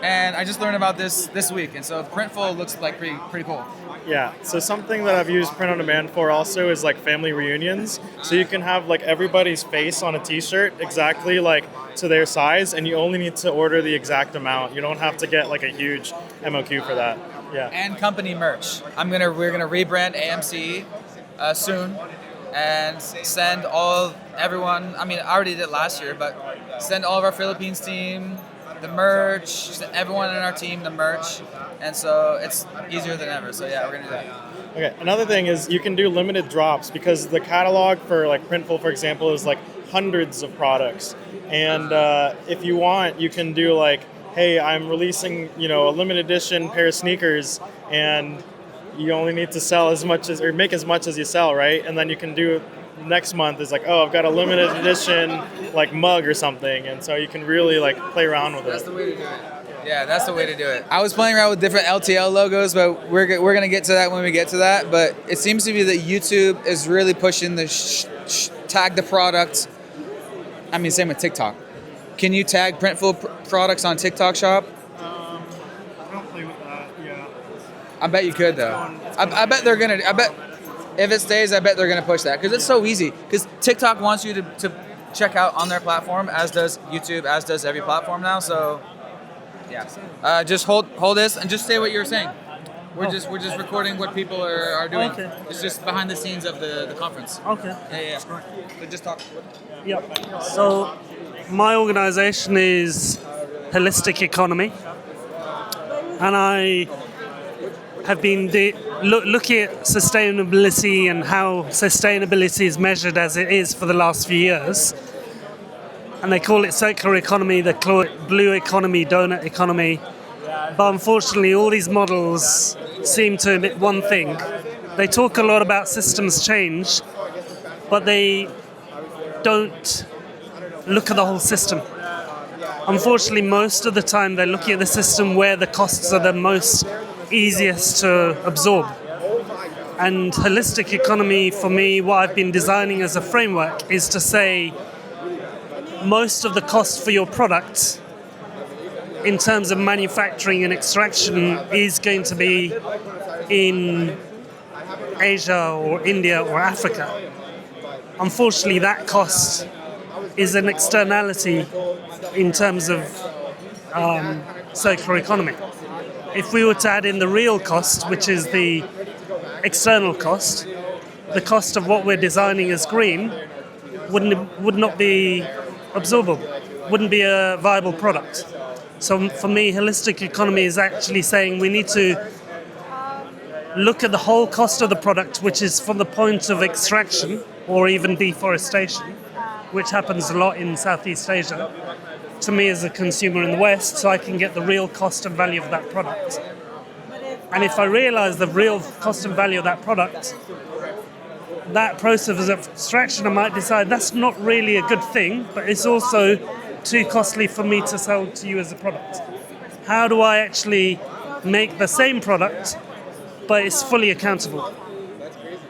Speaker 1: and I just learned about this week, and so Printful looks like pretty cool.
Speaker 11: Yeah, so something that I've used print on demand for also is like family reunions. So you can have like everybody's face on a t-shirt exactly like to their size, and you only need to order the exact amount. You don't have to get like a huge MOQ for that. Yeah.
Speaker 1: And company merch. We're gonna rebrand AMC soon. And send everyone, I already did it last year, but send all of our Philippines team the merch, send everyone in our team the merch, and so it's easier than ever. So yeah, we're gonna do that.
Speaker 11: Okay, another thing is you can do limited drops because the catalog for like Printful, for example, is like hundreds of products. And if you want, you can do like, hey, I'm releasing, a limited edition pair of sneakers, and you only need to sell as much or make as much as you sell, right? And then you can do next month is like, oh, I've got a limited edition like mug or something, and so you can really like play around with it.
Speaker 1: That's the way to do it. Yeah, that's the way to do it. I was playing around with different LTL logos, but we're gonna get to that when we get to that. But it seems to be that YouTube is really pushing the tag the product I mean, same with TikTok. Can you tag Printful products on TikTok Shop?
Speaker 11: I don't play with that. Yeah.
Speaker 1: I bet you could though. I bet they're gonna. I bet if it stays, I bet they're gonna push that because it's so easy. Because TikTok wants you to check out on their platform, as does YouTube, as does every platform now. So yeah, just hold this and just say what you're saying. We're just recording what people are doing.
Speaker 4: Okay.
Speaker 1: It's just behind the scenes of the conference.
Speaker 4: Okay.
Speaker 1: Yeah. So just talk.
Speaker 4: Yep. So my organization is Holistic Economy, and I have been looking at sustainability and how sustainability is measured as it is for the last few years. And they call it circular economy, they call it blue economy, donut economy. But unfortunately, all these models seem to admit one thing. They talk a lot about systems change, but they don't look at the whole system. Unfortunately, most of the time they're looking at the system where the costs are the most easiest to absorb. And holistic economy, for me, what I've been designing as a framework is to say most of the cost for your product in terms of manufacturing and extraction is going to be in Asia or India or Africa. Unfortunately, that cost is an externality in terms of circular economy. If we were to add in the real cost, which is the external cost, the cost of what we're designing as green would not be absorbable, wouldn't be a viable product. So for me, holistic economy is actually saying we need to look at the whole cost of the product, which is from the point of extraction or even deforestation, which happens a lot in Southeast Asia, to me as a consumer in the West, so I can get the real cost and value of that product. And if I realize the real cost and value of that product, that process of extraction, I might decide that's not really a good thing, but it's also too costly for me to sell to you as a product. How do I actually make the same product, but it's fully accountable?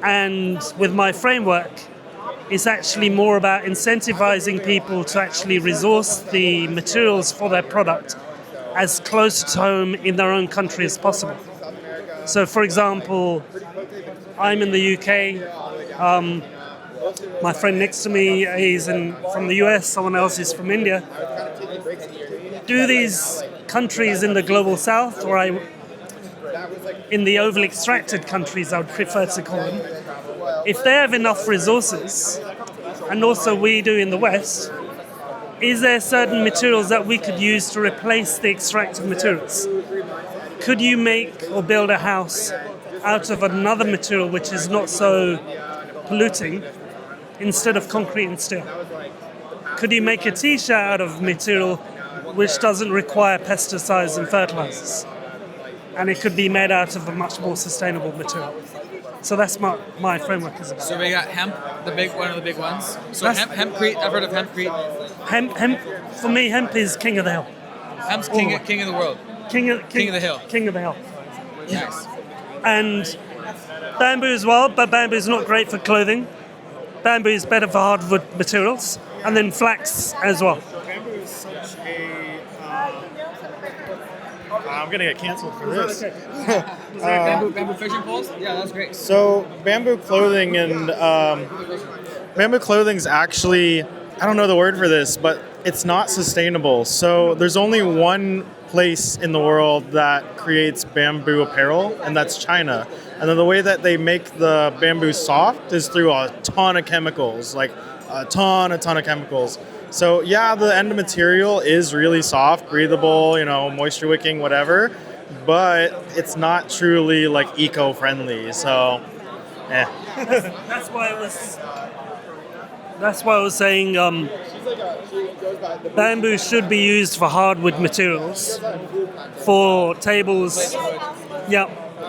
Speaker 4: And with my framework, it's actually more about incentivizing people to actually resource the materials for their product as close to home in their own country as possible. So, for example, I'm in the UK. My friend next to me is from the US, someone else is from India. Do these countries in the global south, or in the overly extracted countries, I would prefer to call them, if they have enough resources, and also we do in the West, is there certain materials that we could use to replace the extracted materials? Could you make or build a house out of another material which is not so polluting instead of concrete and steel? Could you make a t-shirt out of material which doesn't require pesticides and fertilizers? And it could be made out of a much more sustainable material. So that's my framework.
Speaker 1: So we got hemp, one of the big ones. So hempcrete, I've heard of hempcrete.
Speaker 4: Hemp, for me, hemp is king of the hill.
Speaker 1: Hemp's king of the world.
Speaker 4: King of the hill. King of the hill.
Speaker 1: Nice.
Speaker 4: And bamboo as well, but bamboo is not great for clothing. Bamboo is better for hardwood materials, and then flax as well.
Speaker 11: Bamboo is such a. I'm gonna get canceled for this.
Speaker 1: Bamboo fishing poles? Yeah, that's great.
Speaker 11: So bamboo clothing and bamboo clothing's actually, I don't know the word for this, but it's not sustainable. So there's only one place in the world that creates bamboo apparel, and that's China. And then the way that they make the bamboo soft is through a ton of chemicals, like a ton of chemicals. So yeah, the end material is really soft, breathable, moisture wicking, whatever, but it's not truly like eco-friendly. So,
Speaker 4: That's why I was saying bamboo should be used for hardwood materials, for tables,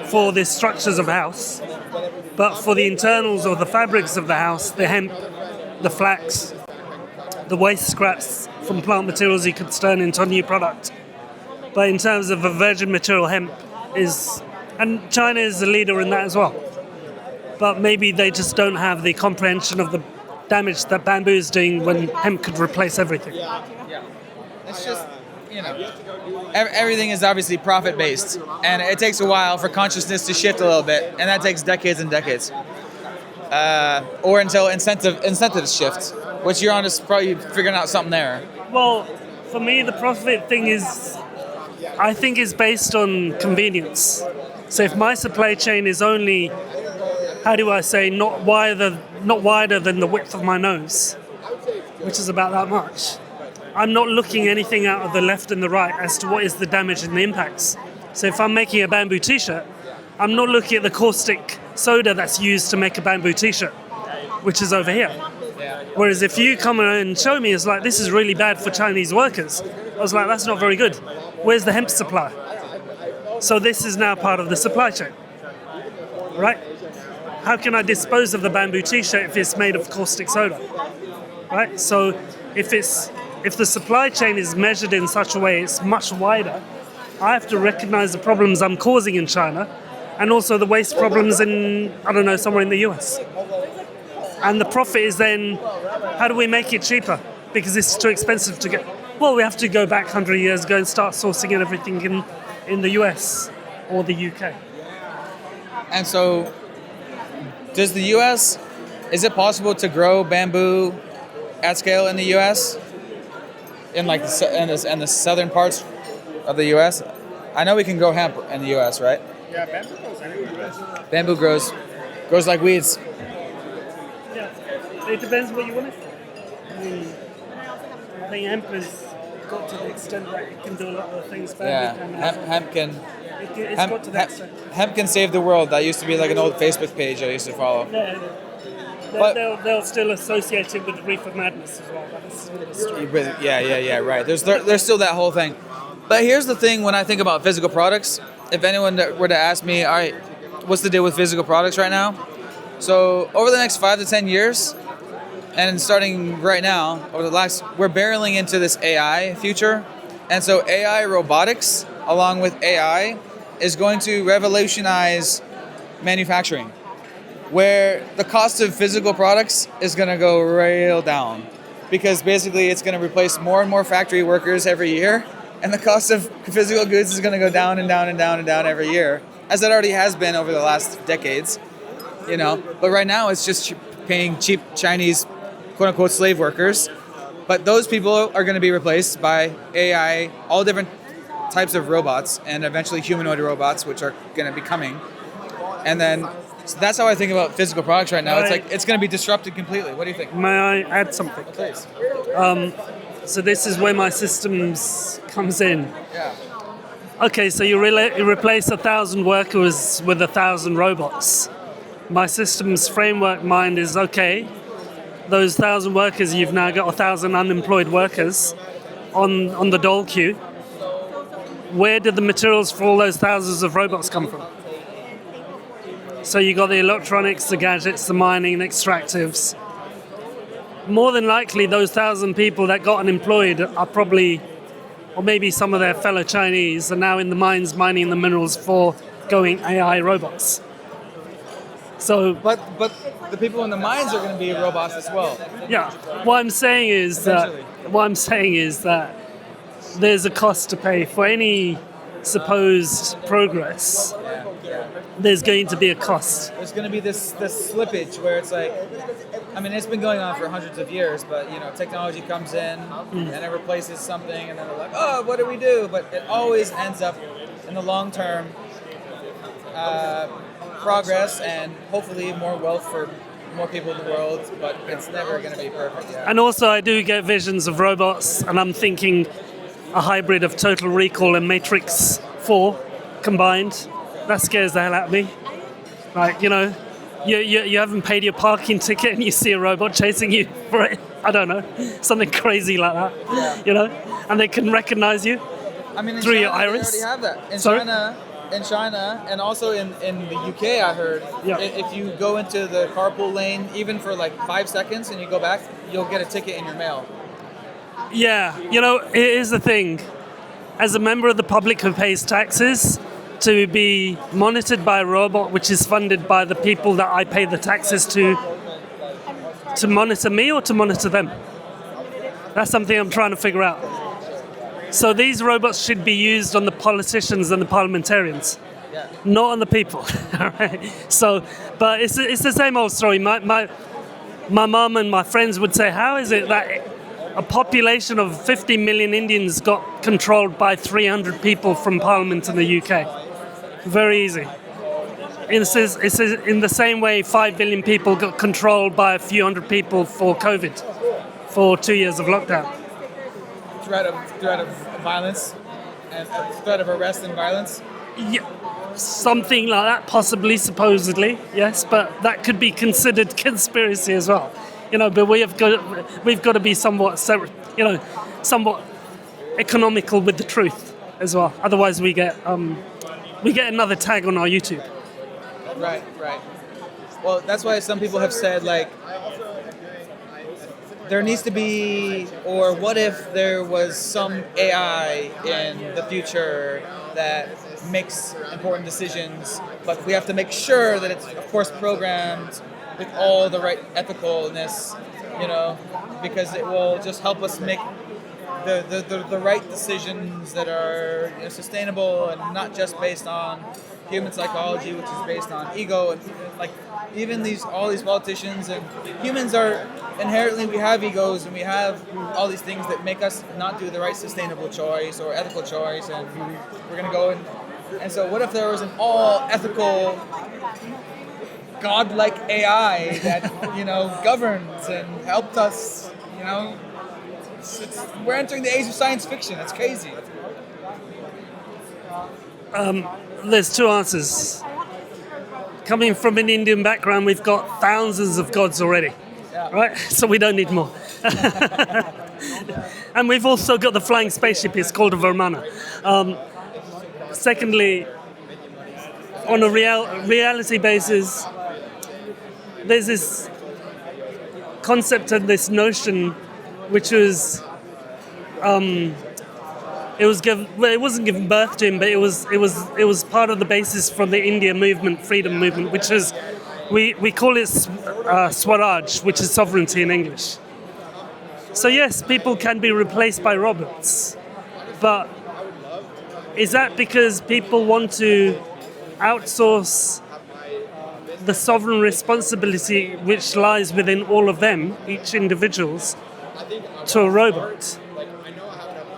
Speaker 4: for the structures of house, but for the internals or the fabrics of the house, the hemp, the flax, the waste scraps from plant materials you could turn into a new product. But in terms of a virgin material, hemp and China is the leader in that as well. But maybe they just don't have the comprehension of the damage that bamboo is doing when hemp could replace everything.
Speaker 1: It's just, everything is obviously profit based, and it takes a while for consciousness to shift a little bit, and that takes decades and decades, or until incentives shift, which you're on is probably figuring out something there.
Speaker 4: Well, for me, the profit thing I think is based on convenience. So if my supply chain is only, how do I say, not wider than the width of my nose, which is about that much, I'm not looking anything out of the left and the right as to what is the damage and the impacts. So if I'm making a bamboo t-shirt, I'm not looking at the caustic soda that's used to make a bamboo t-shirt, which is over here. Whereas if you come and show me, it's like, this is really bad for Chinese workers. I was like, that's not very good. Where's the hemp supply? So this is now part of the supply chain, right? How can I dispose of the bamboo t-shirt if it's made of caustic soda, right? So if the supply chain is measured in such a way it's much wider, I have to recognize the problems I'm causing in China and also the waste problems in, I don't know, somewhere in the US. And the profit is then, how do we make it cheaper? Because it's too expensive to get. Well, we have to go back 100 years ago and start sourcing everything in the US or the UK.
Speaker 1: And so, does the US, is it possible to grow bamboo at scale in the US? In like in the southern parts of the US? I know we can grow hemp in the US, right?
Speaker 12: Yeah, bamboo grows anywhere.
Speaker 1: Bamboo grows like weeds.
Speaker 4: Yeah, it depends what you want it for. I mean, I think hemp has got to the extent that it can do a lot of the things bamboo can.
Speaker 1: Hemp
Speaker 4: got to that extent.
Speaker 1: Hemp can save the world. That used to be like an old Facebook page I used to follow.
Speaker 4: Yeah. They'll still associate it with Reefer Madness as well. That's another story.
Speaker 1: Yeah, right. There's still that whole thing. But here's the thing when I think about physical products, if anyone were to ask me, all right, what's the deal with physical products right now? So over the next 5 to 10 years, and starting right now, we're barreling into this AI future. And so AI robotics, along with AI, is going to revolutionize manufacturing, where the cost of physical products is going to go real down, because basically it's going to replace more and more factory workers every year, and the cost of physical goods is going to go down and down and down and down every year, as it already has been over the last decades, But right now it's just paying cheap Chinese, quote-unquote, slave workers, but those people are going to be replaced by AI, all different types of robots, and eventually humanoid robots, which are going to be coming, and then. So that's how I think about physical products right now. It's like it's going to be disrupted completely. What do you think?
Speaker 4: May I add something?
Speaker 1: Please.
Speaker 4: So this is where my systems comes in.
Speaker 1: Yeah.
Speaker 4: Okay, so you replace 1,000 workers with 1,000 robots. My systems framework mind is, okay, those 1,000 workers, you've now got 1,000 unemployed workers on the dole queue. Where did the materials for all those thousands of robots come from? So you got the electronics, the gadgets, the mining, the extractives. More than likely, those 1,000 people that got unemployed are probably, or maybe some of their fellow Chinese, are now in the mines mining the minerals for going AI robots. So,
Speaker 1: but the people in the mines are going to be robots as well.
Speaker 4: Yeah. What I'm saying is that there's a cost to pay for any supposed progress. There's going to be a cost.
Speaker 1: There's going to be this slippage where it's like, I mean, it's been going on for hundreds of years, but technology comes in and it replaces something, and then they're like, oh, what do we do? But it always ends up in the long term progress and hopefully more wealth for more people in the world, but it's never going to be perfect. Yeah.
Speaker 4: And also, I do get visions of robots, and I'm thinking a hybrid of Total Recall and Matrix 4 combined. That scares the hell out of me. Like, you haven't paid your parking ticket and you see a robot chasing you for it. I don't know, something crazy like that.
Speaker 1: Yeah.
Speaker 4: And they can recognize you through your iris.
Speaker 1: They already have that in
Speaker 4: Sorry?
Speaker 1: China, and also in the UK. I heard if you go into the carpool lane, even for like 5 seconds, and you go back, you'll get a ticket in your mail.
Speaker 4: Yeah, here's the thing. As a member of the public who pays taxes, to be monitored by a robot which is funded by the people that I pay the taxes to to monitor me or to monitor them? That's something I'm trying to figure out. So these robots should be used on the politicians and the parliamentarians, not on the people. All right. So, but it's the same old story. My mum and my friends would say, how is it that a population of 50 million Indians got controlled by 300 people from Parliament in the UK? Very easy. It's in the same way 5 billion people got controlled by a few hundred people for COVID, for 2 years of lockdown.
Speaker 1: Threat of violence and threat of arrest and violence.
Speaker 4: Yeah, something like that, possibly, supposedly, yes, but that could be considered conspiracy as well. But we've got to be somewhat economical with the truth as well. Otherwise, we get another tag on our YouTube.
Speaker 1: Right. Well, that's why some people have said, like, there needs to be, or what if there was some AI in the future that makes important decisions, but we have to make sure that it's, of course, programmed with all the right ethicalness, because it will just help us make the right decisions that are sustainable and not just based on human psychology, which is based on ego, and like even all these politicians and humans are inherently, we have egos and we have all these things that make us not do the right sustainable choice or ethical choice, and we're gonna go and so what if there was an all ethical godlike AI that governs and helped us, we're entering the age of science fiction. It's crazy.
Speaker 4: There's two answers. Coming from an Indian background, we've got thousands of gods already, right? So we don't need more. And we've also got the flying spaceship. It's called a Vimana. Secondly, on a reality basis, there's this concept and this notion, which was it wasn't given birth to him, but it was part of the basis from the India movement, freedom movement, which is we call it Swaraj, which is sovereignty in English. So yes, people can be replaced by robots, but is that because people want to outsource the sovereign responsibility which lies within all of them, each individuals, to a robot,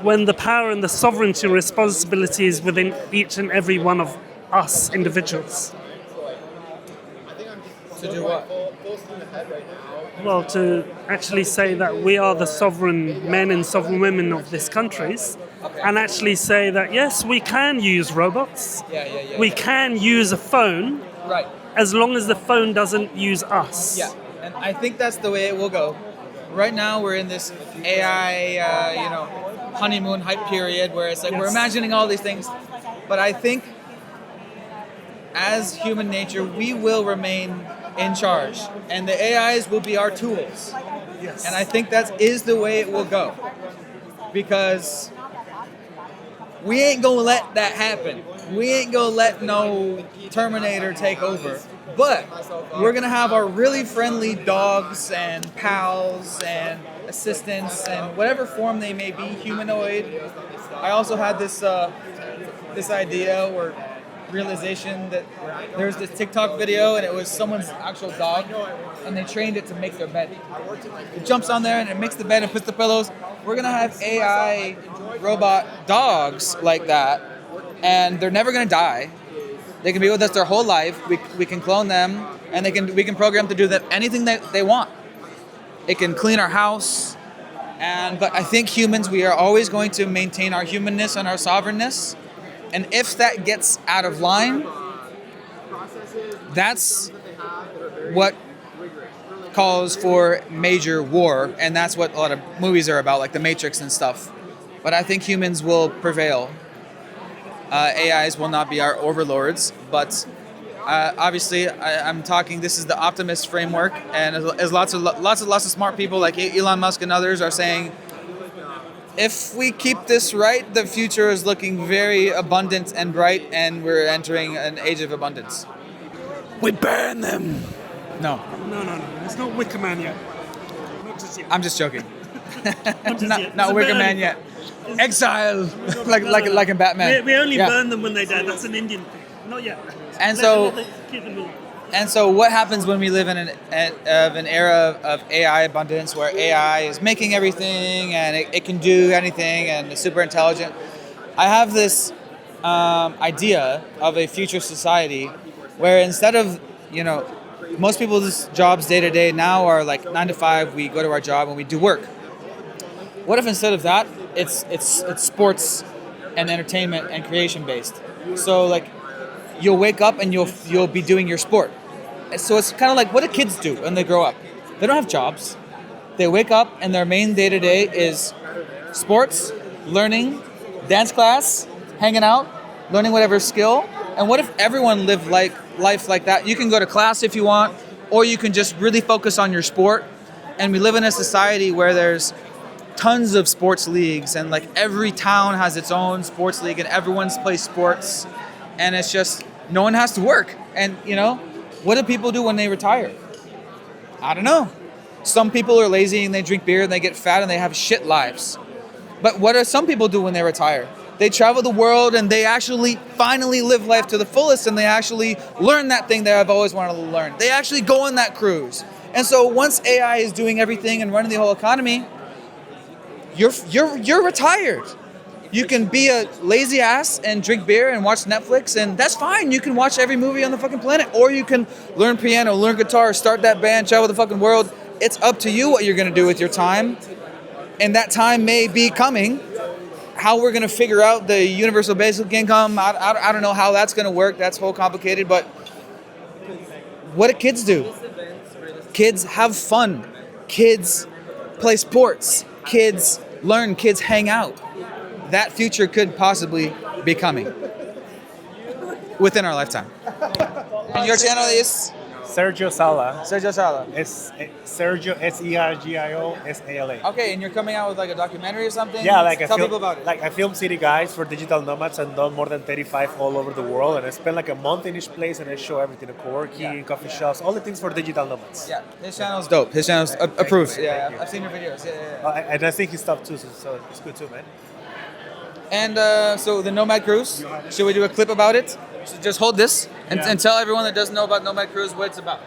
Speaker 4: when the power and the sovereignty responsibility is within each and every one of us individuals?
Speaker 1: To do what?
Speaker 4: Well, to actually say that we are the sovereign men and sovereign women of these countries, and actually say that, yes, we can use robots, we can use a phone,
Speaker 1: right,
Speaker 4: as long as the phone doesn't use us.
Speaker 1: Yeah, and I think that's the way it will go. Right now, we're in this AI, honeymoon hype period where it's like we're imagining all these things, but I think as human nature, we will remain in charge, and the AIs will be our tools.
Speaker 4: Yes.
Speaker 1: And I think that is the way it will go, because we ain't gonna let that happen. We ain't gonna let no Terminator take over. But we're gonna have our really friendly dogs and pals and assistants and whatever form they may be, humanoid. I also had this idea or realization that there's this TikTok video and it was someone's actual dog and they trained it to make their bed. It jumps on there and it makes the bed and puts the pillows. We're gonna have AI robot dogs like that, and they're never gonna die. They can be with us their whole life. We can clone them, and we can program to do anything that they want. It can clean our house, but I think humans, we are always going to maintain our humanness and our sovereignness. And if that gets out of line, that's what calls for major war, and that's what a lot of movies are about, like The Matrix and stuff. But I think humans will prevail. AIs will not be our overlords, but obviously I'm talking, this is the optimist framework, and as lots of smart people like Elon Musk and others are saying, if we keep this right, the future is looking very abundant and bright, and we're entering an age of abundance.
Speaker 4: We burn them.
Speaker 1: No.
Speaker 4: No. It's not Wicker Man yet.
Speaker 1: I'm just joking. not Wicker Man yet. Exile, like in Batman.
Speaker 4: We only
Speaker 1: Yeah.
Speaker 4: burn them when they die. That's an Indian thing. Not yet.
Speaker 1: And so-
Speaker 4: Let the kid move.
Speaker 1: And so, what happens when we live in an era of AI abundance, where AI is making everything and it can do anything and it's super intelligent? I have this idea of a future society where instead of, most people's jobs day to day now are like 9 to 5. We go to our job and we do work. What if instead of that, it's sports and entertainment and creation based? So like, you'll wake up and you'll be doing your sport. So it's kind of like, what do kids do when they grow up? They don't have jobs. They wake up and their main day to day is sports, learning, dance class, hanging out, learning whatever skill. And what if everyone lived life like that? You can go to class if you want, or you can just really focus on your sport. And we live in a society where there's tons of sports leagues, and like every town has its own sports league, and everyone's plays sports, and it's just no one has to work. And what do people do when they retire? I don't know. Some people are lazy and they drink beer and they get fat and they have shit lives. But what do some people do when they retire? They travel the world and they actually finally live life to the fullest, and they actually learn that thing that I've always wanted to learn. They actually go on that cruise. And so once AI is doing everything and running the whole economy, you're retired. You can be a lazy ass and drink beer and watch Netflix, and that's fine. You can watch every movie on the fucking planet, or you can learn piano, learn guitar, start that band, travel the fucking world. It's up to you what you're gonna do with your time, and that time may be coming. How we're gonna figure out the universal basic income, I don't know how that's gonna work. That's whole complicated, but what do kids do? Kids have fun. Kids play sports. Kids learn. Kids hang out. That future could possibly be coming within our lifetime. And your channel is?
Speaker 13: Sergio Sala.
Speaker 1: Sergio Sala.
Speaker 13: It's Sergio, Sergio Sala.
Speaker 1: Okay, and you're coming out with like a documentary or something?
Speaker 13: Yeah,
Speaker 1: Tell people about it.
Speaker 13: Like I film city guides for digital nomads and done more than 35 all over the world. And I spend like a month in each place and I show everything: co-working, coffee shops, all the things for digital nomads.
Speaker 1: Yeah, his channel's dope. His channel's approved. Yeah, I've seen your videos. Yeah.
Speaker 13: And I think his stuff too, so it's good too, man.
Speaker 1: And so the Nomad Cruise, should we do a clip about it? So just hold this and tell everyone that doesn't know about Nomad Cruise what it's about.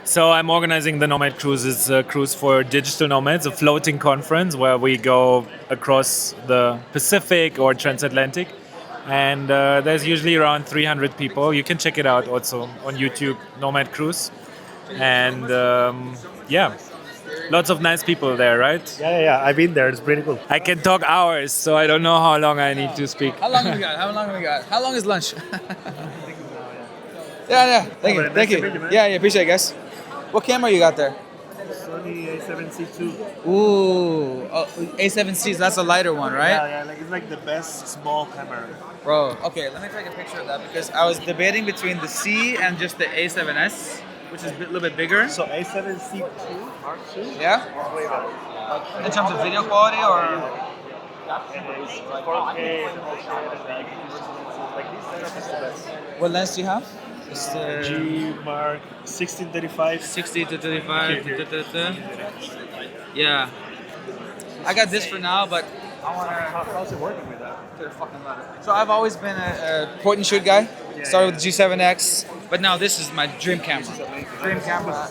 Speaker 14: So I'm organizing the Nomad Cruise. It's a cruise for digital nomads, a floating conference where we go across the Pacific or transatlantic. And there's usually around 300 people. You can check it out also on YouTube, Nomad Cruise. And lots of nice people there, right?
Speaker 13: Yeah. I've been there. It's pretty cool.
Speaker 14: I can talk hours, so I don't know how long I need to speak.
Speaker 1: How long have we got? How long is lunch? Yeah. Thank you. Yeah, appreciate it, guys. What camera you got there?
Speaker 13: Sony A7C2.
Speaker 1: Ooh, A7C, that's a lighter one, right?
Speaker 13: Yeah, like it's like the best small camera.
Speaker 1: Bro, okay, let me take a picture of that because I was debating between the C and just the A7S, which is a little bit bigger.
Speaker 13: So A7C2 Mark II?
Speaker 1: Yeah? In terms of video quality or? What lens do you have? It's the
Speaker 13: G Mark 1635.
Speaker 1: 60 to 35. Yeah. I got this for now, but I want to.
Speaker 13: How's it working with that?
Speaker 1: So I've always been a point and shoot guy. Started with the G7X, but now this is my dream camera. Dream camera.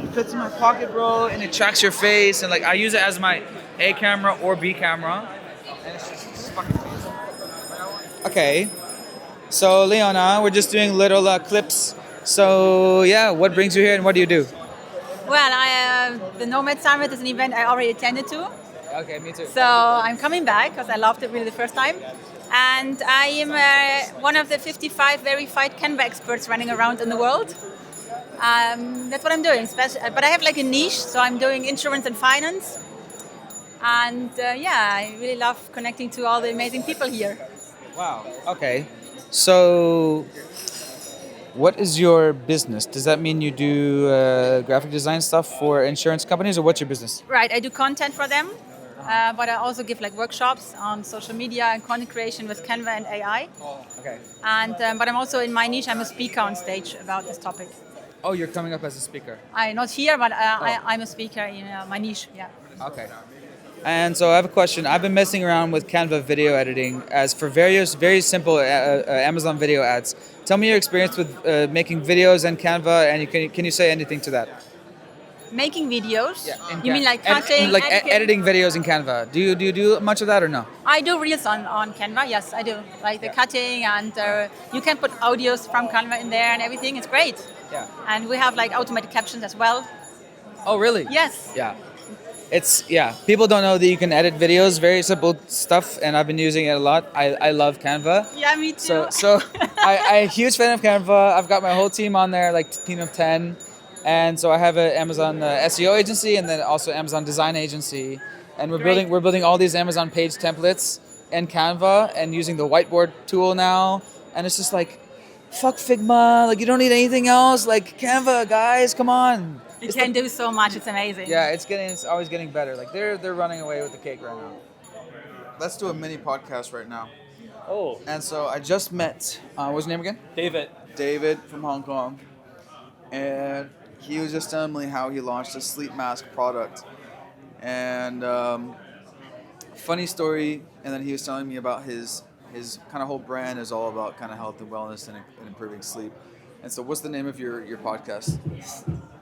Speaker 1: It fits in my pocket, bro, and it tracks your face, and like I use it as my A camera or B camera. And it's just fucking amazing. Okay. So Leona, we're just doing little clips. So yeah, what brings you here and what do you do?
Speaker 15: Well, the Nomad Summit is an event I already attended to.
Speaker 1: Okay, me too.
Speaker 15: So I'm coming back because I loved it really the first time. And I am one of the 55 verified Canva experts running around in the world. That's what I'm doing. But I have like a niche, so I'm doing insurance and finance. And I really love connecting to all the amazing people here.
Speaker 1: Wow. Okay. So, what is your business? Does that mean you do graphic design stuff for insurance companies, or what's your business?
Speaker 15: Right, I do content for them, but I also give like workshops on social media and content creation with Canva and AI.
Speaker 1: Okay.
Speaker 15: And but I'm also in my niche. I'm a speaker on stage about this topic.
Speaker 1: Oh, you're coming up as a speaker.
Speaker 15: I'm not here, but I'm a speaker in my niche. Yeah.
Speaker 1: Okay. And so I have a question. I've been messing around with Canva video editing as for various very simple Amazon video ads. Tell me your experience with making videos in Canva, and can you say anything to that?
Speaker 15: Making videos.
Speaker 1: In
Speaker 15: You mean like
Speaker 1: Ed-
Speaker 15: cutting,
Speaker 1: like
Speaker 15: editing?
Speaker 1: editing videos in Canva. Do you do much of that or no?
Speaker 15: I do reels on Canva. Yes, I do. Like the cutting, and you can put audios from Canva in there and everything. It's great.
Speaker 1: Yeah.
Speaker 15: And we have like automated captions as well.
Speaker 1: Oh, really?
Speaker 15: Yes.
Speaker 1: Yeah. People don't know that you can edit videos, very simple stuff, and I've been using it a lot. I love Canva.
Speaker 15: Yeah, me too.
Speaker 1: So I'm a huge fan of Canva. I've got my whole team on there, like team of 10. And so I have an Amazon SEO agency and then also Amazon design agency. And we're building all these Amazon page templates in Canva and using the whiteboard tool now. And it's just like, fuck Figma, like you don't need anything else. Like Canva, guys, come on.
Speaker 15: You can do so much. It's amazing.
Speaker 1: Yeah, it's always getting better. Like they're running away with the cake right now. Let's do a mini podcast right now.
Speaker 3: Oh.
Speaker 1: And so I just met, what's his name again?
Speaker 3: David.
Speaker 1: David from Hong Kong. And he was just telling me how he launched a sleep mask product. And funny story, and then he was telling me about his kind of whole brand is all about kind of health and wellness and improving sleep. And so what's the name of your podcast?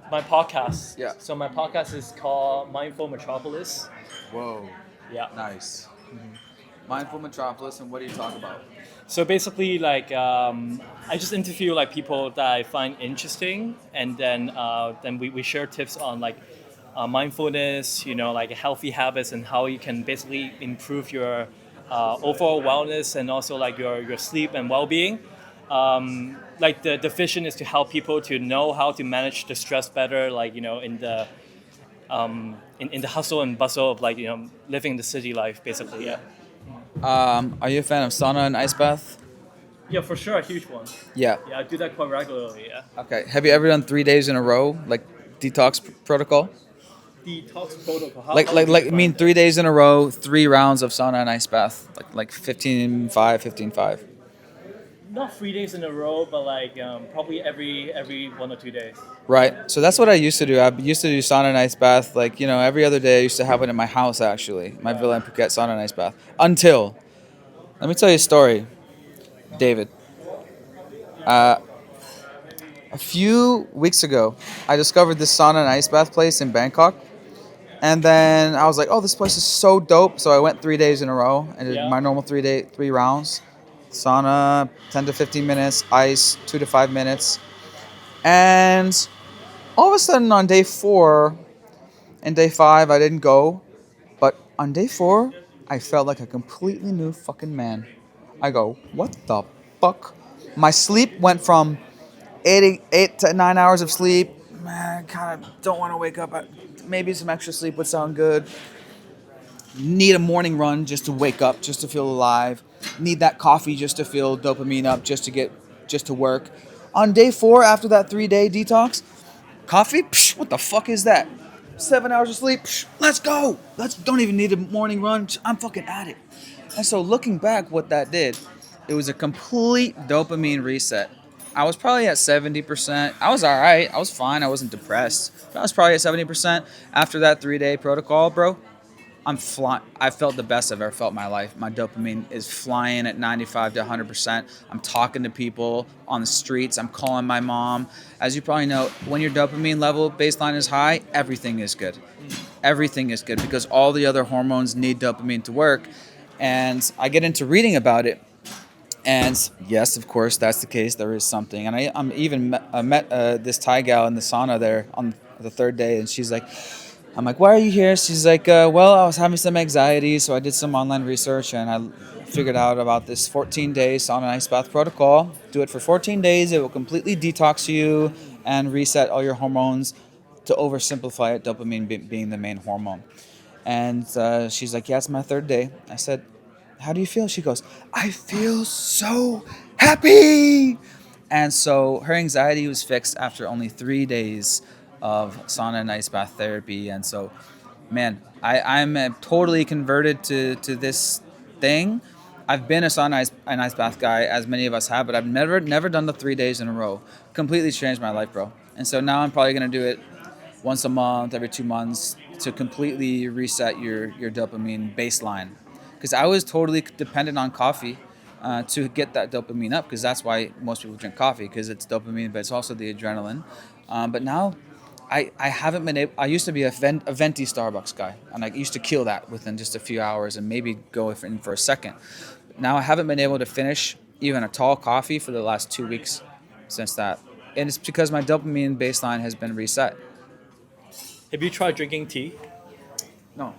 Speaker 23: My podcast.
Speaker 1: Yeah.
Speaker 23: So my podcast is called Mindful Metropolis.
Speaker 1: Whoa.
Speaker 23: Yeah.
Speaker 1: Nice. Mindful Metropolis, and what do you talk about?
Speaker 23: So basically, like I just interview like people that I find interesting, and then we share tips on like mindfulness, like healthy habits, and how you can basically improve your overall wellness and also like your sleep and well-being. Like the vision is to help people to know how to manage the stress better, like in the hustle and bustle of like living the city life, basically. Yeah.
Speaker 1: Are you a fan of sauna and ice bath?
Speaker 23: Yeah, for sure, a huge one.
Speaker 1: Yeah.
Speaker 23: Yeah, I do that quite regularly. Yeah.
Speaker 1: Okay. Have you ever done 3 days in a row, like detox protocol?
Speaker 23: Detox protocol.
Speaker 1: I mean 3 days in a row, 3 rounds of sauna and ice bath, like 15-5, 15-5.
Speaker 23: Not 3 days in a row, but like probably every 1 or 2 days.
Speaker 1: Right. So that's what I used to do. I used to do sauna and ice bath, like, every other day. I used to have it in my house, actually. My Villa in Phuket sauna and ice bath. Until, let me tell you a story, David. A few weeks ago, I discovered this sauna and ice bath place in Bangkok. And then I was like, oh, this place is so dope. So I went 3 days in a row and did my normal 3 rounds. Sauna, 10 to 15 minutes, ice, 2 to 5 minutes. And all of a sudden on day 4 and day 5, I didn't go. But on day 4, I felt like a completely new fucking man. I go, what the fuck? My sleep went from 8 to 9 hours of sleep. Man, I kind of don't want to wake up. Maybe some extra sleep would sound good. Need a morning run just to wake up, just to feel alive. Need that coffee just to feel dopamine up, just to work. On day 4, after that 3-day detox, coffee? Psh, what the fuck is that? 7 hours of sleep? Psh, let's go. Don't even need a morning run. I'm fucking at it. And so looking back, what that did, it was a complete dopamine reset. I was probably at 70%. I was all right. I was fine. I wasn't depressed. But I was probably at 70% after that 3-day protocol, bro. I'm flying. I felt the best I've ever felt in my life. My dopamine is flying at 95 to 100%. I'm talking to people on the streets. I'm calling my mom. As you probably know, when your dopamine level baseline is high, everything is good. Everything is good because all the other hormones need dopamine to work. And I get into reading about it. And yes, of course, that's the case. There is something. And I'm even met this Thai gal in the sauna there on the 3rd day. And she's like, I'm like, why are you here? She's like, well, I was having some anxiety, so I did some online research, and I figured out about this 14-day sauna and ice bath protocol. Do it for 14 days. It will completely detox you and reset all your hormones. To oversimplify it, dopamine being the main hormone. And she's like, yeah, it's my 3rd day. I said, how do you feel? She goes, I feel so happy. And so her anxiety was fixed after only 3 days of sauna and ice bath therapy. And so, man, I'm totally converted to this thing. I've been a sauna and ice bath guy, as many of us have, but I've never done the 3 days in a row. Completely changed my life, bro. And so now I'm probably gonna do it once a month, every 2 months, to completely reset your dopamine baseline. Because I was totally dependent on coffee to get that dopamine up, because that's why most people drink coffee, because it's dopamine, but it's also the adrenaline. But now I haven't been able. I used to be a venti Starbucks guy, and I used to kill that within just a few hours and maybe go in for a second. Now I haven't been able to finish even a tall coffee for the last 2 weeks since that, and it's because my dopamine baseline has been reset.
Speaker 23: Have you tried drinking tea?
Speaker 1: No.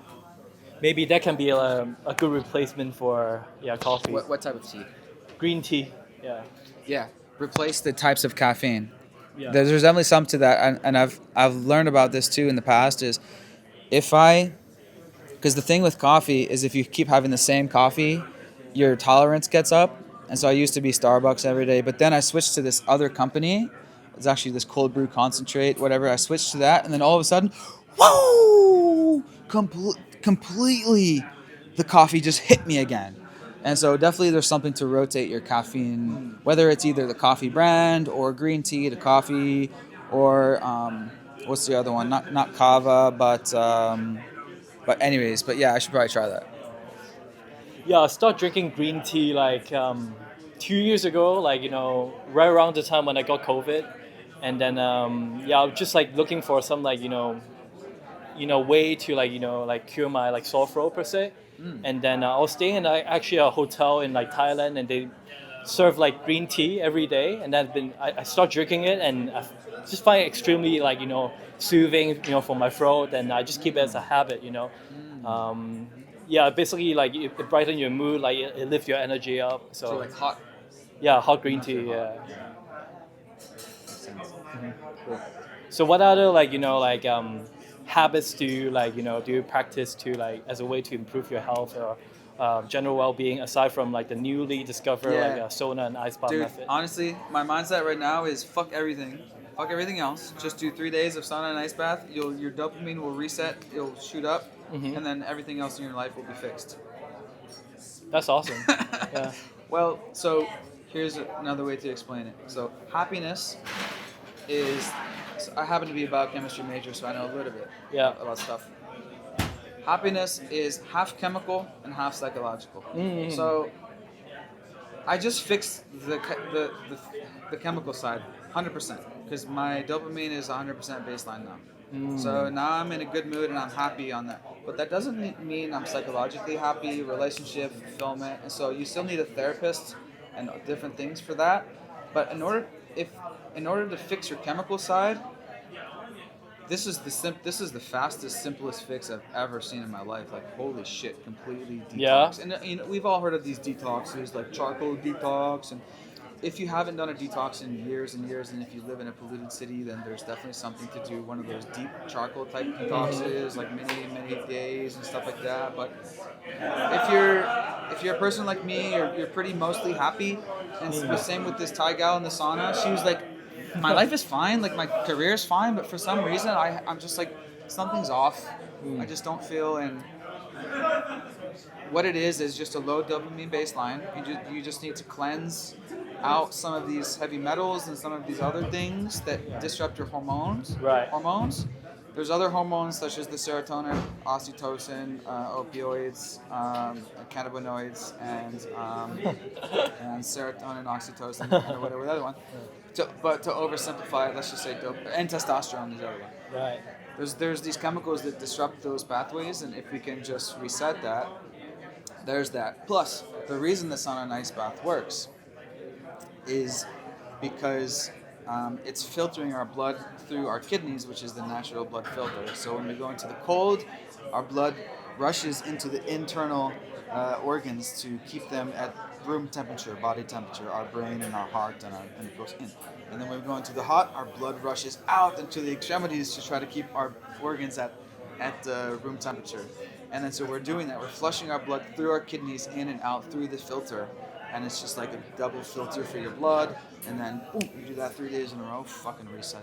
Speaker 23: Maybe that can be a good replacement for coffee.
Speaker 1: What type of tea?
Speaker 23: Green tea. Yeah.
Speaker 1: Yeah. Replace the types of caffeine.
Speaker 23: Yeah.
Speaker 1: There's definitely some to that, and I've learned about this too in the past. Is because the thing with coffee is if you keep having the same coffee, your tolerance gets up. And so I used to be Starbucks every day, but then I switched to this other company. It's actually this cold brew concentrate, whatever. I switched to that, and then all of a sudden, whoa! Completely, the coffee just hit me again. And so definitely there's something to rotate your caffeine, whether it's either the coffee brand or green tea to coffee, or what's the other one? Not kava, but anyways, but yeah, I should probably try that.
Speaker 23: Yeah, I started drinking green tea like 2 years ago, like, right around the time when I got COVID. And then, I was just like looking for some like, way to like cure my like sore throat per se. And then I was staying in actually a hotel in like Thailand, and they serve like green tea every day. And I started drinking it, and I just find it extremely like, soothing, for my throat. And I just keep it as a habit, basically like it brightens your mood, like it lifts your energy up. So
Speaker 1: like hot.
Speaker 23: Yeah, hot green tea. Yeah. Mhm. Cool. So what other habits do you practice to like as a way to improve your health or general well-being aside from like the newly discovered sauna and ice bath
Speaker 1: Dude,
Speaker 23: method?
Speaker 1: honestly, my mindset right now is fuck everything else. Just do 3 days of sauna and ice bath. Your dopamine will reset. It'll shoot up, and then everything else in your life will be fixed.
Speaker 23: That's awesome. Yeah.
Speaker 1: Well, so here's another way to explain it. So happiness is. So I happen to be a biochemistry major, so I know a little bit about stuff. Happiness is half chemical and half psychological.
Speaker 23: Mm-hmm.
Speaker 1: So I just fixed the chemical side 100% because my dopamine is 100% baseline now. So now I'm in a good mood and I'm happy on that. But that doesn't mean I'm psychologically happy, relationship, fulfillment. And so you still need a therapist and different things for that. But in order to fix your chemical side, this is the fastest, simplest fix I've ever seen in my life. Like, holy shit, completely detox.
Speaker 23: Yeah.
Speaker 1: And we've all heard of these detoxes, like charcoal detox. And if you haven't done a detox in years and years, and if you live in a polluted city, then there's definitely something to do. One of those deep charcoal type detoxes, like many days and stuff like that. But if you're a person like me, you're pretty mostly happy. And the same with this Thai gal in the sauna. She was like, my life is fine, like my career is fine, but for some reason I'm just like, something's off. I just don't feel, and what it is just a low dopamine baseline. You just need to cleanse out some of these heavy metals and some of these other things that disrupt your hormones.
Speaker 23: Right.
Speaker 1: Hormones. There's other hormones such as the serotonin, oxytocin, opioids, cannabinoids, and serotonin, oxytocin, and whatever the other one. But to oversimplify it, let's just say and testosterone is the other one.
Speaker 23: Right.
Speaker 1: There's these chemicals that disrupt those pathways, and if we can just reset that, there's that. Plus, the reason the sauna and ice bath works is because it's filtering our blood through our kidneys, which is the natural blood filter. So when we go into the cold, our blood rushes into the internal organs to keep them at room temperature, body temperature, our brain and our heart, and it goes in. And then when we go into the hot, our blood rushes out into the extremities to try to keep our organs at room temperature. And then so we're doing that. We're flushing our blood through our kidneys in and out through the filter. And it's just like a double filter for your blood. And then, boom, you do that 3 days in a row, fucking reset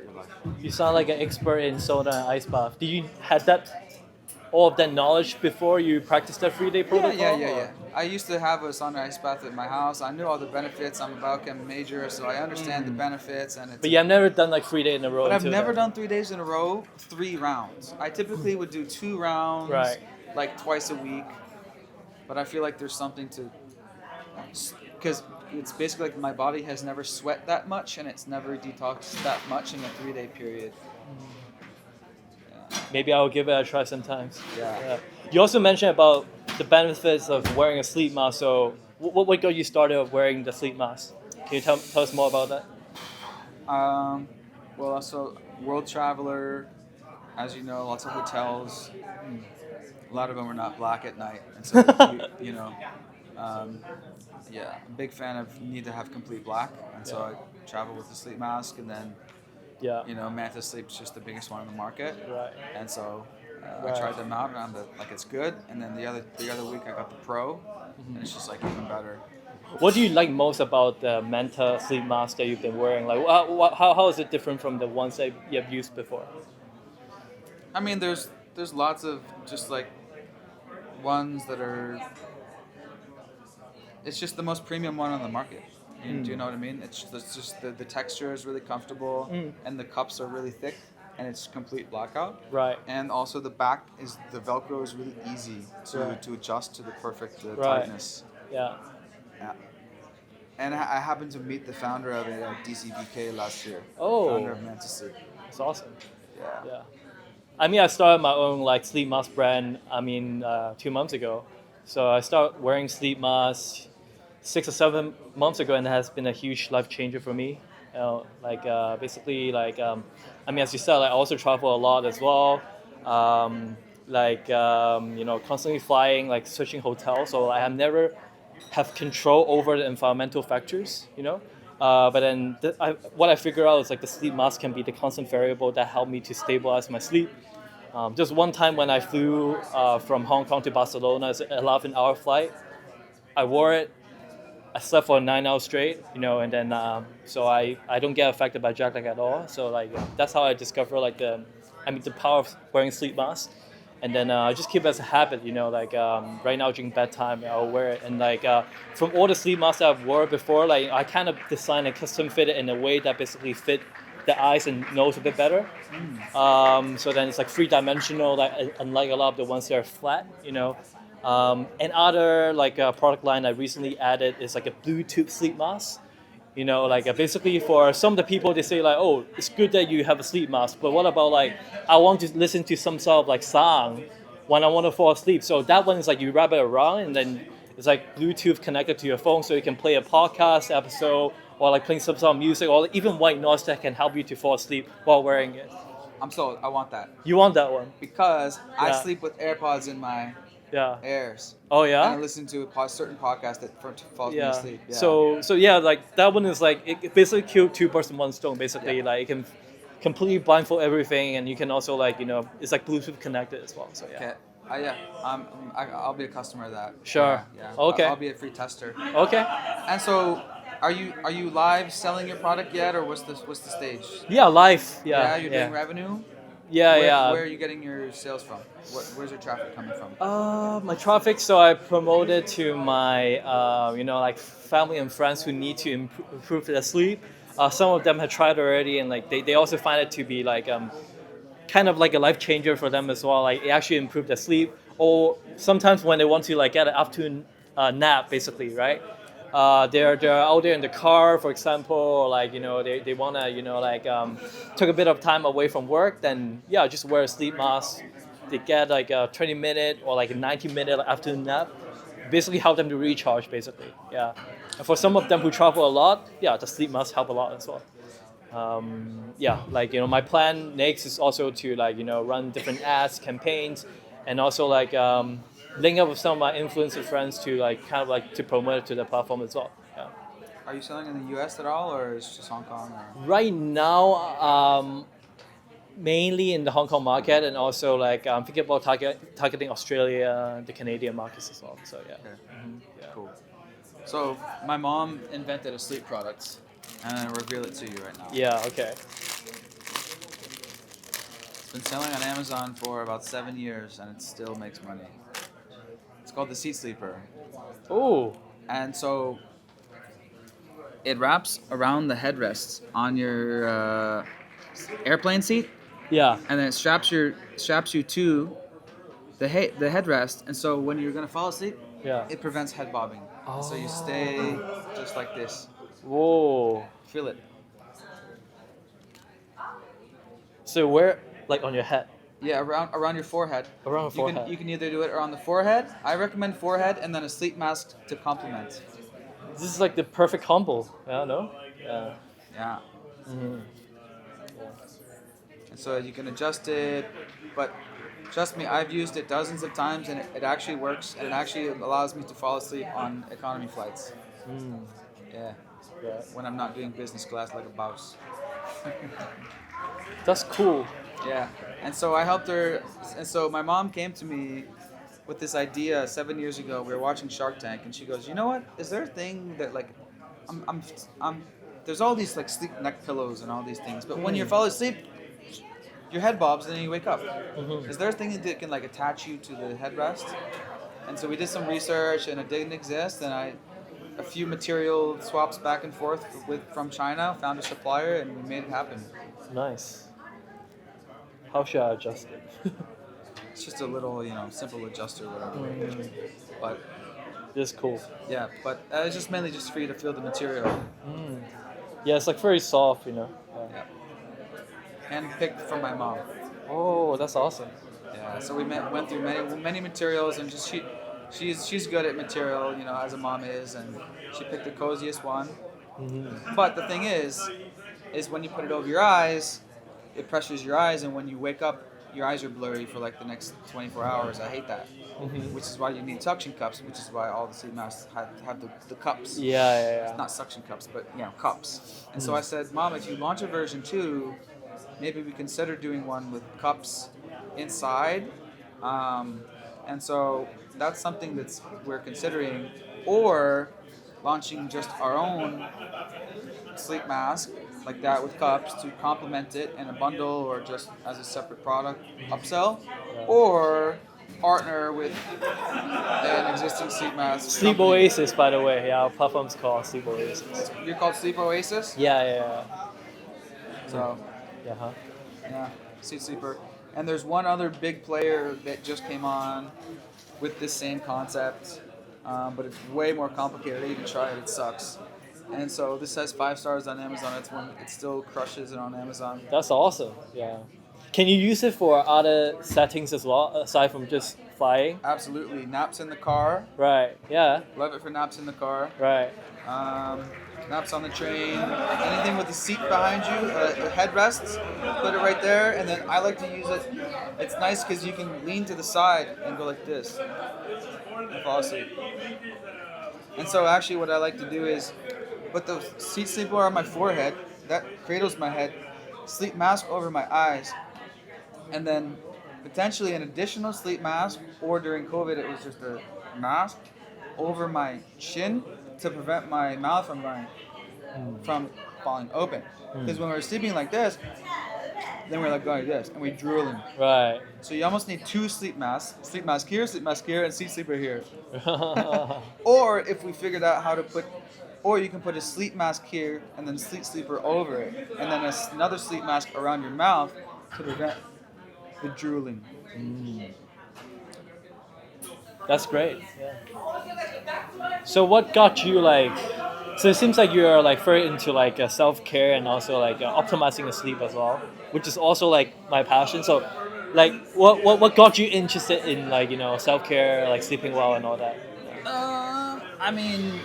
Speaker 1: your life.
Speaker 23: You sound like an expert in sauna and ice bath. Do you had that all of that knowledge before you practice that 3-day protocol?
Speaker 1: Yeah. I used to have a sauna ice bath at my house. I knew all the benefits. I'm a biochem major, so I understand the benefits. And it's
Speaker 23: But you have never done like 3 days in a row.
Speaker 1: But I've
Speaker 23: until
Speaker 1: never
Speaker 23: then.
Speaker 1: done 3 days in a row, 3 rounds. I typically would do 2 rounds,
Speaker 23: Right.
Speaker 1: like twice a week. But I feel like there's something to, because it's basically like my body has never sweat that much, and it's never detoxed that much in a 3-day period.
Speaker 23: Maybe I'll give it a try sometimes.
Speaker 1: Yeah.
Speaker 23: You also mentioned about the benefits of wearing a sleep mask. So, what got you started of wearing the sleep mask? Can you tell us more about that?
Speaker 1: Well, also world traveler, as you know, lots of hotels. A lot of them are not black at night, and so you know, I'm a big fan of need to have complete black, and so I travel with a sleep mask, and then. You know, Manta Sleep's just the biggest one on the market,
Speaker 23: right?
Speaker 1: And so I tried them out, and it's good. And then the other week I got the Pro, and it's just like even better.
Speaker 23: What do you like most about the Manta sleep mask that you've been wearing? Like, how is it different from the ones that you have used before?
Speaker 1: I mean, there's lots of just like ones that are. It's just the most premium one on the market. Do you know what I mean? It's just the texture is really comfortable, and the cups are really thick, and it's complete blackout.
Speaker 23: Right.
Speaker 1: And also the back the Velcro is really easy to adjust to the perfect tightness.
Speaker 23: Yeah.
Speaker 1: And I happened to meet the founder of it at DCBK last year.
Speaker 23: Oh.
Speaker 1: Founder of Manta Sleep.
Speaker 23: That's awesome.
Speaker 1: Yeah.
Speaker 23: I mean, I started my own like sleep mask brand. 2 months ago. So I started wearing sleep masks 6 or 7 months ago, and it has been a huge life changer for me. Basically, as you said, I also travel a lot as well. Constantly flying, like switching hotels. So I have never have control over the environmental factors, But then what I figure out is like the sleep mask can be the constant variable that helped me to stabilize my sleep. Just one time when I flew from Hong Kong to Barcelona, it's an 11-hour flight. I wore it. I slept for 9 hours straight, and then so I don't get affected by jet lag at all. So that's how I discover the power of wearing sleep masks. And then I just keep it as a habit, right now during bedtime I'll wear it. And from all the sleep masks I've worn before, I kind of designed and custom fit it in a way that basically fit the eyes and nose a bit better. So then it's like 3-dimensional, unlike a lot of the ones that are flat, And other product line I recently added is like a Bluetooth sleep mask. Basically for some of the people they say oh, it's good that you have a sleep mask, but what about I want to listen to some sort of song when I want to fall asleep. So that one is you wrap it around and then it's Bluetooth connected to your phone, so you can play a podcast episode or playing some sort of music or even white noise that can help you to fall asleep while wearing it.
Speaker 1: I'm sold. I want that.
Speaker 23: You want that one?
Speaker 1: Because I sleep with AirPods in my ears.
Speaker 23: Oh yeah.
Speaker 1: And I listen to a certain podcast that falls me asleep. Yeah.
Speaker 23: So that one is it basically killed 2 birds in 1 stone. Basically, it can completely blindfold everything, and you can also it's Bluetooth connected as well. So yeah.
Speaker 1: Okay. I'll be a customer of that.
Speaker 23: Sure.
Speaker 1: Yeah.
Speaker 23: Okay.
Speaker 1: I'll be a free tester.
Speaker 23: Okay.
Speaker 1: And so, are you live selling your product yet, or what's the stage?
Speaker 23: Yeah, live. Yeah.
Speaker 1: Yeah, you're doing revenue.
Speaker 23: Yeah.
Speaker 1: Where are you getting your sales from? Where's your traffic coming from?
Speaker 23: My traffic. So I promoted to my family and friends who need to improve their sleep. Some of them have tried already, and they also find it to be kind of like a life changer for them as well. It actually improved their sleep. Or sometimes when they want to get an afternoon nap, basically, right? They're out there in the car, for example, or they wanna took a bit of time away from work. Then just wear a sleep mask. They get a 20-minute or a 90-minute afternoon nap. Basically help them to recharge. Basically, yeah. And for some of them who travel a lot, the sleep mask help a lot as well. My plan next is also to run different ads, campaigns, and also link up with some of my influencer friends to to promote it to the platform as well. Yeah.
Speaker 1: Are you selling in the U.S. at all, or is it just Hong Kong? Or?
Speaker 23: Right now, mainly in the Hong Kong market, and also I'm thinking about targeting Australia, the Canadian markets as well. So yeah.
Speaker 1: Okay. Mm-hmm. Cool. So my mom invented a sleep product, and I'm gonna reveal it to you right now.
Speaker 23: Yeah. Okay.
Speaker 1: It's been selling on Amazon for about 7 years, and it still makes money. It's called the Seat Sleeper.
Speaker 2: Oh.
Speaker 1: And so it wraps around the headrests on your airplane seat.
Speaker 2: Yeah.
Speaker 1: And then it straps you to the headrest, and so when you're gonna fall asleep,
Speaker 2: Yeah.
Speaker 1: it prevents head bobbing. Oh. So you stay just like this.
Speaker 2: Whoa.
Speaker 1: Feel it.
Speaker 2: So where, like on your head?
Speaker 1: Yeah, around your forehead.
Speaker 2: Around the forehead.
Speaker 1: You can either do it around the forehead. I recommend forehead, and then a sleep mask to complement.
Speaker 2: This is like the perfect combo. Yeah, no? Yeah.
Speaker 1: Yeah.
Speaker 2: Mm-hmm.
Speaker 1: And so you can adjust it, but trust me, I've used it dozens of times, and it actually works, and it actually allows me to fall asleep on economy flights.
Speaker 2: Mm.
Speaker 1: Yeah.
Speaker 2: Yeah.
Speaker 1: When I'm not doing business class like a boss.
Speaker 2: That's cool.
Speaker 1: Yeah. And so I helped her, and so my mom came to me with this idea 7 years ago. We were watching Shark Tank, and she goes, "You know what? Is there a thing that like, I'm there's all these like sleep neck pillows and all these things, but when you fall asleep, your head bobs and then you wake up.
Speaker 2: Mm-hmm.
Speaker 1: Is there a thing that can like attach you to the headrest?" And so we did some research, and it didn't exist. And a few material swaps back and forth from China, found a supplier, and we made it happen.
Speaker 2: Nice. How should I adjust it?
Speaker 1: It's just a little, simple adjuster, whatever. But
Speaker 2: it's cool.
Speaker 1: Yeah, but it's just mainly just for you to feel the material.
Speaker 2: Mm. Yeah, it's like very soft,
Speaker 1: Yeah. Handpicked from my mom.
Speaker 2: Oh, that's awesome.
Speaker 1: Yeah, so we went through many materials, and just she's good at material, as a mom is, and she picked the coziest one.
Speaker 2: Mm-hmm.
Speaker 1: But the thing is when you put it over your eyes, it pressures your eyes, and when you wake up, your eyes are blurry for like the next 24 hours. I hate that.
Speaker 2: Mm-hmm.
Speaker 1: Which is why you need suction cups, which is why all the sleep masks have the cups.
Speaker 2: Yeah.
Speaker 1: It's not suction cups, but cups. And so I said, Mom, if you launch a version 2, maybe we consider doing one with cups inside. And so that's something we're considering, or launching just our own sleep mask like that with cups to complement it in a bundle or just as a separate product upsell, or partner with an existing sleep mask.
Speaker 2: Sleep
Speaker 1: company.
Speaker 2: Oasis, by the way. Yeah, our platform's called Sleep Oasis.
Speaker 1: You're called Sleep Oasis?
Speaker 2: Yeah.
Speaker 1: So,
Speaker 2: yeah,
Speaker 1: yeah, Seat Sleeper. And there's one other big player that just came on with this same concept, but it's way more complicated. I didn't even try it. It sucks. And so this has 5 stars on Amazon. It still crushes it on Amazon.
Speaker 2: That's awesome. Yeah. Can you use it for other settings as well, aside from just flying?
Speaker 1: Absolutely. Naps in the car.
Speaker 2: Right. Yeah.
Speaker 1: Love it for naps in the car.
Speaker 2: Right.
Speaker 1: Naps on the train. Anything with a seat behind you, a headrest, put it right there. And then I like to use it. It's nice because you can lean to the side and go like this and fall asleep. And so actually what I like to do is put the seat sleeper on my forehead. That cradles my head. Sleep mask over my eyes. And then potentially an additional sleep mask, or during COVID it was just a mask over my chin to prevent my mouth from falling open. Because when we're sleeping like this, then we're like going like this, and we're drooling.
Speaker 2: Right.
Speaker 1: So you almost need 2 sleep masks. Sleep mask here, and seat sleeper here. Or if we figured out how to or you can put a sleep mask here and then sleep sleeper over it, and then another sleep mask around your mouth to prevent the drooling.
Speaker 2: That's great. Yeah. So what got you so it seems like you're very into self-care and also optimizing the sleep as well, which is also my passion. So what got you interested in self-care, sleeping well and all that?
Speaker 1: I mean,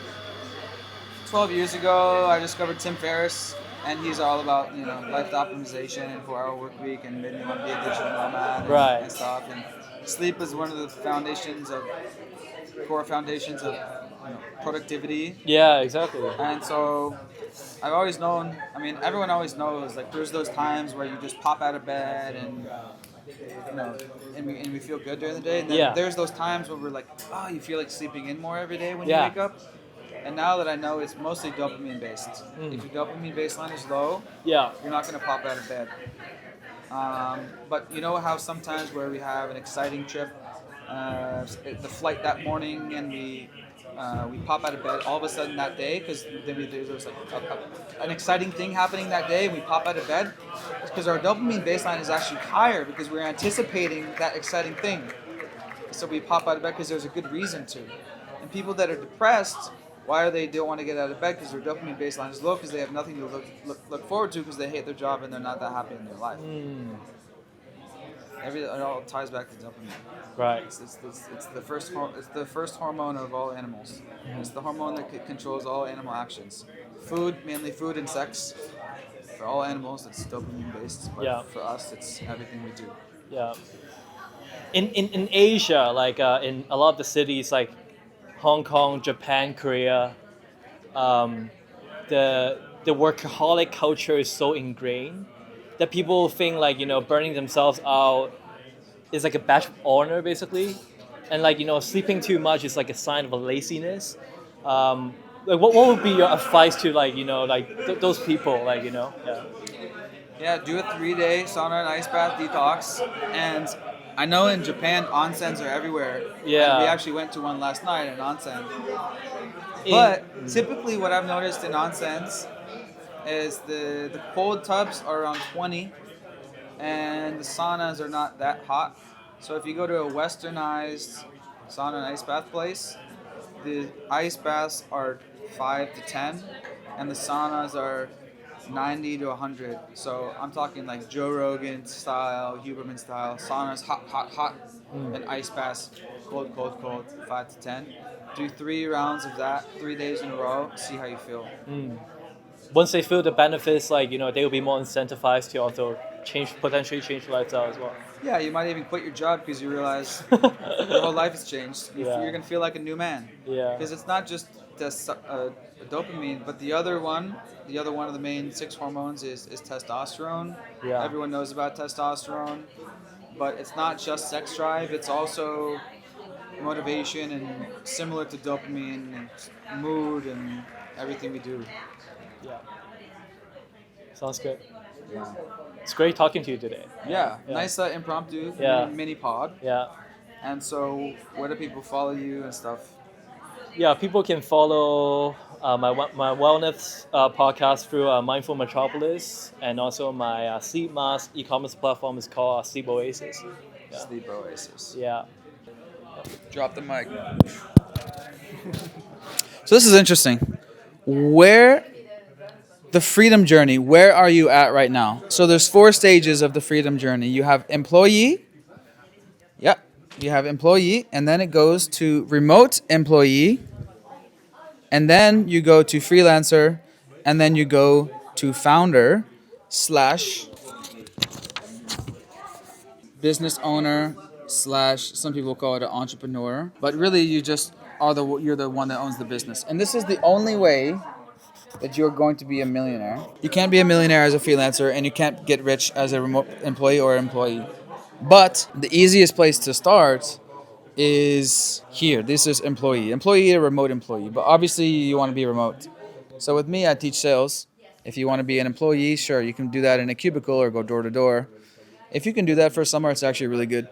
Speaker 1: 12 years ago I discovered Tim Ferriss, and he's all about life optimization and 4-hour work week, and made me want to be a digital nomad and stuff. And sleep is one of the core foundations of productivity.
Speaker 2: Yeah, exactly.
Speaker 1: And so I've always known, everyone always knows, there's those times where you just pop out of bed and we feel good during the day. And then there's those times where we're like, oh, you feel like sleeping in more every day when you wake up. And now that I know it's mostly dopamine based. If your dopamine baseline is low, you're not going to pop out of bed. But you know how sometimes where we have an exciting trip, the flight that morning, and we pop out of bed all of a sudden that day because there was like an exciting thing happening that day, and we pop out of bed because our dopamine baseline is actually higher because we're anticipating that exciting thing. So we pop out of bed because there's a good reason to. And people that are depressed, why are they don't want to get out of bed? Because their dopamine baseline is low because they have nothing to look forward to because they hate their job and they're not that happy in their life. It all ties back to dopamine.
Speaker 2: Right.
Speaker 1: It's the first hormone of all animals. It's the hormone that controls all animal actions. Food, mainly food and sex. For all animals, it's dopamine based. But for us, it's everything we do.
Speaker 2: Yeah. In Asia, like in a lot of the cities, like Hong Kong, Japan, Korea, the workaholic culture is so ingrained that people think like burning themselves out is like a badge of honor basically, and like sleeping too much is like a sign of a laziness. Like what would be your advice to like those people like
Speaker 1: Yeah, do a 3-day sauna and ice bath detox. And I know in Japan, onsens are everywhere.
Speaker 2: Yeah.
Speaker 1: And we actually went to one last night, an onsen. But typically what I've noticed in onsens is the cold tubs are around 20 and the saunas are not that hot. So if you go to a westernized sauna and ice bath place, the ice baths are 5 to 10 and the saunas are 90 to 100. So I'm talking like Joe Rogan style, Huberman style, saunas hot, and ice baths cold, 5 to 10. Do 3 rounds of that, 3 days in a row, see how you feel.
Speaker 2: Once they feel the benefits, like they will be more incentivized to also potentially change lifestyle as well.
Speaker 1: Yeah, you might even quit your job because you realize your whole life has changed. You're gonna feel like a new man.
Speaker 2: Yeah.
Speaker 1: Because it's not just dopamine, but the other one of the main 6 hormones is testosterone.
Speaker 2: Yeah.
Speaker 1: Everyone knows about testosterone, but it's not just sex drive. It's also motivation and similar to dopamine and mood and everything we do.
Speaker 2: Yeah. Sounds good. Yeah. It's great talking to you today.
Speaker 1: Yeah. Nice impromptu mini pod.
Speaker 2: Yeah.
Speaker 1: And so where do people follow you and stuff?
Speaker 2: Yeah, people can follow my wellness podcast through Mindful Metropolis, and also my sleep mask e-commerce platform is called Sleep Oasis. Yeah.
Speaker 1: Sleep Oasis.
Speaker 2: Yeah.
Speaker 1: Drop the mic. So this is interesting. The freedom journey, where are you at right now? So there's 4 stages of the freedom journey. You have employee. Yep. You have employee, and then it goes to remote employee, and then you go to freelancer, and then you go to founder / business owner / some people call it an entrepreneur, but really you just you're the one that owns the business. And this is the only way that you're going to be a millionaire. You can't be a millionaire as a freelancer, and you can't get rich as a remote employee or employee. But the easiest place to start is here. This is employee or remote employee. But obviously you want to be remote. So with me, I teach sales. If you want to be an employee, sure, you can do that in a cubicle or go door to door. If you can do that for summer, it's actually really good.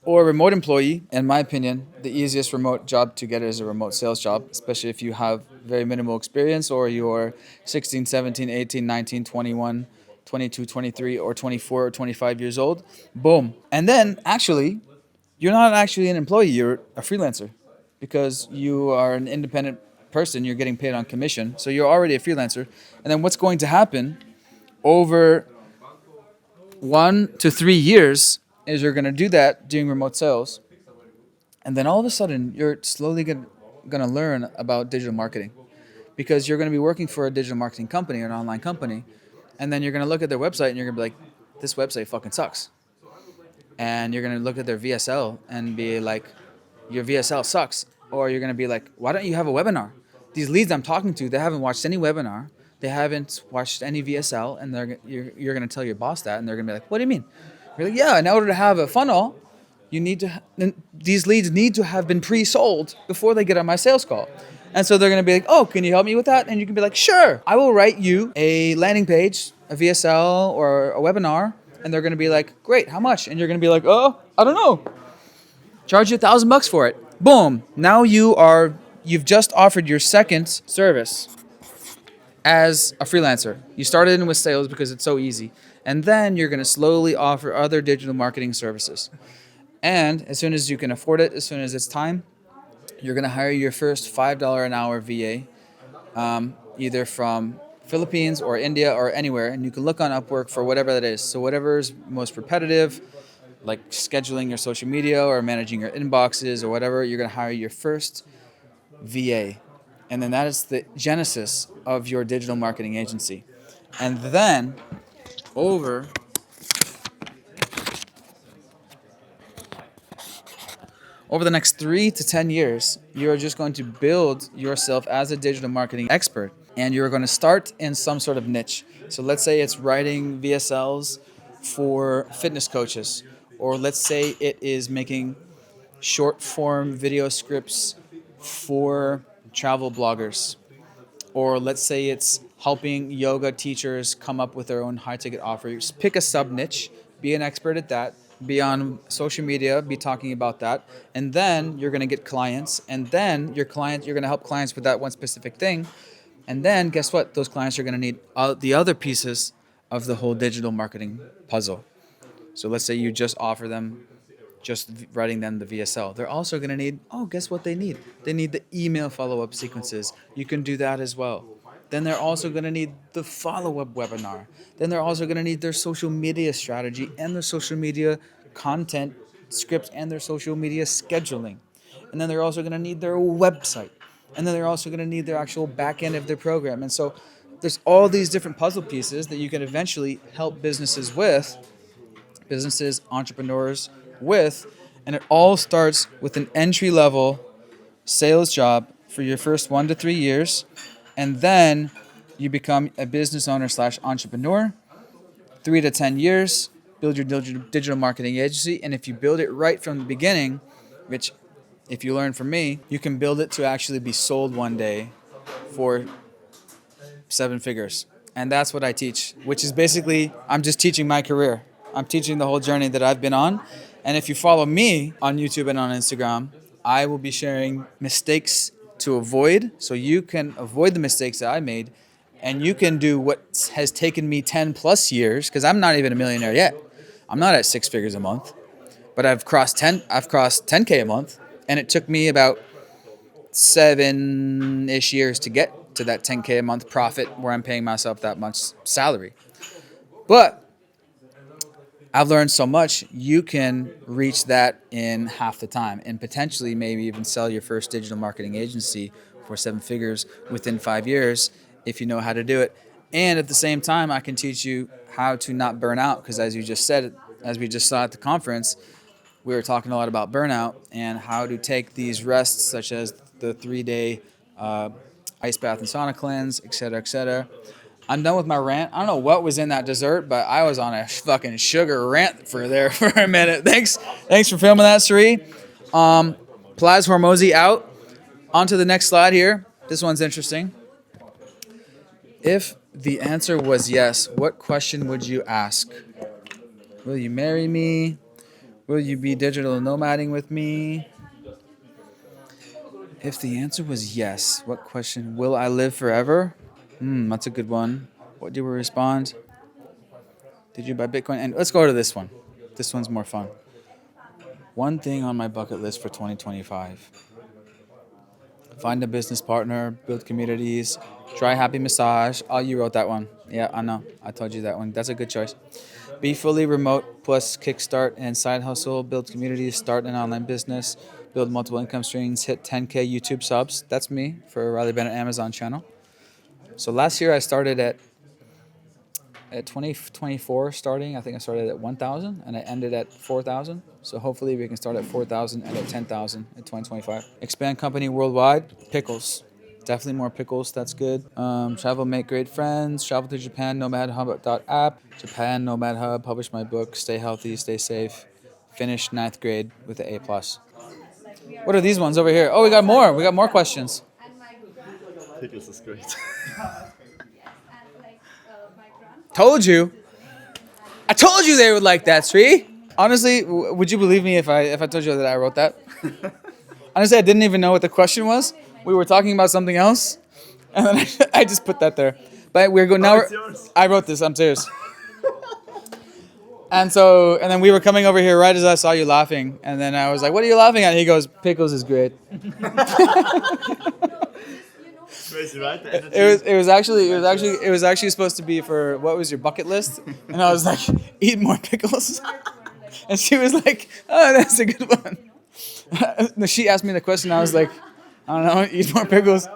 Speaker 1: Or remote employee, in my opinion, the easiest remote job to get is a remote sales job, especially if you have very minimal experience or you're 16, 17, 18, 19, 21, 22, 23, or 24 or 25 years old. Boom. And then actually, you're not actually an employee, you're a freelancer because you are an independent person, you're getting paid on commission. So you're already a freelancer. And then what's going to happen over 1 to 3 years is you're going to do that doing remote sales. And then all of a sudden, you're slowly going to learn about digital marketing because you're going to be working for a digital marketing company or an online company. And then you're going to look at their website and you're going to be like, this website fucking sucks. And you're going to look at their VSL and be like, your VSL sucks. Or you're going to be like, why don't you have a webinar? These leads I'm talking to, they haven't watched any webinar. They haven't watched any VSL. And you're going to tell your boss that. And they're going to be like, what do you mean? You're like, yeah, in order to have a funnel, these leads need to have been pre-sold before they get on my sales call. And so they're going to be like, oh, can you help me with that? And you can be like, sure, I will write you a landing page, a VSL, or a webinar And they're going to be like, great, how much? And you're going to be like, oh, I don't know. Charge you $1,000 for it. Boom. Now you've just offered your second service as a freelancer. You started in with sales because it's so easy. And then you're going to slowly offer other digital marketing services. And as soon as you can afford it, as soon as it's time, you're going to hire your first $5 an hour VA, either from Philippines or India or anywhere. And you can look on Upwork for whatever that is. So whatever is most repetitive, like scheduling your social media or managing your inboxes or whatever, you're going to hire your first VA. And then that is the genesis of your digital marketing agency. And then over the next 3 to 10 years, you're just going to build yourself as a digital marketing expert. And you're going to start in some sort of niche. So let's say it's writing VSLs for fitness coaches. Or let's say it is making short form video scripts for travel bloggers. Or let's say it's helping yoga teachers come up with their own high ticket offers. Pick a sub niche, be an expert at that, be on social media, be talking about that. And then you're going to get clients. And then you're going to help clients with that one specific thing. And then guess what? Those clients are going to need the other pieces of the whole digital marketing puzzle. So let's say you just offer them just writing them the VSL. They're also going to need, guess what they need? They need the email follow-up sequences. You can do that as well. Then they're also going to need the follow-up webinar. Then they're also going to need their social media strategy and their social media content scripts and their social media scheduling. And then they're also going to need their website. And then they're also going to need their actual back end of their program. And so there's all these different puzzle pieces that you can eventually help businesses, entrepreneurs with, and it all starts with an entry-level sales job for your first 1 to 3 years, and then you become a business owner / entrepreneur. 3 to 10 years, build your digital marketing agency, and if you build it right from the beginning, which if you learn from me, you can build it to actually be sold one day for 7 figures. And that's what I teach, which is basically, I'm just teaching my career. I'm teaching the whole journey that I've been on. And if you follow me on YouTube and on Instagram, I will be sharing mistakes to avoid, so you can avoid the mistakes that I made, and you can do what has taken me 10 plus years, because I'm not even a millionaire yet. I'm not at 6 figures a month, but I've crossed 10K a month, and it took me about 7-ish years to get to that 10K a month profit where I'm paying myself that much salary. But I've learned so much, you can reach that in half the time and potentially maybe even sell your first digital marketing agency for 7 figures within 5 years if you know how to do it. And at the same time, I can teach you how to not burn out, because as you just said, as we just saw at the conference, we were talking a lot about burnout and how to take these rests, such as the 3-day ice bath and sauna cleanse, et cetera, et cetera. I'm done with my rant. I don't know what was in that dessert, but I was on a fucking sugar rant for a minute. Thanks for filming that, Sree. Plaz Hormozy out. On to the next slide here. This one's interesting. If the answer was yes, what question would you ask? Will you marry me? Will you be digital nomading with me? If the answer was yes, what question? Will I live forever? That's a good one. What did we respond? Did you buy Bitcoin? And let's go to this one. This one's more fun. One thing on my bucket list for 2025. Find a business partner, build communities, try happy massage. Oh, you wrote that one. Yeah, I know. I told you that one. That's a good choice. Be fully remote plus kickstart and side hustle, build communities, start an online business, build multiple income streams, hit 10K YouTube subs. That's me for Riley Bennett Amazon channel. So last year I started at 2024 starting. I think I started at 1,000 and I ended at 4,000. So hopefully we can start at 4,000 and at 10,000 in 2025. Expand company worldwide. Pickles. Definitely more pickles. That's good. Travel, make great friends. Travel to Japan, nomadhub.app. Japan, Nomad Hub. Publish my book. Stay healthy, stay safe. Finish 9th grade with an A+. What are these ones over here? Oh, we got more. We got more questions.
Speaker 17: Pickles is great.
Speaker 1: Told you. I told you they would like that, Sree. Honestly, would you believe me if I told you that I wrote that? Honestly, I didn't even know what the question was. We were talking about something else, and then I just put that there. But we're going now. I wrote this. I'm serious. And then we were coming over here right as I saw you laughing, and then I was like, "What are you laughing at?" He goes, "Pickles is great."
Speaker 18: Crazy, right?
Speaker 1: It was actually supposed to be for what was your bucket list, and I was like, "Eat more pickles," and she was like, "Oh, that's a good one." No, she asked me the question. I was like, "I don't know, eat more pickles."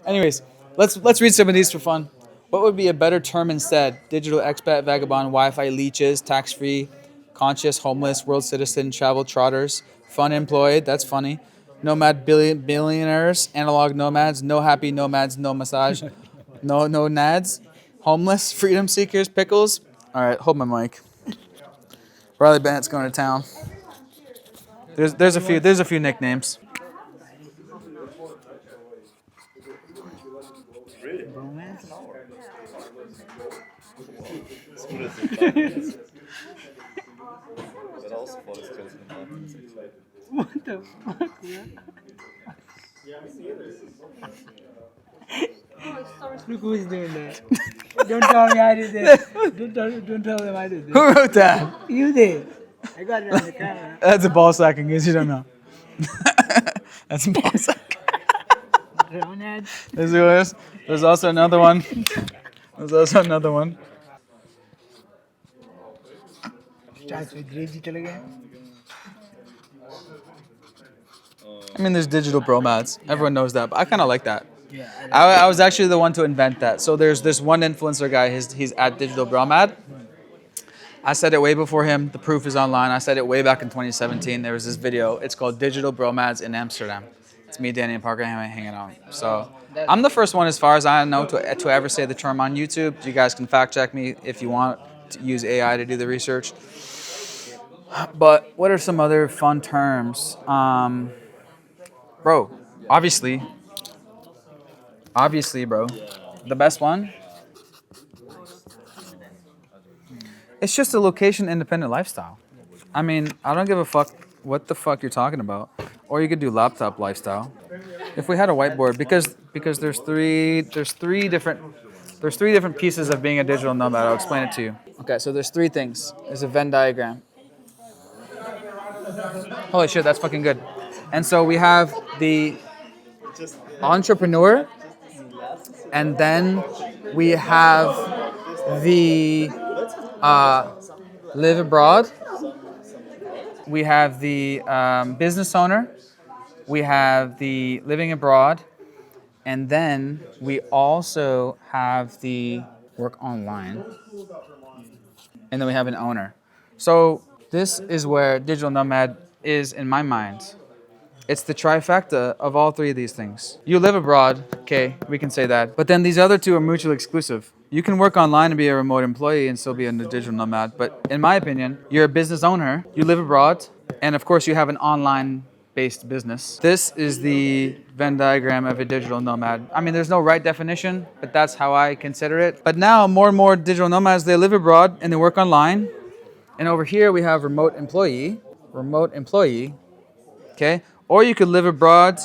Speaker 1: Anyways, let's read some of these for fun. What would be a better term instead? Digital expat, vagabond, Wi-Fi leeches, tax-free, conscious, homeless, world citizen, travel trotters, fun employed, that's funny. Nomad billionaires, analog nomads, no happy nomads, no massage, no nads, homeless, freedom seekers, pickles. All right, hold my mic. Riley Bennett's going to town. There's a few nicknames.
Speaker 18: What the fuck, man? Look who's doing that. Don't tell me I did it. Don't tell them I did it.
Speaker 1: Who wrote that?
Speaker 18: You did. I got it on the camera.
Speaker 1: That's a ball sack in case you don't know. That's a ball sack. There's also another one. There's also another one.
Speaker 18: Starts with digital again.
Speaker 1: I mean, there's digital bromads. Everyone knows that, but I kind of like that. Yeah, I was actually the one to invent that. So there's this one influencer guy. He's at Digital Bromad. I said it way before him. The proof is online. I said it way back in 2017. There was this video. It's called Digital Bromads in Amsterdam. It's me, Danny, and Parker hanging out. So I'm the first one, as far as I know, to ever say the term on YouTube. You guys can fact check me if you want to use AI to do the research. But what are some other fun terms? Bro, obviously, bro, the best one. It's just a location-independent lifestyle. I mean, I don't give a fuck what the fuck you're talking about. Or you could do laptop lifestyle. If we had a whiteboard, because there's three different pieces of being a digital nomad. I'll explain it to you. Okay, so there's three things. There's a Venn diagram. Holy shit, that's fucking good. And so we have the entrepreneur, and then we have the live abroad. We have the business owner. We have the living abroad. And then we also have the work online. And then we have an owner. So this is where digital nomad is in my mind. It's the trifecta of all three of these things. You live abroad, okay, we can say that. But then these other two are mutually exclusive. You can work online and be a remote employee and still be a digital nomad. But in my opinion, you're a business owner, you live abroad, and of course you have an online-based business. This is the Venn diagram of a digital nomad. I mean, there's no right definition, but that's how I consider it. But now more and more digital nomads, they live abroad and they work online. And over here we have remote employee, okay? Or you could live abroad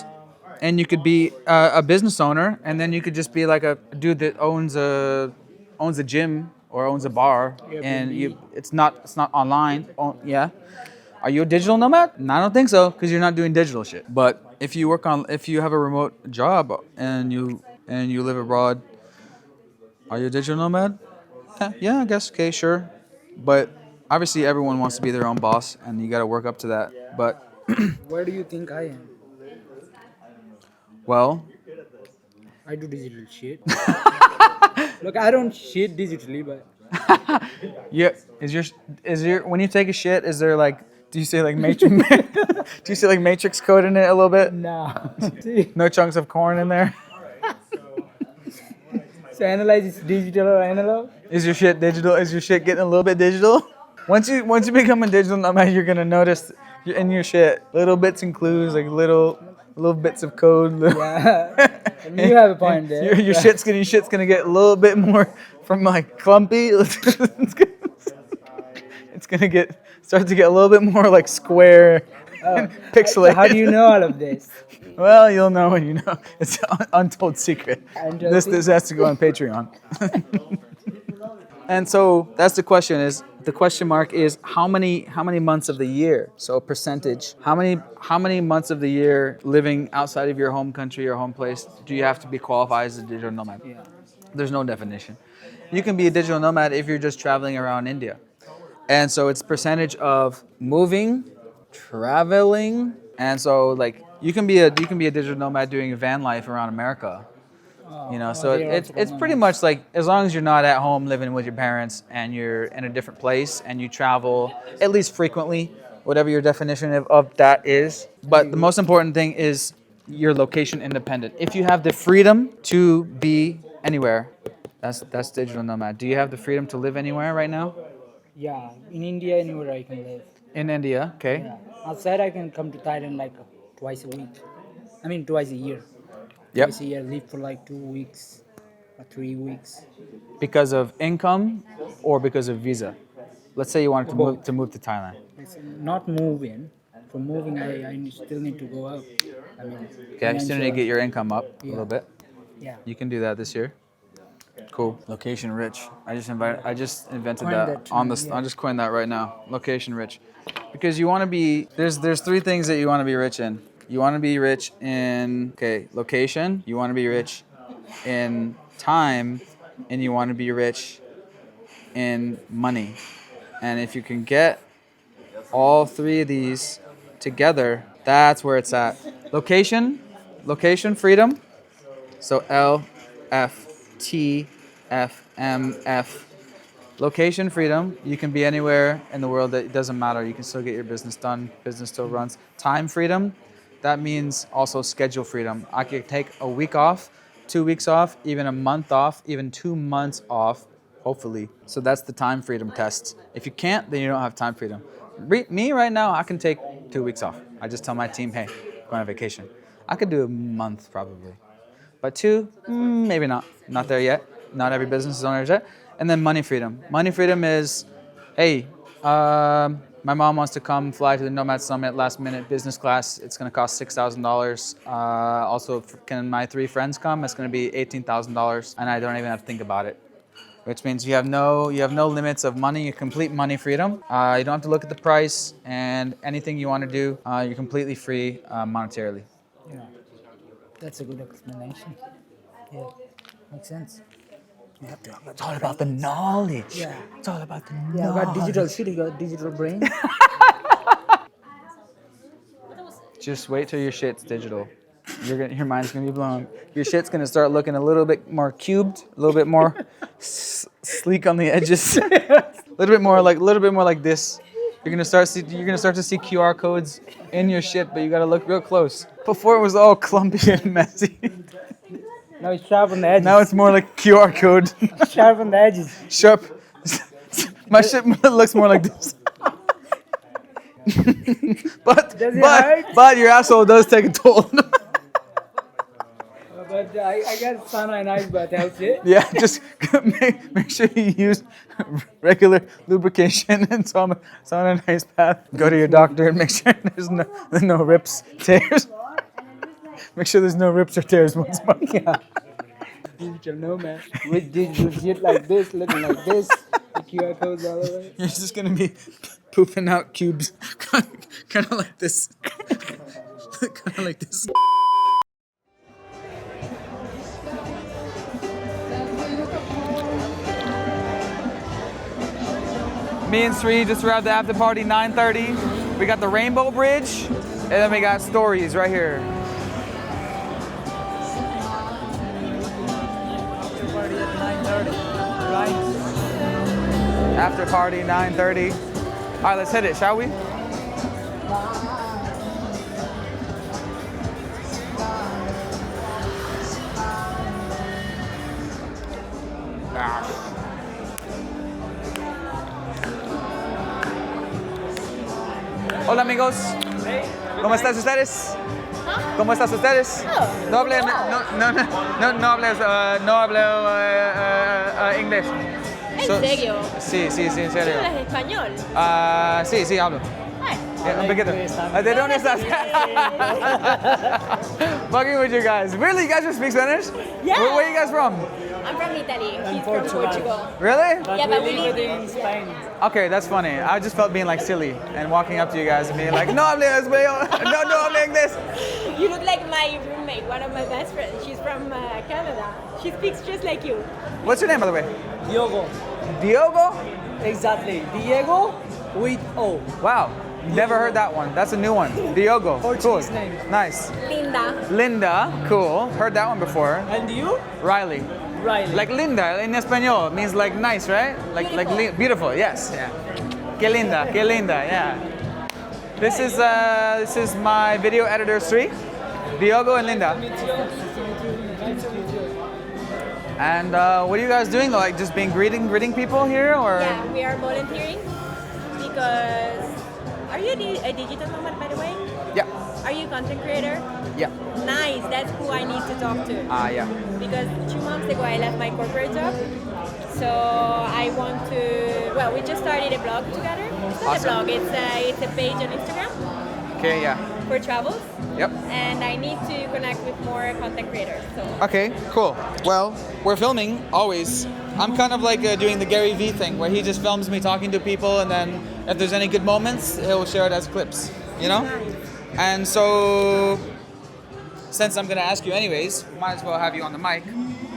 Speaker 1: and you could be a business owner, and then you could just be like a dude that owns a gym or owns a bar, and it's not online. Yeah. Are you a digital nomad? No, I don't think so, because you're not doing digital shit. But if you have a remote job and you live abroad, are you a digital nomad? Yeah, I guess. Okay, sure. But obviously everyone wants to be their own boss, and you got to work up to that. But
Speaker 18: where do you think I am?
Speaker 1: Well,
Speaker 18: I do digital shit. Look, I don't shit digitally, but
Speaker 1: yeah. Is your when you take a shit, is there like, do you say like matrix? Do you see like matrix code in it a little bit?
Speaker 18: No.
Speaker 1: No chunks of corn in there.
Speaker 18: So analyze is digital or analog?
Speaker 1: Is your shit digital? Is your shit getting a little bit digital? Once you become a digital nomad, you're gonna notice in your shit little bits and clues, like little bits of code.
Speaker 18: Yeah. And you have a point there.
Speaker 1: Your shit's gonna get a little bit more from like clumpy. it's gonna start to get a little bit more like square and pixelated.
Speaker 18: How do you know all of this?
Speaker 1: Well, you'll know when you know. It's an untold secret.
Speaker 18: Untold
Speaker 1: This has to go on Patreon. And so that's the question. The question mark is how many months of the year? So a percentage. How many months of the year living outside of your home country or home place do you have to be qualified as a digital nomad?
Speaker 18: Yeah.
Speaker 1: There's no definition. You can be a digital nomad if you're just traveling around India. And so it's percentage of moving, traveling, and so like you can be a digital nomad doing van life around America. So it's pretty much like as long as you're not at home living with your parents and you're in a different place and you travel at least frequently, whatever your definition of that is. But the most important thing is you're location independent. If you have the freedom to be anywhere, that's digital nomad. Do you have the freedom to live anywhere right now?
Speaker 18: Yeah, in India, anywhere I can live.
Speaker 1: In India, okay.
Speaker 18: Yeah. Outside, I can come to Thailand like twice a week. I mean, twice a year.
Speaker 1: Yep.
Speaker 18: Twice a year, live for like 2 weeks or 3 weeks.
Speaker 1: Because of income or because of visa? Let's say you wanted to move to Thailand.
Speaker 18: It's not moving. For moving, I still need to go out. I mean,
Speaker 1: Okay, you still need to get your income up a little bit.
Speaker 18: Yeah.
Speaker 1: You can do that this year. Cool. Location rich. I just invented
Speaker 18: Coined
Speaker 1: that
Speaker 18: that
Speaker 1: on
Speaker 18: term,
Speaker 1: the.
Speaker 18: yeah.
Speaker 1: I just coined that right now. Location rich, because you want to be. There's 3 things that you want to be rich in. You want to be rich in location. You want to be rich in time, and you want to be rich in money. And if you can get all 3 of these together, that's where it's at. Location freedom. So LFTFMF. Location freedom. You can be anywhere in the world. It doesn't matter. You can still get your business done. Business still runs. Time freedom. That means also schedule freedom. I could take a week off, 2 weeks off, even a month off, even 2 months off, hopefully. So that's the time freedom test. If you can't, then you don't have time freedom. Me right now, I can take 2 weeks off. I just tell my team, hey, going on vacation. I could do a month probably. But 2, maybe not. Not there yet. Not every business is on there yet. And then money freedom. Money freedom is, hey, my mom wants to come fly to the Nomad Summit last minute business class. It's going to cost $6,000. Also, can my 3 friends come? It's going to be $18,000, and I don't even have to think about it. Which means you have no limits of money, complete money freedom. You don't have to look at the price, and anything you want to do, you're completely free monetarily.
Speaker 18: Yeah. That's a good explanation. Yeah, makes sense. You have to.
Speaker 1: It's all about the knowledge.
Speaker 18: Yeah.
Speaker 1: It's all about the knowledge.
Speaker 18: Yeah, I got digital shit. You got digital brain.
Speaker 1: Just wait till your shit's digital. Your mind's gonna be blown. Your shit's gonna start looking a little bit more cubed, a little bit more sleek on the edges, a little bit more like this. You're gonna start to see QR codes in your shit, but you gotta look real close. Before it was all clumpy and messy.
Speaker 18: Now it's sharp on the edges.
Speaker 1: Now it's more like QR code.
Speaker 18: Sharp on the edges.
Speaker 1: Sharp. My shit looks more like this. but your asshole does take a toll.
Speaker 18: But I got sauna and ice bath helps it.
Speaker 1: Yeah, just make sure you use regular lubrication and sauna and ice bath. Go to your doctor and make sure there's no rips, tears. Make sure there's no rips or tears once more.
Speaker 18: Yeah. Digital nomad with digital shit like this, looking like this, the QR codes all over.
Speaker 1: You're just gonna be pooping out cubes, kind of like this, kind of like this. Me and Sree just arrived at the after party, 9:30. We got the Rainbow Bridge, and then we got Stories right here. After party at 9:30, right? After party, 9:30. All right, let's hit it, shall we? Hola amigos, ¿cómo están ustedes? ¿Cómo están ustedes? No hablo inglés.
Speaker 15: ¿En serio?
Speaker 1: sí, sí, sí, en serio.
Speaker 19: ¿Hablas español?
Speaker 1: Sí, sí, hablo. Un poquito. ¿De dónde estás? Fucking with you guys. Really, you guys just speak Spanish?
Speaker 19: Yeah.
Speaker 1: Where are you guys from?
Speaker 19: I'm from Italy. He's from Portugal.
Speaker 1: Really?
Speaker 19: Yeah, but we live in
Speaker 2: Spain.
Speaker 1: Okay, that's funny. I just felt being like silly and walking up to you guys and being like, no hablo español, no hablo inglés.
Speaker 19: You look like my roommate, one of my best friends. She's from Canada. She speaks just like you.
Speaker 1: What's your name, by the way?
Speaker 2: Diogo.
Speaker 1: Diogo?
Speaker 2: Exactly. Diego with O.
Speaker 1: Wow. Never heard that one. That's a new one. Diogo.
Speaker 2: Portuguese
Speaker 1: Cool.
Speaker 2: name.
Speaker 1: Nice.
Speaker 19: Linda.
Speaker 1: Linda. Cool. Heard that one before.
Speaker 2: And you?
Speaker 1: Riley.
Speaker 2: Riley.
Speaker 1: Like Linda in español means like nice, right? Like beautiful. Yes. Yeah. Que linda. Que linda. Yeah. This is my video editor Sree, Diogo and Linda. And what are you guys doing? Like just being greeting people here, or?
Speaker 19: Yeah, we are volunteering because. Are you a digital nomad, by the way?
Speaker 1: Yeah.
Speaker 19: Are you a content creator?
Speaker 1: Yeah.
Speaker 19: Nice. That's who I need to talk to.
Speaker 1: Yeah.
Speaker 19: Because 2 months ago I left my corporate job. So I want to. Well, we just started a blog together. It's not
Speaker 1: Awesome.
Speaker 19: a blog. It's a page on Instagram
Speaker 1: Okay. Yeah.
Speaker 19: for travels.
Speaker 1: Yep.
Speaker 19: And I need to connect with more content creators. So.
Speaker 1: Okay, cool. Well, we're filming always. I'm kind of like doing the Gary Vee thing where he just films me talking to people and then if there's any good moments, he'll share it as clips, you know? And so, since I'm gonna ask you anyways, might as well have you on the mic.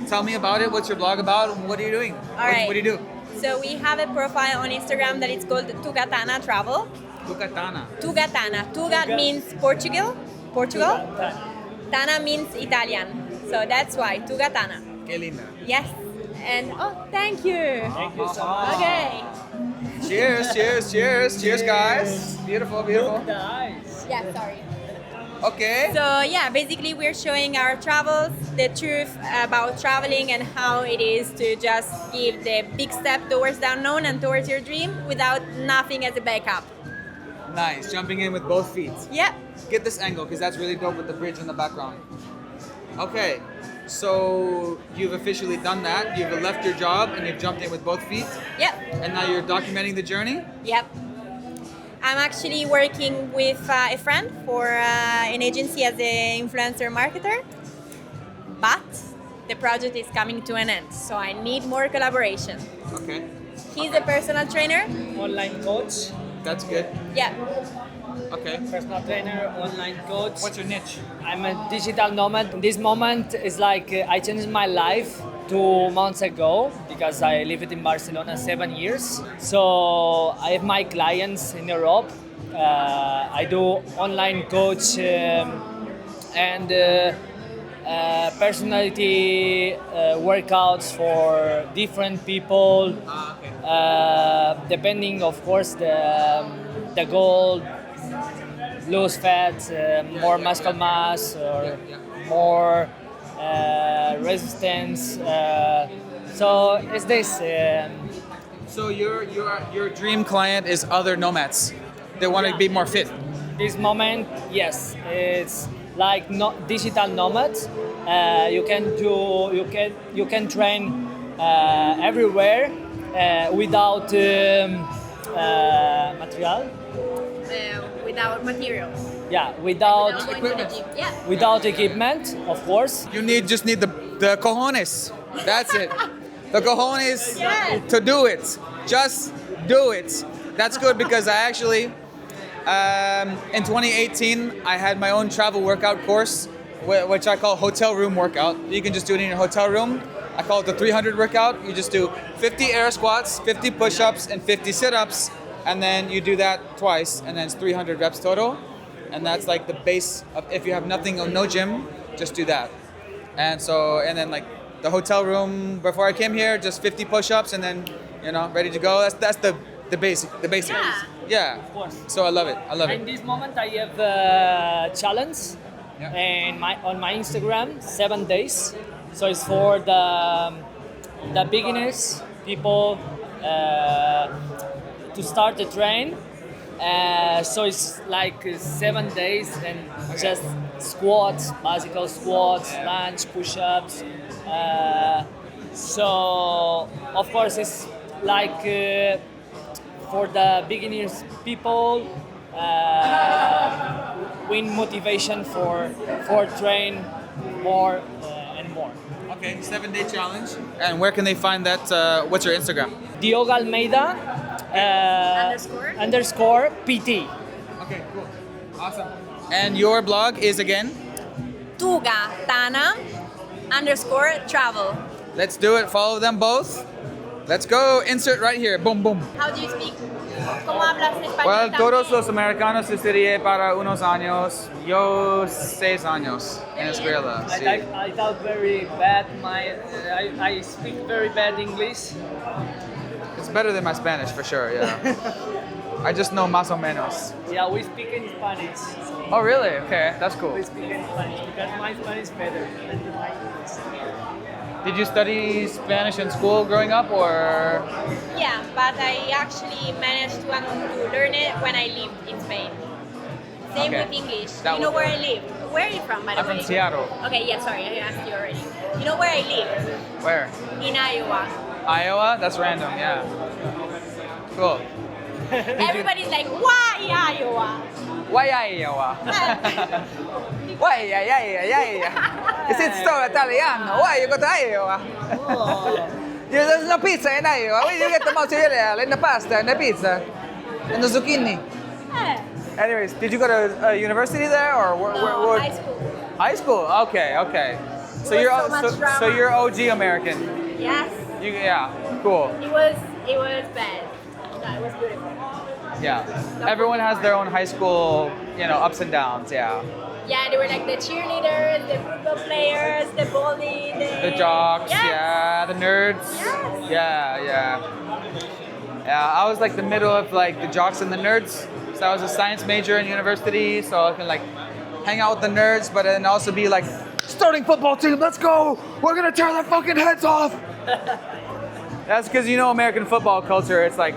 Speaker 1: Tell me about it, what's your blog about, and what are you doing?
Speaker 19: All right.
Speaker 1: What do you do?
Speaker 19: So we have a profile on Instagram that is called Tugatana Travel.
Speaker 1: Tugatana.
Speaker 19: Tugatana. Tugat means Portugal. Tana means Italian. So that's why Tugatana.
Speaker 1: Que linda.
Speaker 19: Yes. And thank you.
Speaker 2: Thank you so much.
Speaker 19: Okay.
Speaker 1: Cheers, cheers, cheers, cheers, guys. Beautiful, beautiful.
Speaker 19: Yeah, sorry.
Speaker 1: Okay.
Speaker 19: So yeah, basically we're showing our travels, the truth about traveling and how it is to just give the big step towards the unknown and towards your dream without nothing as a backup.
Speaker 1: Nice, jumping in with both feet.
Speaker 19: Yep.
Speaker 1: Get this angle because that's really dope with the bridge in the background. Okay, so you've officially done that. You've left your job and you've jumped in with both feet.
Speaker 19: Yep.
Speaker 1: And now you're documenting the journey?
Speaker 19: Yep. I'm actually working with a friend for an agency as an influencer marketer, but the project is coming to an end, so I need more collaboration.
Speaker 1: Okay.
Speaker 19: He's a personal trainer.
Speaker 2: Online coach.
Speaker 1: That's good.
Speaker 19: Yeah.
Speaker 1: Okay.
Speaker 2: Personal trainer, online coach.
Speaker 1: What's your niche?
Speaker 2: I'm a digital nomad. This moment is like I changed my life 2 months ago because I lived in Barcelona 7 years. So I have my clients in Europe. I do online coach and personality workouts for different people. Depending, of course, the goal. Lose fat, more muscle mass, or more resistance. So it's this.
Speaker 1: So your dream client is other nomads. They want to be more fit.
Speaker 2: This moment, yes, it's like digital nomads. You can train everywhere without material.
Speaker 19: Without materials.
Speaker 2: Yeah, without
Speaker 19: equipment. Yeah.
Speaker 2: Without equipment, of course.
Speaker 1: You just need the cojones. That's it. The cojones
Speaker 19: Yes.
Speaker 1: to do it. Just do it. That's good because I actually, in 2018, I had my own travel workout course, which I call hotel room workout. You can just do it in your hotel room. I call it the 300 workout. You just do 50 air squats, 50 push-ups, and 50 sit-ups. And then you do that twice, and then it's 300 reps total. And that's like the base of, if you have nothing or no gym, just do that. And then like the hotel room before I came here, just 50 push-ups, and then, ready to go. That's the basic. Yeah.
Speaker 2: Of course.
Speaker 1: So I love it.
Speaker 2: In this moment, I have a challenge on my Instagram, 7 days. So it's for the beginners, people to start the train. So it's like 7 days and just squats, bicycle squats, lunge, push-ups. So of course it's like for the beginners people, win motivation for train more and more.
Speaker 1: Okay, 7-day challenge. And where can they find that? What's your Instagram?
Speaker 2: Diogo Almeida underscore PT.
Speaker 1: Okay, cool. Awesome. And your blog is again?
Speaker 19: Tuga Tana underscore travel.
Speaker 1: Let's do it. Follow them both. Let's go. Insert right here. Boom, boom.
Speaker 19: How do you speak? ¿Cómo hablas español?
Speaker 1: Well, todos los americanos estudié para unos años. Yo 6 años en escuela. Sí.
Speaker 2: I thought very bad. I speak very bad English.
Speaker 1: It's better than my Spanish for sure. Yeah. I just know más o menos.
Speaker 2: Yeah, we speak in Spanish.
Speaker 1: Oh, really? Okay, that's cool.
Speaker 2: We speak in Spanish because my Spanish is better than my English.
Speaker 1: Did you study Spanish in school growing up, or?
Speaker 19: Yeah, but I actually managed to learn it when I lived in Spain. Same
Speaker 1: Okay.
Speaker 19: with English.
Speaker 1: That
Speaker 19: You know
Speaker 1: was-
Speaker 19: where I live? Where are you from, by the
Speaker 1: I'm
Speaker 19: way?
Speaker 1: from Seattle.
Speaker 19: Okay, yeah, sorry, I asked you already. You know where I live?
Speaker 1: Where?
Speaker 19: In Iowa.
Speaker 1: Iowa? That's random, yeah. Cool.
Speaker 19: Everybody's like, why Iowa?
Speaker 1: Why Iowa? Why, yeah. Is it so Italiano? Why you go to Iowa? There's no pizza in Iowa. Where you get the mozzarella and the pasta and the pizza and the zucchini? Anyways, did you go to university there, or
Speaker 19: No, high school.
Speaker 1: High school? Okay. So
Speaker 19: There
Speaker 1: you're
Speaker 19: was so much
Speaker 1: so
Speaker 19: drama.
Speaker 1: you're OG American.
Speaker 19: Yes.
Speaker 1: Yeah, cool.
Speaker 19: It was bad. No, it was beautiful.
Speaker 1: Yeah. Everyone has their own high school, ups and downs. Yeah.
Speaker 19: Yeah, they were like the cheerleaders, the football players, the bully,
Speaker 1: The jocks,
Speaker 19: Yes.
Speaker 1: yeah, the nerds. Yeah. Yeah, I was like the middle of like the jocks and the nerds. So I was a science major in university, so I can like hang out with the nerds, but then also be like, starting football team, let's go! We're gonna tear their fucking heads off! That's because American football culture, it's like,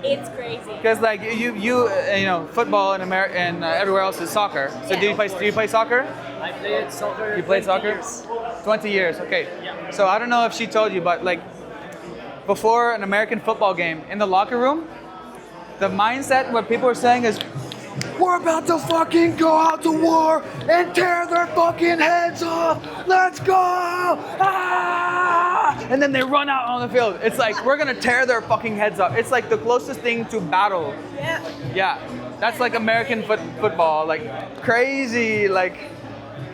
Speaker 19: It's crazy.
Speaker 1: because like football in America and everywhere else is soccer. So do you play soccer?
Speaker 2: I played soccer.
Speaker 1: You played
Speaker 2: 20
Speaker 1: soccer?
Speaker 2: years.
Speaker 1: 20 years, okay.
Speaker 2: Yeah.
Speaker 1: So I don't know if she told you, but like before an American football game, in the locker room, the mindset, what people are saying is, we're about to fucking go out to war and tear their fucking heads off. Let's go! Ah! And then they run out on the field. It's like, we're gonna tear their fucking heads off. It's like the closest thing to battle.
Speaker 19: Yeah.
Speaker 1: Yeah, that's like American football, like crazy, like,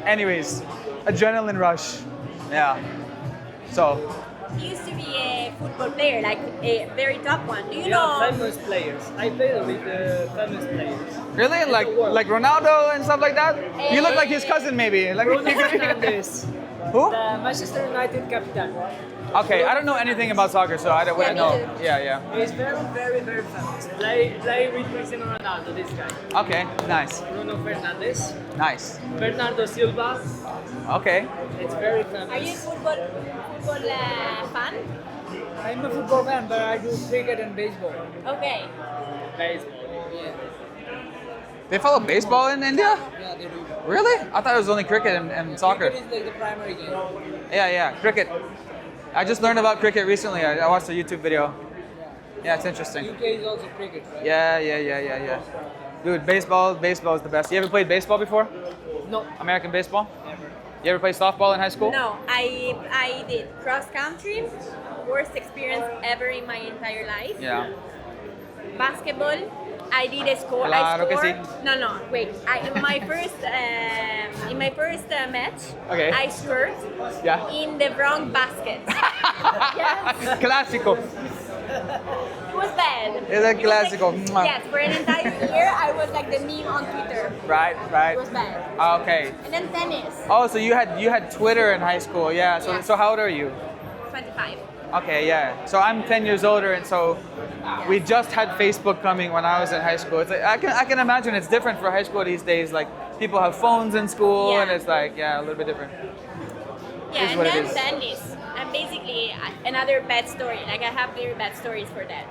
Speaker 1: anyways, adrenaline rush. Yeah, so.
Speaker 19: You used to be a football player, like a very top one. Do you
Speaker 2: Yeah,
Speaker 19: know?
Speaker 2: famous players. I played with the famous players.
Speaker 1: Really? Like Ronaldo and stuff like that? You look like his cousin maybe. Like,
Speaker 2: Bruno Fernandes.
Speaker 1: Who?
Speaker 2: The Manchester United captain.
Speaker 1: Okay, I don't know anything about soccer, so I don't
Speaker 19: Yeah, me
Speaker 1: know.
Speaker 19: too.
Speaker 1: Yeah.
Speaker 2: He's very, very, very famous. Play with Cristiano Ronaldo, this guy.
Speaker 1: Okay, nice.
Speaker 2: Bruno Fernandes.
Speaker 1: Nice.
Speaker 2: Bernardo Silva.
Speaker 1: Okay.
Speaker 2: It's very famous.
Speaker 19: Are you a football fan?
Speaker 18: I'm a football fan, but I do cricket and baseball.
Speaker 19: Okay.
Speaker 2: Baseball.
Speaker 1: They follow baseball in India?
Speaker 18: Yeah, they do.
Speaker 1: Really? I thought it was only cricket and soccer.
Speaker 18: Cricket is like the primary game.
Speaker 1: Yeah, cricket. I just learned about cricket recently. I watched a YouTube video. Yeah, it's interesting.
Speaker 18: UK is also cricket, right?
Speaker 1: Yeah. Dude, baseball is the best. You ever played baseball before?
Speaker 2: No.
Speaker 1: American baseball?
Speaker 18: Never.
Speaker 1: You ever play softball in high school?
Speaker 19: No, I did cross country. Worst experience ever in my entire life.
Speaker 1: Yeah.
Speaker 19: Basketball. I did a score.
Speaker 1: Claro
Speaker 19: I
Speaker 1: que
Speaker 19: scored.
Speaker 1: sí.
Speaker 19: No. Wait. In my first match,
Speaker 1: Okay.
Speaker 19: I scored
Speaker 1: Yeah.
Speaker 19: in the wrong basket. Yes.
Speaker 1: Clásico.
Speaker 19: It was bad.
Speaker 1: It's a clásico.
Speaker 19: Yes, for an entire year, I was like the meme on Twitter.
Speaker 1: Right.
Speaker 19: It was bad.
Speaker 1: Okay.
Speaker 19: And then tennis.
Speaker 1: Oh, so you had Twitter in high school, yeah. So
Speaker 19: Yes.
Speaker 1: so how old are you?
Speaker 19: 25.
Speaker 1: Okay, yeah. So I'm 10 years older, and so we just had Facebook coming when I was in high school. It's like, I can imagine it's different for high school these days. Like people have phones in school, and it's like a little bit different.
Speaker 19: Yeah,
Speaker 1: Is
Speaker 19: and
Speaker 1: what it
Speaker 19: then
Speaker 1: is.
Speaker 19: tennis. And basically another bad story. Like I have very bad stories for that.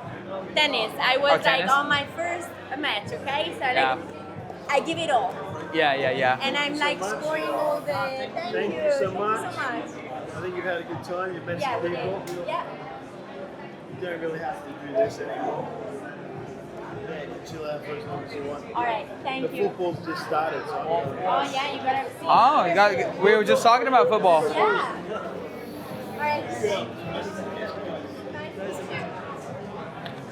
Speaker 19: Tennis. I was like
Speaker 1: tennis?
Speaker 19: on my first match. Okay, so like
Speaker 1: Yeah.
Speaker 19: I give it all,
Speaker 1: Yeah.
Speaker 19: and I'm like scoring all the. Thank you so much.
Speaker 13: I think you had a good time. You met
Speaker 19: Yeah,
Speaker 13: some
Speaker 19: we
Speaker 13: people.
Speaker 19: did. Yeah.
Speaker 11: don't really have to do this anymore. Chill out for as long as you want.
Speaker 19: All right, thank
Speaker 11: the
Speaker 19: you.
Speaker 11: football's just started, so
Speaker 19: Oh yeah, you gotta see.
Speaker 1: Oh, you got. We were just talking about football.
Speaker 19: Yeah. All right.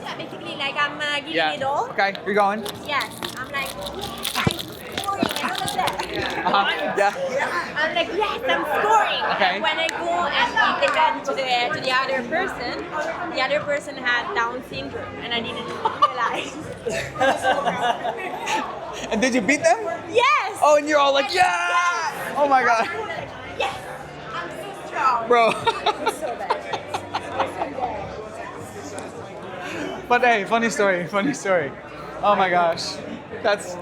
Speaker 19: Yeah, basically like I'm giving it all.
Speaker 1: Okay, you're going.
Speaker 19: Yes, I'm like, I'm scoring and all of that.
Speaker 1: Yeah.
Speaker 19: I'm like, yes, I'm scoring.
Speaker 1: Okay.
Speaker 19: And when I go and give the gun to the other person had Down syndrome, and I didn't realize.
Speaker 1: And did you beat them?
Speaker 19: Yes.
Speaker 1: Oh, and you're all like, yeah!
Speaker 19: Yes.
Speaker 1: Oh my god.
Speaker 19: Yes, I'm so strong.
Speaker 1: Bro.
Speaker 19: It's so bad.
Speaker 1: But hey, funny story. Oh my gosh. That's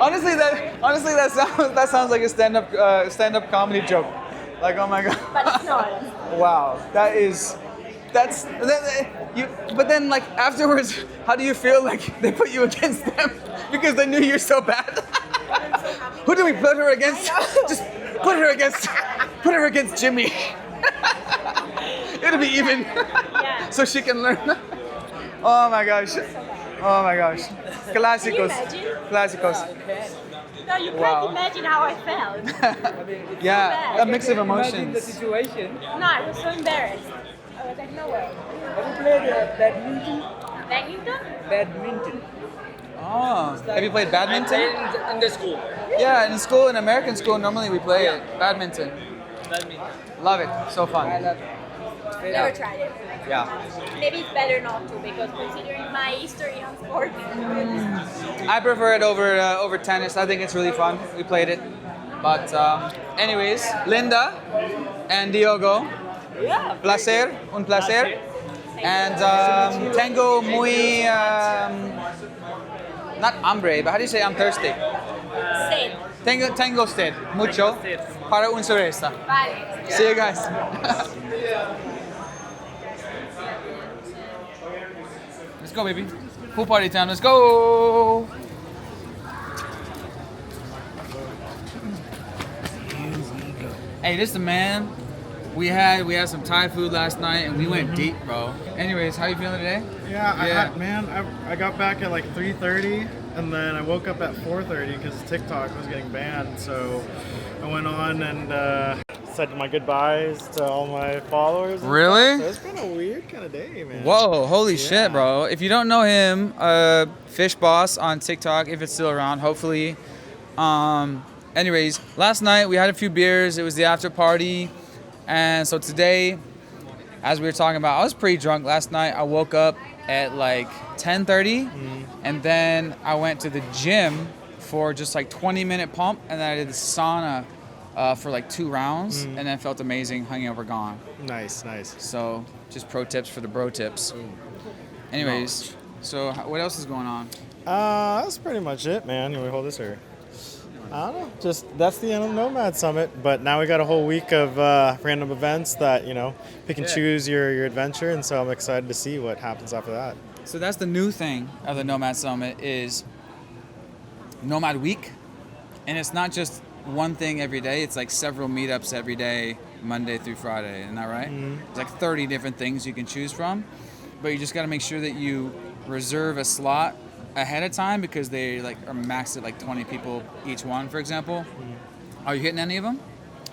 Speaker 1: honestly that sounds like a stand-up comedy joke. Like, oh my god.
Speaker 19: But it's not.
Speaker 1: Wow. But then like afterwards, how do you feel like they put you against them because they knew you're so bad? Who do we put her against? Just put her against Jimmy. It'll be even. So she can learn. Oh my gosh. Clásicos.
Speaker 19: Clásicos. No, you can't imagine how I felt.
Speaker 1: Yeah, a mix of
Speaker 18: Imagine the
Speaker 1: emotions.
Speaker 18: situation.
Speaker 19: No, I was so embarrassed. I was like, no way.
Speaker 18: Have you played badminton?
Speaker 19: Badminton?
Speaker 1: Oh, have you played badminton?
Speaker 18: In the school.
Speaker 1: Yeah, in school, in American school, normally we play it. Badminton. Love it. So fun.
Speaker 18: I love it.
Speaker 19: Never tried it.
Speaker 1: Yeah.
Speaker 19: Maybe it's better not to, because considering my history on sports.
Speaker 1: I prefer it over tennis. I think it's really fun. We played it. But anyways, Linda and Diogo.
Speaker 18: Yeah.
Speaker 1: Un placer. And tengo muy not hambre, but how do you say I'm thirsty?
Speaker 19: Same.
Speaker 1: Tengo sed mucho para un cerveza.
Speaker 19: Vale.
Speaker 1: See you guys. Let's go, baby. Pool party time. Let's go. Hey, this is the man. We had some Thai food last night and we went deep, bro. Anyways, how you feeling today?
Speaker 11: Yeah, I got back at like 3:30, and then I woke up at 4:30 because TikTok was getting banned. So I went on and said my goodbyes to all my followers. and
Speaker 1: Really?
Speaker 11: stuff. So it's been a weird kind of day, man.
Speaker 1: Whoa, holy shit, bro. If you don't know him, Fish Boss on TikTok, if it's still around, hopefully. Anyways, last night we had a few beers. It was the after party. And so today, as we were talking about, I was pretty drunk last night. I woke up at like 10:30, and then I went to the gym for just like 20-minute pump, and then I did the sauna for like 2 rounds, and then felt amazing, hungover gone.
Speaker 11: Nice.
Speaker 1: So just pro tips for the bro tips. Anyways, so what else is going on?
Speaker 11: That's pretty much it, man. Can we hold this here? I don't know. Just that's the end of the Nomad Summit. But now we got a whole week of random events that pick and choose your adventure, and so I'm excited to see what happens after that.
Speaker 1: So that's the new thing of the Nomad Summit is Nomad Week, and it's not just one thing every day. It's like several meetups every day, Monday through Friday. Isn't that right? It's like 30 different things you can choose from, but you just got to make sure that you reserve a slot ahead of time because they like are maxed at like 20 people each one, for example. Are you hitting any of them?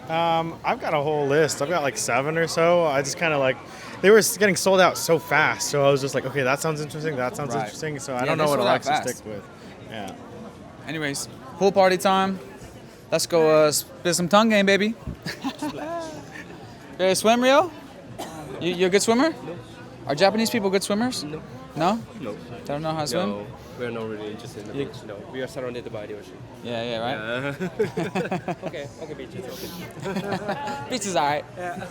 Speaker 11: I've got a whole list. I've got like 7 or so. I just kind of like they were getting sold out so fast, so I was just like, okay, that sounds interesting. That sounds interesting. So I don't know what I'll actually stick with. Yeah.
Speaker 1: Anyways, pool party time. Let's go spit some tongue game, baby. You swim, Rio? You a good swimmer?
Speaker 20: No.
Speaker 1: Are Japanese people good swimmers?
Speaker 20: No.
Speaker 1: No?
Speaker 20: No.
Speaker 1: They don't know how to swim?
Speaker 20: No, we're not really interested in the beach. No, we are surrounded by the ocean.
Speaker 1: Yeah, right?
Speaker 20: Yeah. okay, beaches. Okay.
Speaker 1: Beach is alright.
Speaker 20: Yeah.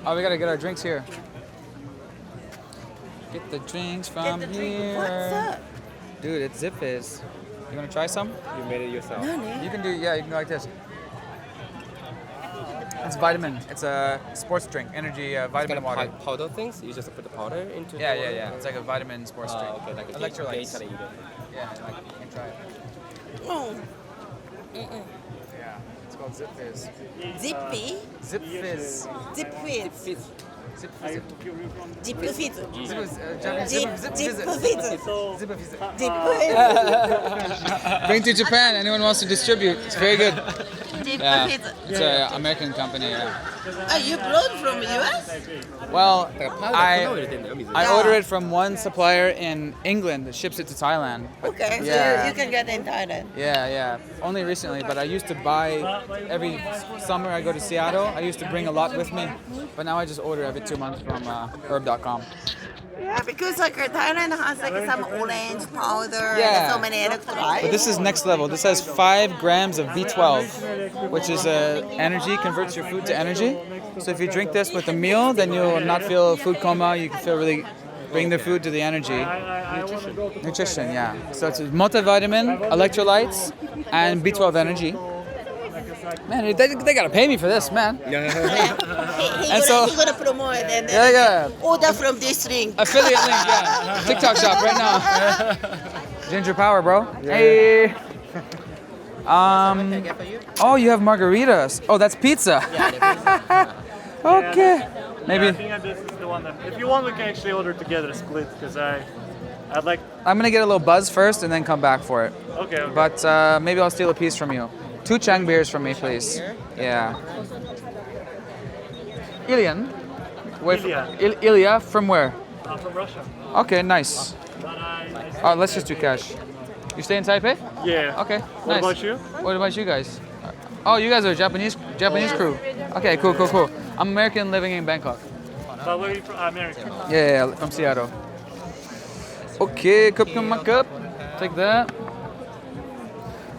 Speaker 1: Oh, we gotta get our drinks here. Get the drinks from here.
Speaker 21: What's up?
Speaker 1: Dude, it's Zip Fizz. You wanna try some?
Speaker 20: You made it yourself.
Speaker 1: You can do like this. It's vitamin. It's a sports drink, energy vitamin water.
Speaker 20: Powder things? You just put the powder into the
Speaker 1: Yeah.
Speaker 20: water?
Speaker 1: It's like a vitamin sports drink.
Speaker 20: Okay, like a
Speaker 1: electrolytes.
Speaker 20: Gatorade.
Speaker 1: Yeah, like you can try it.
Speaker 21: Oh.
Speaker 1: Yeah, it's called Zip fizz.
Speaker 5: Zippy.
Speaker 1: Zip fizz.
Speaker 5: Zip fizz.
Speaker 1: Zip fizz.
Speaker 5: Zip fizz.
Speaker 1: Bring to Japan. Anyone wants to distribute? It's very good. Yeah,
Speaker 5: Zip
Speaker 1: it's an American company. Yeah.
Speaker 5: Oh, you brought from US?
Speaker 1: Well, I order it from one supplier in England that ships it to Thailand.
Speaker 5: Okay, so
Speaker 1: Yeah.
Speaker 5: you can get it in Thailand.
Speaker 1: Yeah. Only recently, but I used to buy every summer I go to Seattle. I used to bring a lot with me, but now I just order every 2 months from herb.com.
Speaker 5: Yeah, because like Thailand has like some orange powder
Speaker 1: Yeah.
Speaker 5: and so many electrolytes.
Speaker 1: But this is next level. This has 5 grams of B12, which is energy, converts your food to energy. So if you drink this with a meal, then you'll not feel food coma. You can feel really bring the food to the energy. Nutrition, yeah. So it's a multivitamin, electrolytes, and B12 energy. Man, they gotta pay me for this, man.
Speaker 5: He
Speaker 1: And so-
Speaker 5: gonna promote it and
Speaker 1: Yeah, yeah.
Speaker 5: order from this link.
Speaker 1: Affiliate link, yeah. TikTok shop right now. Ginger power, bro. Hey. Oh, you have margaritas. Oh, that's pizza. Okay. Maybe.
Speaker 3: Yeah, I think that this is the one that. If you want, we can actually order together a split because I'd like.
Speaker 1: I'm gonna get a little buzz first and then come back for it.
Speaker 3: Okay.
Speaker 1: But maybe I'll steal a piece from you. 2 Chang beers from me, please. Yeah. Ilian. Ilya from where?
Speaker 3: From Russia.
Speaker 1: Okay, nice. Oh, let's just do cash. You stay in Taipei?
Speaker 3: Yeah.
Speaker 1: Okay.
Speaker 3: What
Speaker 1: Nice.
Speaker 3: about you?
Speaker 1: What about you guys? Oh, you guys are Japanese crew. Okay, cool. I'm American living in Bangkok.
Speaker 3: But where are you from? American.
Speaker 1: Yeah, from Seattle. Okay, cup. Take that.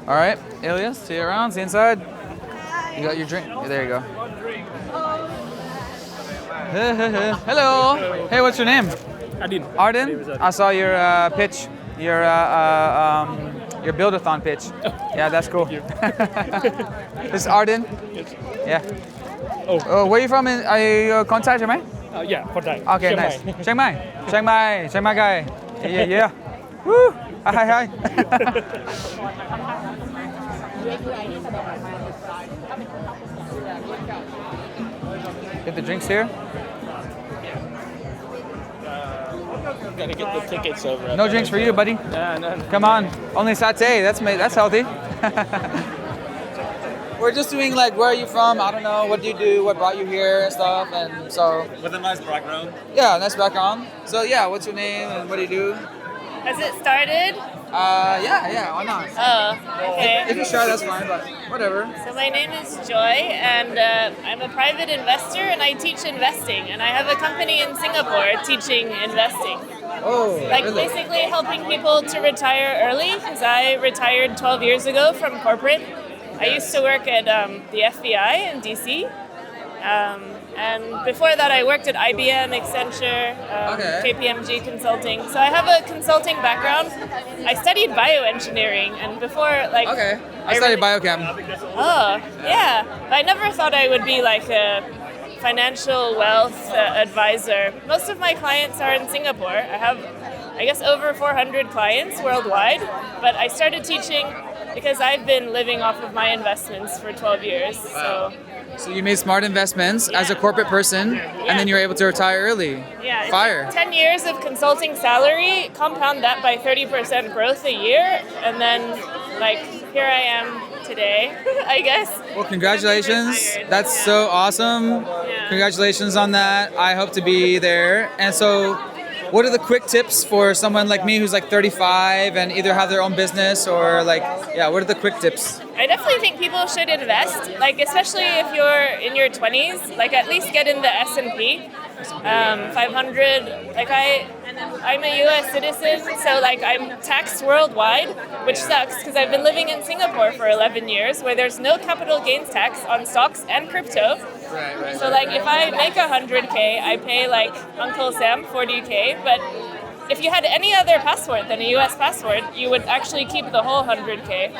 Speaker 1: All right, Elias, see you around. See you inside. You got your drink. Yeah, there you go. Hello. Hey, what's your name?
Speaker 3: Arden.
Speaker 1: Arden. I saw your pitch. Your build-a-thon pitch. Yeah, that's cool. This is Arden. Yeah. Oh, where are you from? Are you Kontai, Chiang Mai?
Speaker 3: Yeah, Kontai.
Speaker 1: Okay,
Speaker 3: Chiang
Speaker 1: nice.
Speaker 3: Mai.
Speaker 1: Chiang Mai guy. Yeah. Woo. Hi. Get the drinks here.
Speaker 3: Gotta get the tickets over.
Speaker 1: No drinks for you, buddy.
Speaker 3: No.
Speaker 1: Come on, only satay. That's healthy. We're just doing like, where are you from? I don't know. What do you do? What brought you here and stuff? And so.
Speaker 21: With a nice background.
Speaker 1: Yeah, nice background. So yeah, what's your name and what do you do?
Speaker 22: Has it started?
Speaker 1: Yeah. Why not?
Speaker 22: Oh, okay.
Speaker 1: If you're shy, that's fine. But whatever.
Speaker 22: So my name is Joy, and I'm a private investor, and I teach investing. And I have a company in Singapore teaching investing.
Speaker 1: Oh,
Speaker 22: Like
Speaker 1: really?
Speaker 22: basically helping people to retire early, because I retired 12 years ago from corporate. I used to work at the FBI in DC. And before that, I worked at IBM, Accenture, KPMG Consulting. So I have a consulting background. I studied bioengineering, and before, like...
Speaker 1: Okay. I studied biochem.
Speaker 22: Oh, yeah. But I never thought I would be like a financial wealth advisor. Most of my clients are in Singapore. I have, I guess, over 400 clients worldwide. But I started teaching because I've been living off of my investments for 12 years.
Speaker 1: So you made smart investments as a corporate person, and then you were able to retire early.
Speaker 22: Yeah,
Speaker 1: Fire.
Speaker 22: 10 years of consulting salary, compound that by 30% growth a year, and then, like, here I am today, I guess.
Speaker 1: Well, congratulations. That's so awesome. Congratulations on that. I hope to be there. And so, what are the quick tips for someone like me who's like 35 and either have their own business or like, what are the quick tips?
Speaker 22: I definitely think people should invest, like especially if you're in your 20s, like at least get in the S&P 500. Like I'm a U.S. citizen, so like I'm taxed worldwide, which sucks because I've been living in Singapore for 11 years, where there's no capital gains tax on stocks and crypto.
Speaker 1: Right.
Speaker 22: So like if I make 100K, I pay like Uncle Sam 40K, but if you had any other passport than a US passport, you would actually keep the whole 100K.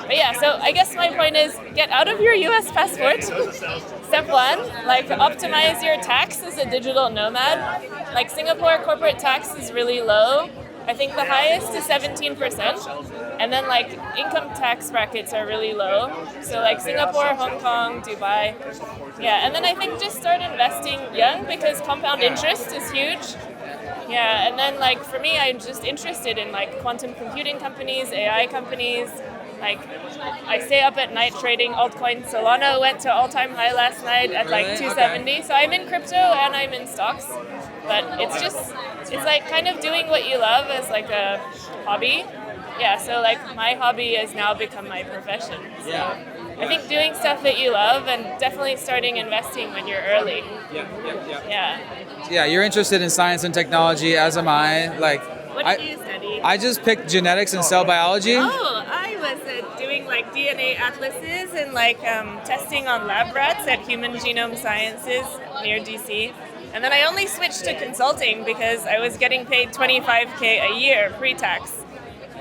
Speaker 22: But yeah, so I guess my point is get out of your US passport. Step one, like optimize your tax as a digital nomad. Like Singapore corporate tax is really low. I think the highest is 17%, and then like income tax brackets are really low. So like Singapore, Hong Kong, Dubai. Yeah, and then I think just start investing young because compound interest is huge. Yeah, and then like for me, I'm just interested in like quantum computing companies, AI companies. Like I stay up at night trading altcoins. Solana went to all-time high last night at like 270. So I'm in crypto and I'm in stocks. But it's like kind of doing what you love as like a hobby. Yeah, so like my hobby has now become my profession. So I think doing stuff that you love and definitely starting investing when you're early. Yeah.
Speaker 1: Yeah, you're interested in science and technology, as am I. Like,
Speaker 22: What did you study?
Speaker 1: I just picked genetics and cell biology.
Speaker 22: Oh, I was doing like DNA atlases and like testing on lab rats at Human Genome Sciences near DC. And then I only switched to consulting because I was getting paid $25K a year pre-tax.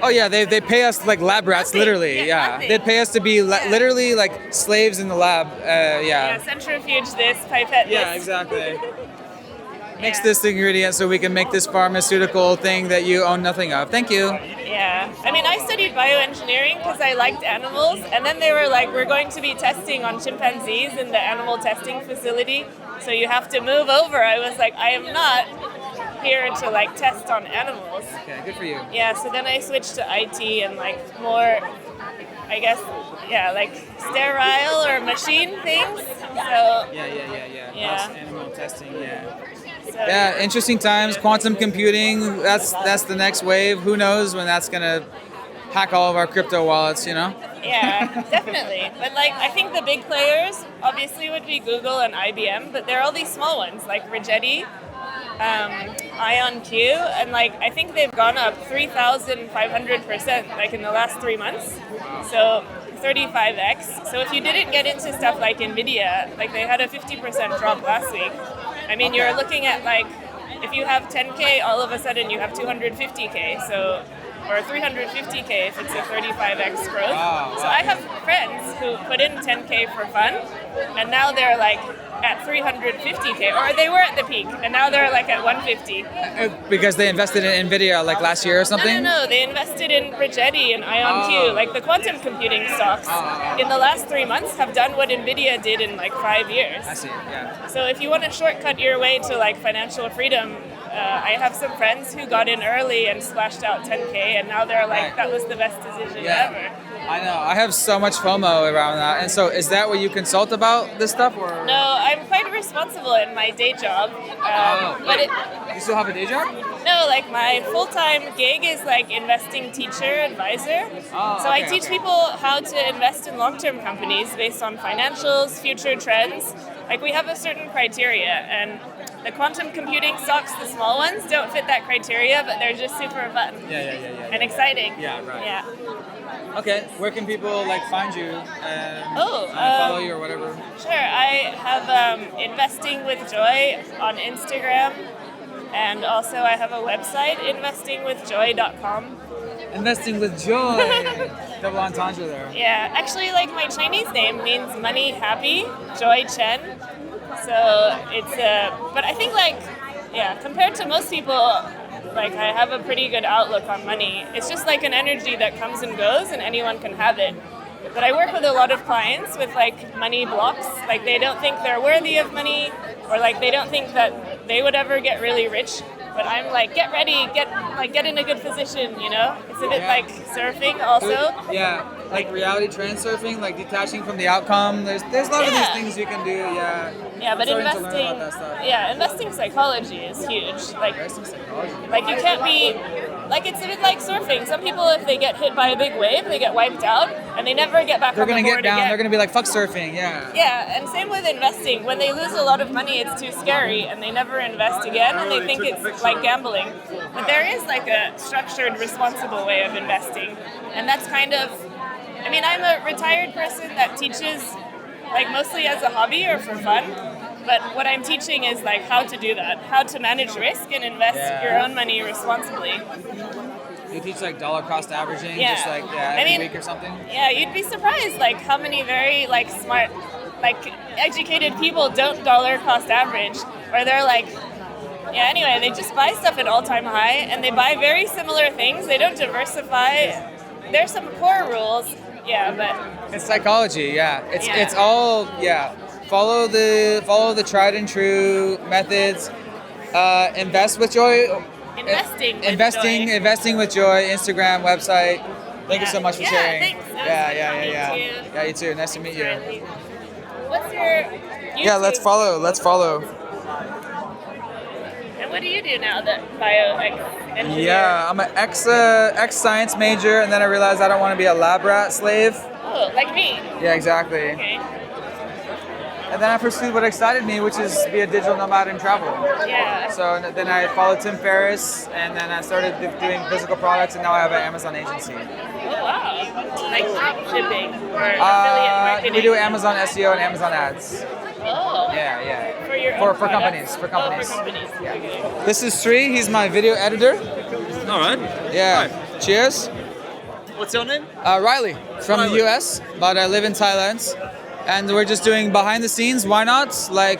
Speaker 1: Oh yeah, they pay us like lab rats, literally. Yeah, they pay us to be literally like slaves in the lab.
Speaker 22: Yeah, centrifuge this, pipette this.
Speaker 1: Yeah, exactly. Mix this ingredient so we can make this pharmaceutical thing that you own nothing of. Thank you.
Speaker 22: Yeah, I mean, I studied bioengineering because I liked animals, and then they were like, we're going to be testing on chimpanzees in the animal testing facility, so you have to move over. I was like, I am not here to like test on animals.
Speaker 1: Okay, good for you.
Speaker 22: Yeah, so then I switched to IT and like more, I guess, like sterile or machine things. So
Speaker 1: Yeah. Animal testing, yeah, interesting times. Quantum computing, that's the next wave. Who knows when that's gonna hack all of our crypto wallets, you know?
Speaker 22: Yeah, definitely. But like, I think the big players obviously would be Google and IBM, but there are all these small ones like Rigetti, IonQ, and like I think they've gone up 3,500% like in the last 3 months. So 35x. So if you didn't get into stuff like Nvidia, like they had a 50% drop last week. I mean, you're looking at like, if you have 10K, all of a sudden you have 250K, so, or 350K if it's a 35x growth.
Speaker 1: Wow.
Speaker 22: So I have friends who put in 10K for fun, and now they're like at 350K, or they were at the peak, and now they're like at 150.
Speaker 1: Because they invested in Nvidia like last year or something?
Speaker 22: No, they invested in Rigetti and IonQ, like the quantum computing stocks. In the last 3 months have done what Nvidia did in like 5 years.
Speaker 1: I see, yeah.
Speaker 22: So if you want to shortcut your way to like financial freedom, I have some friends who got in early and splashed out 10K, and now they're like, that was the best decision ever.
Speaker 1: I know. I have so much FOMO around that. And so is that what you consult about, this stuff? Or?
Speaker 22: No, I'm quite responsible in my day job. But
Speaker 1: you still have a day job?
Speaker 22: No, like my full-time gig is like investing teacher, advisor. So I teach people how to invest in long-term companies based on financials, future trends. Like we have a certain criteria, and the quantum computing stocks, the small ones, don't fit that criteria, but they're just super fun. And exciting.
Speaker 1: Yeah, right.
Speaker 22: Yeah.
Speaker 1: Okay, where can people like find you and follow you or whatever?
Speaker 22: Sure, I have Investing with Joy on Instagram, and also I have a website, investingwithjoy.com.
Speaker 1: Investing with Joy. Double entendre there.
Speaker 22: Yeah, actually, like my Chinese name means money happy, Joy Chen. So it's but I think like, compared to most people, like I have a pretty good outlook on money. It's just like an energy that comes and goes, and anyone can have it. But I work with a lot of clients with like money blocks. Like they don't think they're worthy of money, or like they don't think that they would ever get really rich. But I'm like, get ready, get in a good position, you know? It's a bit like surfing also.
Speaker 1: Yeah, like reality trans surfing, like detaching from the outcome. There's a lot of these things you can do,
Speaker 22: Yeah, but
Speaker 1: Starting to learn
Speaker 22: investing,
Speaker 1: about that stuff.
Speaker 22: investing psychology is huge. Like you can't be, like it's a bit like surfing. Some people, if they get hit by a big wave, they get wiped out, and they never get back
Speaker 1: They're
Speaker 22: on the
Speaker 1: gonna
Speaker 22: board
Speaker 1: get down.
Speaker 22: again.
Speaker 1: They're gonna be like, fuck surfing. Yeah.
Speaker 22: Yeah, and same with investing. When they lose a lot of money, it's too scary, and they never invest again, and they think it's like gambling. But there is like a structured, responsible way of investing, and that's kind of, I mean, I'm a retired person that teaches like mostly as a hobby or for fun, but what I'm teaching is like how to do that, how to manage risk and invest your own money responsibly.
Speaker 1: You teach like dollar cost averaging, just like
Speaker 22: I
Speaker 1: every
Speaker 22: mean,
Speaker 1: week or something?
Speaker 22: Yeah, you'd be surprised like how many very like smart, like educated people don't dollar cost average, where they're like Yeah, anyway, they just buy stuff at all-time high, and they buy very similar things. They don't diversify. There's some core rules, yeah, but
Speaker 1: It's psychology, yeah. It's
Speaker 22: Yeah.
Speaker 1: it's all Follow the tried and true methods. Invest with joy. Investing with joy. Instagram, website. Thank you so much for sharing.
Speaker 22: Thanks.
Speaker 1: Yeah.
Speaker 22: You too.
Speaker 1: Yeah, you too. Nice to meet you.
Speaker 22: What's your YouTube?
Speaker 1: Yeah, let's follow.
Speaker 22: And what do you do now that engineer?
Speaker 1: Yeah, I'm an ex science major, and then I realized I don't want to be a lab rat slave.
Speaker 22: Oh, like me.
Speaker 1: Yeah, exactly.
Speaker 22: Okay.
Speaker 1: And then I pursued what excited me, which is be a digital nomad and travel.
Speaker 22: Yeah.
Speaker 1: So then I followed Tim Ferriss, and then I started doing physical products, and now I have an Amazon agency.
Speaker 22: Oh wow. Like drop shipping or affiliate marketing.
Speaker 1: We do Amazon SEO and Amazon ads.
Speaker 22: Oh.
Speaker 1: Yeah.
Speaker 22: For your own
Speaker 1: For
Speaker 22: products?
Speaker 1: companies. For companies.
Speaker 22: Oh, for companies. Okay.
Speaker 1: This is Sree. He's my video editor.
Speaker 6: All right.
Speaker 1: Yeah. Cheers.
Speaker 6: What's your name?
Speaker 1: Riley from
Speaker 6: Riley.
Speaker 1: the US, but I live in Thailand. And we're just doing behind the scenes. Why not? Like,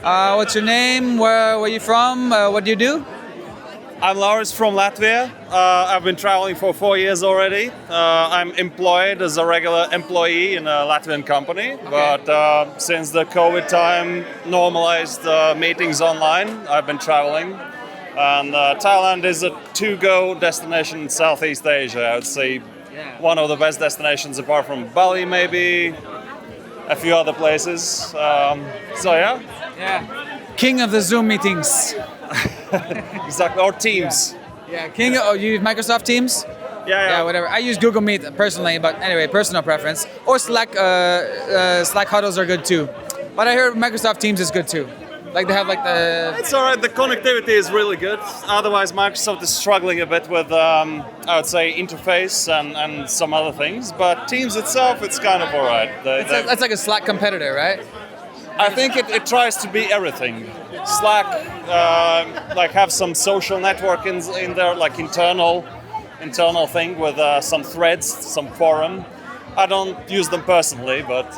Speaker 1: what's your name? Where are you from? What do you do?
Speaker 6: I'm Lars from Latvia. I've been traveling for 4 years already. I'm employed as a regular employee in a Latvian company, but since the COVID time normalized meetings online, I've been traveling. And Thailand is a to-go destination in Southeast Asia. I would say one of the best destinations apart from Bali, maybe a few other places. So yeah.
Speaker 1: King of the Zoom meetings.
Speaker 6: Exactly, or Teams.
Speaker 1: Yeah, King. Oh, you use Microsoft Teams? Yeah, whatever. I use Google Meet personally, but anyway, personal preference. Or Slack. Slack huddles are good too. But I heard Microsoft Teams is good too. Like they have like the.
Speaker 6: It's alright, the connectivity is really good. Otherwise, Microsoft is struggling a bit with, I would say, interface and some other things. But Teams itself, it's kind of alright.
Speaker 1: That's like a Slack competitor, right?
Speaker 6: I think it tries to be everything. Slack, like have some social network in there, like internal thing with some threads, some forum. I don't use them personally, but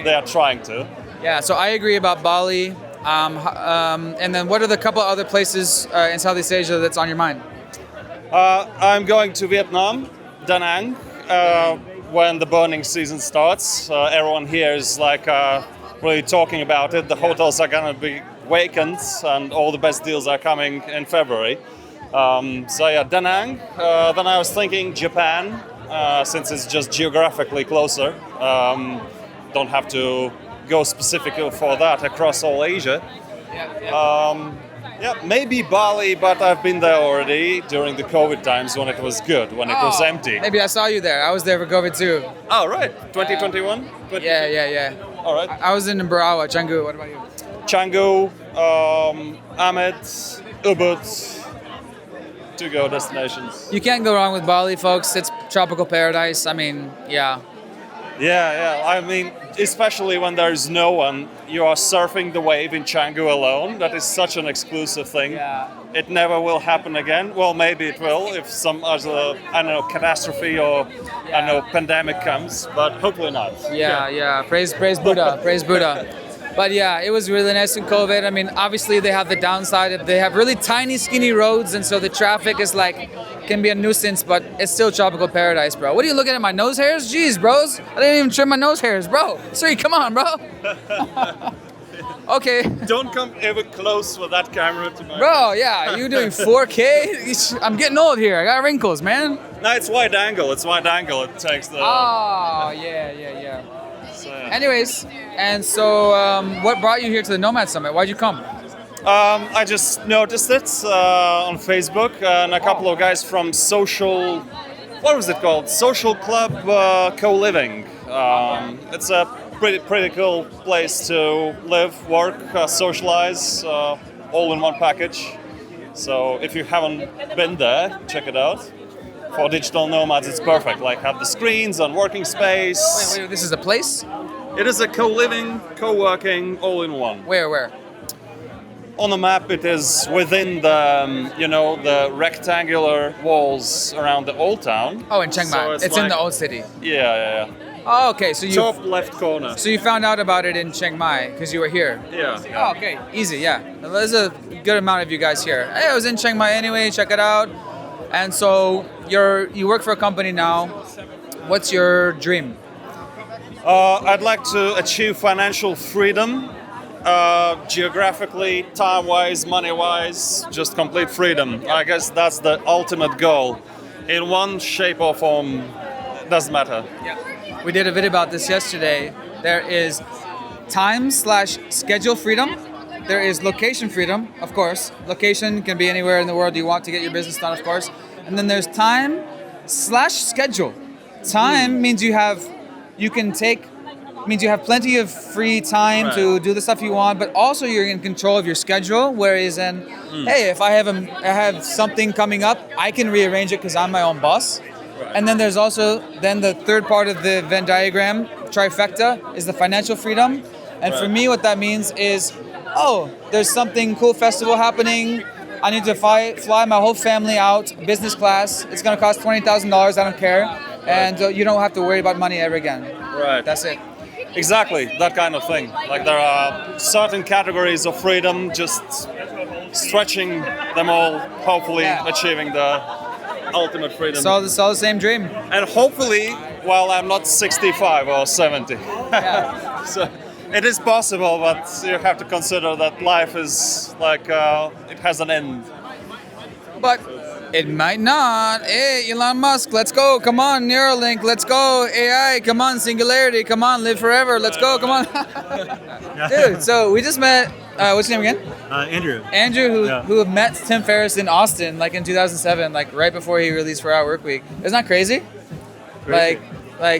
Speaker 6: they are trying to.
Speaker 1: Yeah, so I agree about Bali. And then what are the couple other places in Southeast Asia that's on your mind?
Speaker 6: I'm going to Vietnam, Da Nang, when the burning season starts. Everyone here is like really talking about it. The hotels are going to be vacant and all the best deals are coming in February. So yeah, Da Nang. Then I was thinking Japan, since it's just geographically closer. Don't have to go specifically for that across all Asia. Yeah, maybe Bali, but I've been there already during the COVID times when it was good, when it was empty.
Speaker 1: Maybe I saw you there. I was there for COVID too.
Speaker 6: Oh, right. 2021?
Speaker 1: Yeah.
Speaker 6: All right.
Speaker 1: I was in Barawa, Canggu. What about you?
Speaker 6: Canggu, Amet, Ubud, to-go destinations.
Speaker 1: You can't go wrong with Bali, folks. It's tropical paradise. I mean, yeah.
Speaker 6: Yeah. I mean, especially when there's no one, you are surfing the wave in Canggu alone. That is such an exclusive thing.
Speaker 1: Yeah.
Speaker 6: It never will happen again. Well, maybe it will if some other, I don't know, catastrophe or, I don't know, pandemic comes, but hopefully not.
Speaker 1: Yeah. Praise Buddha. Praise Buddha. But yeah, it was really nice in COVID. I mean, obviously they have the downside. They have really tiny, skinny roads, and so the traffic is like, can be a nuisance, but it's still tropical paradise, bro. What are you looking at my nose hairs? Jeez, bros. I didn't even trim my nose hairs, bro. Sree, come on, bro. Okay.
Speaker 6: Don't come ever close with that camera to my...
Speaker 1: Bro, yeah, you doing 4K? I'm getting old here. I got wrinkles, man.
Speaker 6: No, it's wide angle. It takes the...
Speaker 1: Oh, yeah.
Speaker 6: So,
Speaker 1: Anyways, and so what brought you here to the Nomad Summit? Why'd you come?
Speaker 6: I just noticed it on Facebook, and a couple of guys from Social... What was it called? Social Club Co-Living. It's a pretty cool place to live, work, socialize, all in one package. So if you haven't been there, check it out. For digital nomads, it's perfect. Like have the screens on working space.
Speaker 1: Wait, this is a place?
Speaker 6: It is a co-living, co-working, all in one.
Speaker 1: Where?
Speaker 6: On the map, it is within the, the rectangular walls around the old town.
Speaker 1: Oh, in Chiang Mai.
Speaker 6: So
Speaker 1: it's in the old city.
Speaker 6: Yeah.
Speaker 1: Oh, okay. So you
Speaker 6: top left corner.
Speaker 1: So you found out about it in Chiang Mai because you were here.
Speaker 6: Yeah.
Speaker 1: Oh, okay. Easy. Yeah. There's a good amount of you guys here. Hey, I was in Chiang Mai anyway. Check it out. And so you work for a company now. What's your dream?
Speaker 6: I'd like to achieve financial freedom, geographically, time-wise, money-wise, just complete freedom. I guess that's the ultimate goal. In one shape or form, doesn't matter.
Speaker 1: We did a video about this yesterday. There is time/schedule freedom. There is location freedom, of course. Location can be anywhere in the world you want to get your business done, of course. And then there's time/schedule. Time means you have plenty of free time to do the stuff you want, but also you're in control of your schedule. Whereas hey, if I have something coming up, I can rearrange it because I'm my own boss. And then there's also the third part of the Venn diagram, trifecta, is the financial freedom. And for me, what that means is, there's something cool festival happening. I need to fly my whole family out, business class. It's gonna cost $20,000. I don't care. And you don't have to worry about money ever again.
Speaker 6: Right.
Speaker 1: That's it.
Speaker 6: Exactly, that kind of thing. Like there are certain categories of freedom, just stretching them all, hopefully achieving the ultimate freedom.
Speaker 1: It's all the same dream.
Speaker 6: And hopefully, while I'm not 65 or 70. So it is possible, but you have to consider that life is like, it has an end.
Speaker 1: But it might not. Hey, Elon Musk, let's go. Come on, Neuralink, let's go. AI, come on, Singularity, come on, live forever. Let's go, come on. Dude, so we just met, what's your name again?
Speaker 8: Andrew.
Speaker 1: Andrew, who met Tim Ferriss in Austin, like in 2007, like right before he released 4 Hour Workweek. Isn't that crazy? Like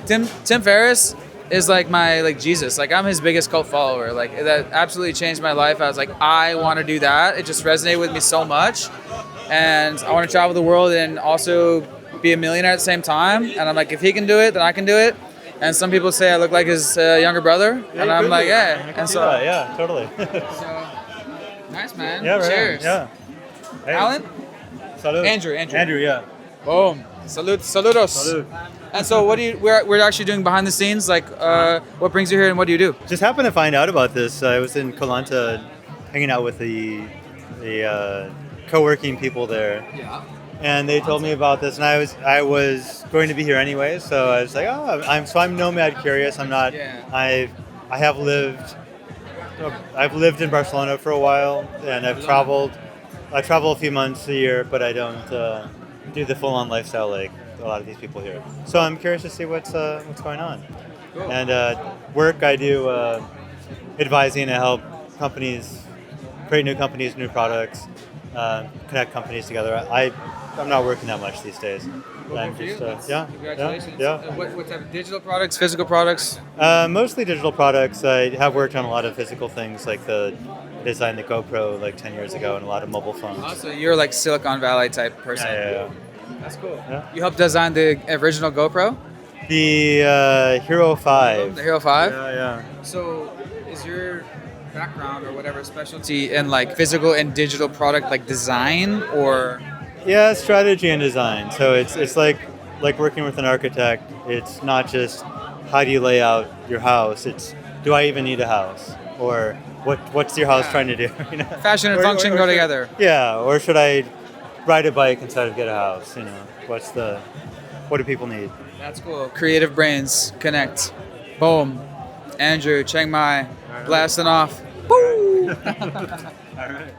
Speaker 1: Tim Ferriss is like my Jesus. Like I'm his biggest cult follower. Like that absolutely changed my life. I was like, I want to do that. It just resonated with me so much. And I want to travel the world and also be a millionaire at the same time. And I'm like, if he can do it, then I can do it. And some people say I look like his younger brother. And I'm like, and so
Speaker 8: yeah, totally.
Speaker 1: Nice, man.
Speaker 8: Yeah, right.
Speaker 1: Cheers.
Speaker 8: Yeah. Hey.
Speaker 1: Alan?
Speaker 8: Salud.
Speaker 1: Andrew,
Speaker 8: yeah.
Speaker 1: Boom. Saludos.
Speaker 8: Salud.
Speaker 1: And so what do you, we're actually doing behind the scenes, like what brings you here and what do you do?
Speaker 8: Just happened to find out about this. I was in Koh Lanta hanging out with the co-working people there. Yeah. And they told me about this, and I was going to be here anyway, so I was like, I'm Nomad curious. I'm not. Yeah. I've lived in Barcelona for a while, and I've traveled. I travel a few months a year, but I don't do the full-on lifestyle like a lot of these people here. So I'm curious to see what's going on. Cool. And work, I do advising to help companies create new companies, new products, connect companies together. I'm not working that much these days. I'm just,
Speaker 1: congratulations.
Speaker 8: Yeah.
Speaker 1: What type of digital products, physical products?
Speaker 8: Mostly digital products. I have worked on a lot of physical things, like designed the GoPro like 10 years ago and a lot of mobile phones.
Speaker 1: Oh, so you're like Silicon Valley type person.
Speaker 8: Yeah.
Speaker 1: That's cool. Yeah. You helped design the original GoPro?
Speaker 8: The Hero 5.
Speaker 1: The Hero 5?
Speaker 8: Yeah.
Speaker 1: So is your background or whatever specialty in like physical and digital product like design or?
Speaker 8: Yeah, strategy and design. So it's like working with an architect. It's not just how do you lay out your house. It's do I even need a house, or what's your house trying to do? You know?
Speaker 1: Fashion and function go together.
Speaker 8: Yeah, or should I ride a bike instead of get a house? You know, what do people need?
Speaker 1: That's cool. Creative brains connect. Boom. Andrew, Chiang Mai, blasting off. Woo!
Speaker 8: All right.